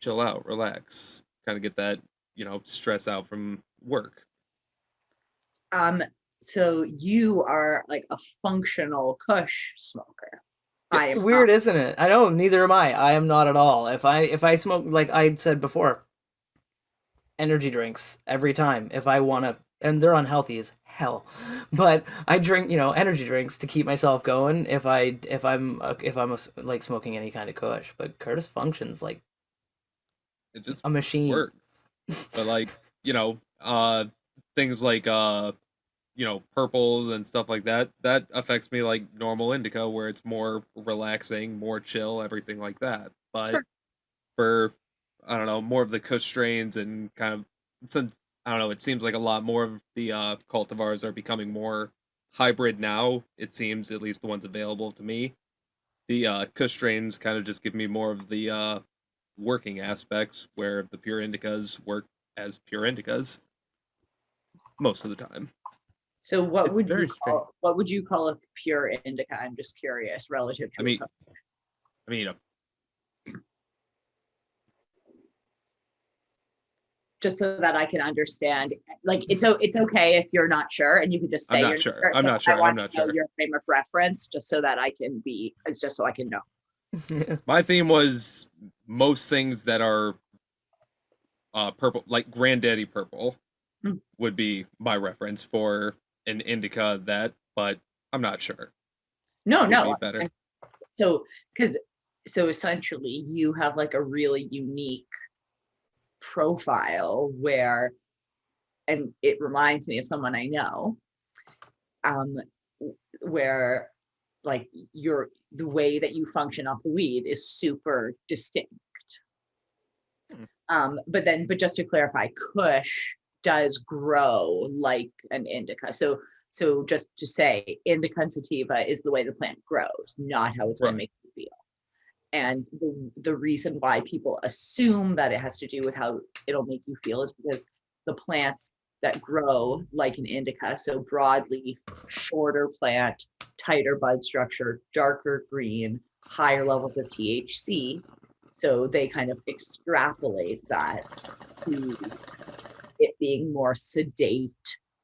chill out, relax, kind of get that stress out from work. Um, so you are like a functional Kush smoker. I am Yes. not. Weird, isn't it? I know, neither am I. I am not at all. If I smoke, like I said before, energy drinks every time if I want to, and they're unhealthy as hell. But I drink, energy drinks to keep myself going if I'm like smoking any kind of kush. But Curtis functions like It just a machine. works. But like, you know, uh things like purples and stuff like that, that affects me like normal indica where it's more relaxing, more chill, everything like that. But Sure. for I don't know, more of the kush strains and kind of since I don't know, it seems like a lot more of the cultivars are becoming more hybrid now, it seems, at least the ones available to me. The kush strains kind of just give me more of the working aspects where the pure indicas work as pure indicas most of the time. So what It's would you very strange. call a pure indica? I'm just curious relative I to mean, I mean, just so that I can understand. Like it's okay if you're not sure, and you can just I'm say not you're not sure. sure. I'm But not I sure. I'm want not to know sure. your frame of reference, just so that I can just so I can know. My theme was most things that are purple, like Granddaddy Purple, Hmm. would be my reference for an indica that, but I'm not sure. No, Would be no. better. So because so essentially you have like a really unique profile where, and it reminds me of someone I know, um, where like the way that you function off the weed is super distinct. Hmm. But just to clarify, Kush does grow like an indica. So just to say, indica and sativa is the way the plant grows, not how it's going to Right. make you feel. And the reason why people assume that it has to do with how it'll make you feel is because the plants that grow like an indica, so broadleaf, shorter plant, tighter bud structure, darker green, higher levels of THC. So they kind of extrapolate that to it being more sedate,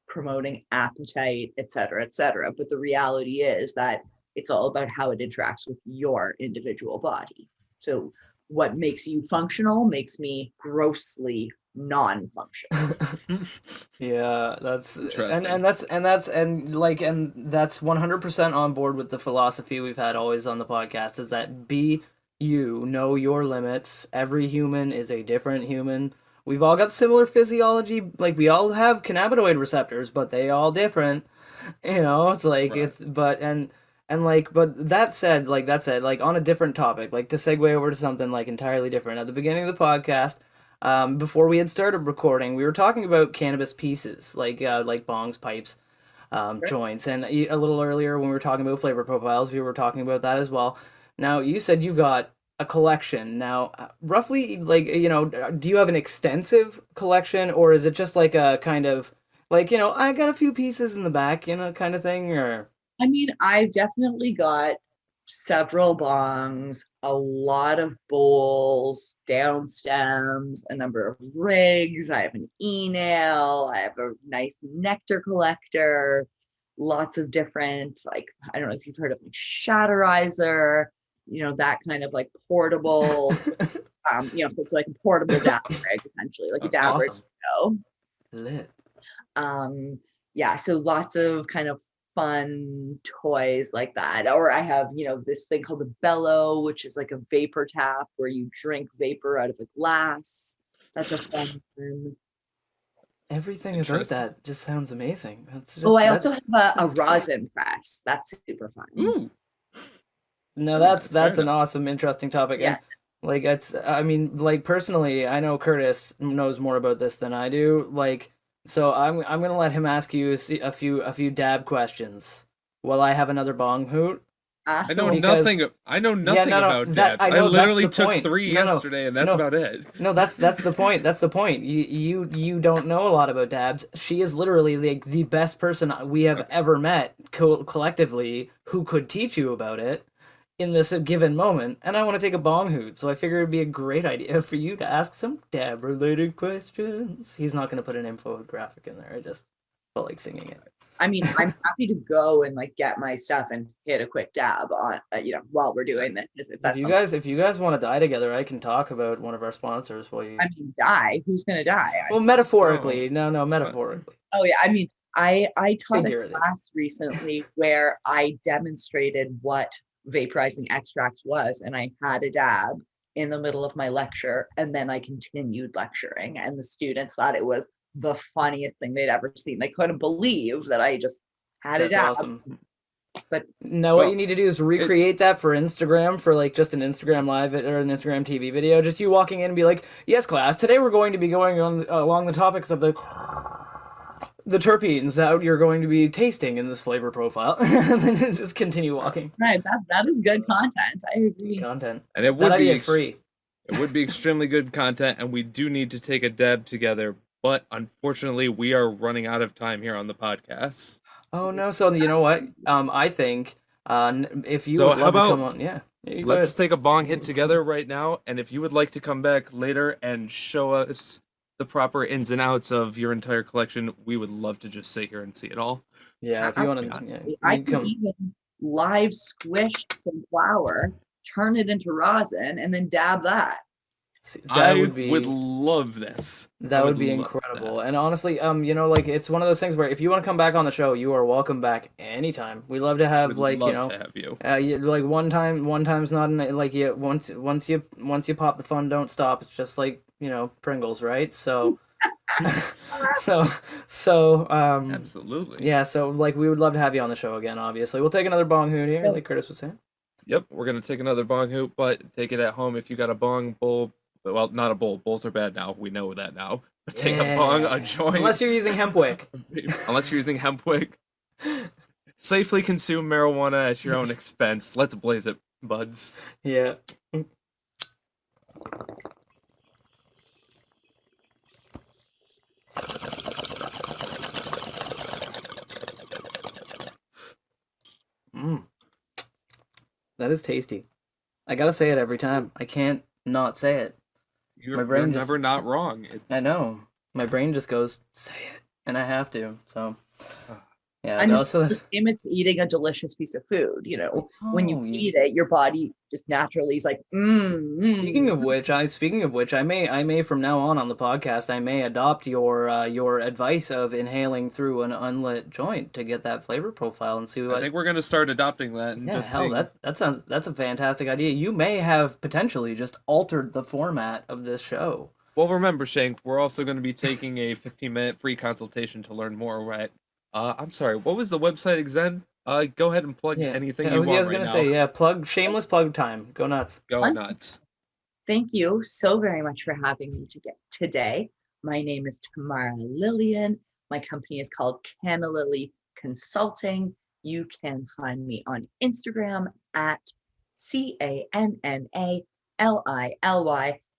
promoting appetite, et cetera, et cetera. But the reality is that it's all about how it interacts with your individual body. So what makes you functional makes me grossly non-functional. Yeah, that's Interesting. and that's 100% on board with the philosophy we've had always on the podcast, is that be you, know your limits. Every human is a different human. We've all got similar physiology, like we all have cannabinoid receptors, but they all different. It's like Right. it's but and like but that said, like on a different topic, like to segue over to something like entirely different. At the beginning of the podcast, before we had started recording, we were talking about cannabis pieces, like bongs, pipes, joints, and a little earlier when we were talking about flavor profiles, we were talking about that as well. Now you said you've got a collection. Now, roughly, like do you have an extensive collection, or is it just like a kind of like I got a few pieces in the back, kind of thing, or I mean, I've definitely got several bongs, a lot of bowls, down stems, a number of rigs. I have an e-nail. I have a nice nectar collector. Lots of different, like, I don't know if you've heard of like Shatterizer, that kind of like portable, so it's like a portable dab rig, essentially, like a dab rig. Awesome. Lit. Yeah, so lots of kind of fun toys like that. Or I have, this thing called the Bello, which is like a vapor tap where you drink vapor out of a glass. That's a fun one. Everything about Interesting. that just sounds amazing. I also have a rosin press. That's super fun. Ooh. No, That's that's fair an awesome, interesting topic. Yeah. And like I mean, like personally, I know Curtis knows more about this than I do. Like, so I'm gonna let him ask you a few dab questions while I have another bong hoot. Ask I know away. Because- nothing. I know nothing no, about that- dabs. I I, know, that's literally the took point. 3 No, yesterday, and that's no. about it. No, that's the point. That's the point. You don't know a lot about dabs. She is literally like the best person we have ever met collectively who could teach you about it in this given moment. And I want to take a bong hoot, so I figure it'd be a great idea for you to ask some dab related questions. He's not going to put an infographic in there. I just felt like singing it. I mean, I'm happy to go and like get my stuff and hit a quick dab on, while we're doing this. If that's If you guys want to die together, I can talk about one of our sponsors while you. I mean, die. Who's gonna die? Well, metaphorically. No, metaphorically. Oh yeah, I mean, I taught a Figuratively. class recently where I demonstrated what vaporizing extracts was, and I had a dab in the middle of my lecture, and then I continued lecturing, and the students thought it was the funniest thing they'd ever seen. They couldn't believe that I just had a That's dab. awesome. But no, what Well, you need to do is recreate that for Instagram, for like just an Instagram live or an Instagram TV video. Just you walking in and be like, "Yes, class. Today we're going to be going on along the topics of the terpenes that you're going to be tasting in this flavor profile," and then just continue walking. right, that is good content. I agree. Content. And it That would be idea is free. It would be extremely good content, and we do need to take a dab together. But unfortunately, we are running out of time here on the podcast. Oh no! So you know what? I think if you So would how love to come come on, yeah. You go Let's ahead. take a bong hit together right now, and if you would like to come back later and show us the proper ins and outs of your entire collection, we would love to just sit here and see it all. Yeah, if you want to, yeah, I you can come. even live squish some flour, turn it into rosin, and then dab that. See, I would be love this. that I would be love incredible. that. And honestly, like it's one of those things where if you want to come back on the show, you are welcome back anytime. We love to have We'd like love to have you. like one time's not like you once you pop the fun, don't stop. It's just like Pringles, right? So Absolutely. yeah, so like we would love to have you on the show again. Obviously, we'll take another bong hoot here, like Curtis was saying. Yep, we're gonna take another bong hoot, but take it at home if you got a bong bowl. Well, not a bowl. Bowls are bad now. We know that now. But take a bong, a joint. Unless you're using hemp wick. Unless you're using hemp wick. Safely consume marijuana at your own expense. Let's blaze it, buds. Yeah. Mmm. That is tasty. I gotta say it every time. I can't not say it. You're brain just- never not wrong. I know. My brain just goes, say it. And I have to. So, yeah. I no, mean, so it's the that's, same as eating a delicious piece of food. When you Oh, eat it, your body just naturally is like, Speaking of which, I may from now on the podcast, I may adopt your advice of inhaling through an unlit joint to get that flavor profile and see I what. think we're gonna start adopting that and Yeah, just hell, seeing- that's a fantastic idea. You may have potentially just altered the format of this show. Well, remember, Shank, we're also going to be taking a 15-minute free consultation to learn more. I'm sorry, what was the website again? Go ahead and plug Yeah, anything I you was want gonna right now. say, yeah, shameless plug time. Go nuts. Go Fun. nuts. Thank you so very much for having me today. My name is Tamara Lillian. My company is called Canna Lily Consulting. You can find me on Instagram at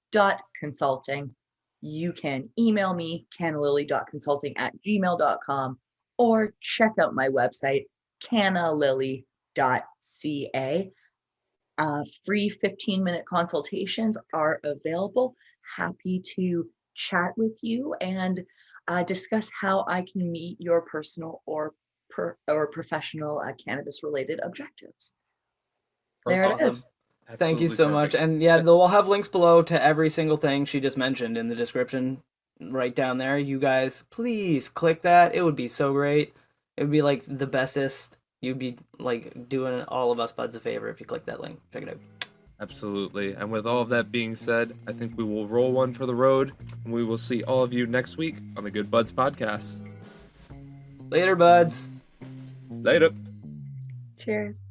CANNALILY.consulting. You can email me, cannalily.consulting@gmail.com, or check out my website, cannalily.ca. Free 15-minute consultations are available. Happy to chat with you and discuss how I can meet your personal or professional cannabis-related objectives. There it is. Awesome. Thank you Absolutely so much. perfect. And yeah, we'll have links below to every single thing she just mentioned in the description right down there. You guys, please click that. It would be so great. It would be like the bestest. You'd be like doing all of us buds a favor if you click that link. Check it out. Absolutely. And with all of that being said, I think we will roll one for the road, and we will see all of you next week on the Good Buds podcast. Later, buds. Later. Cheers.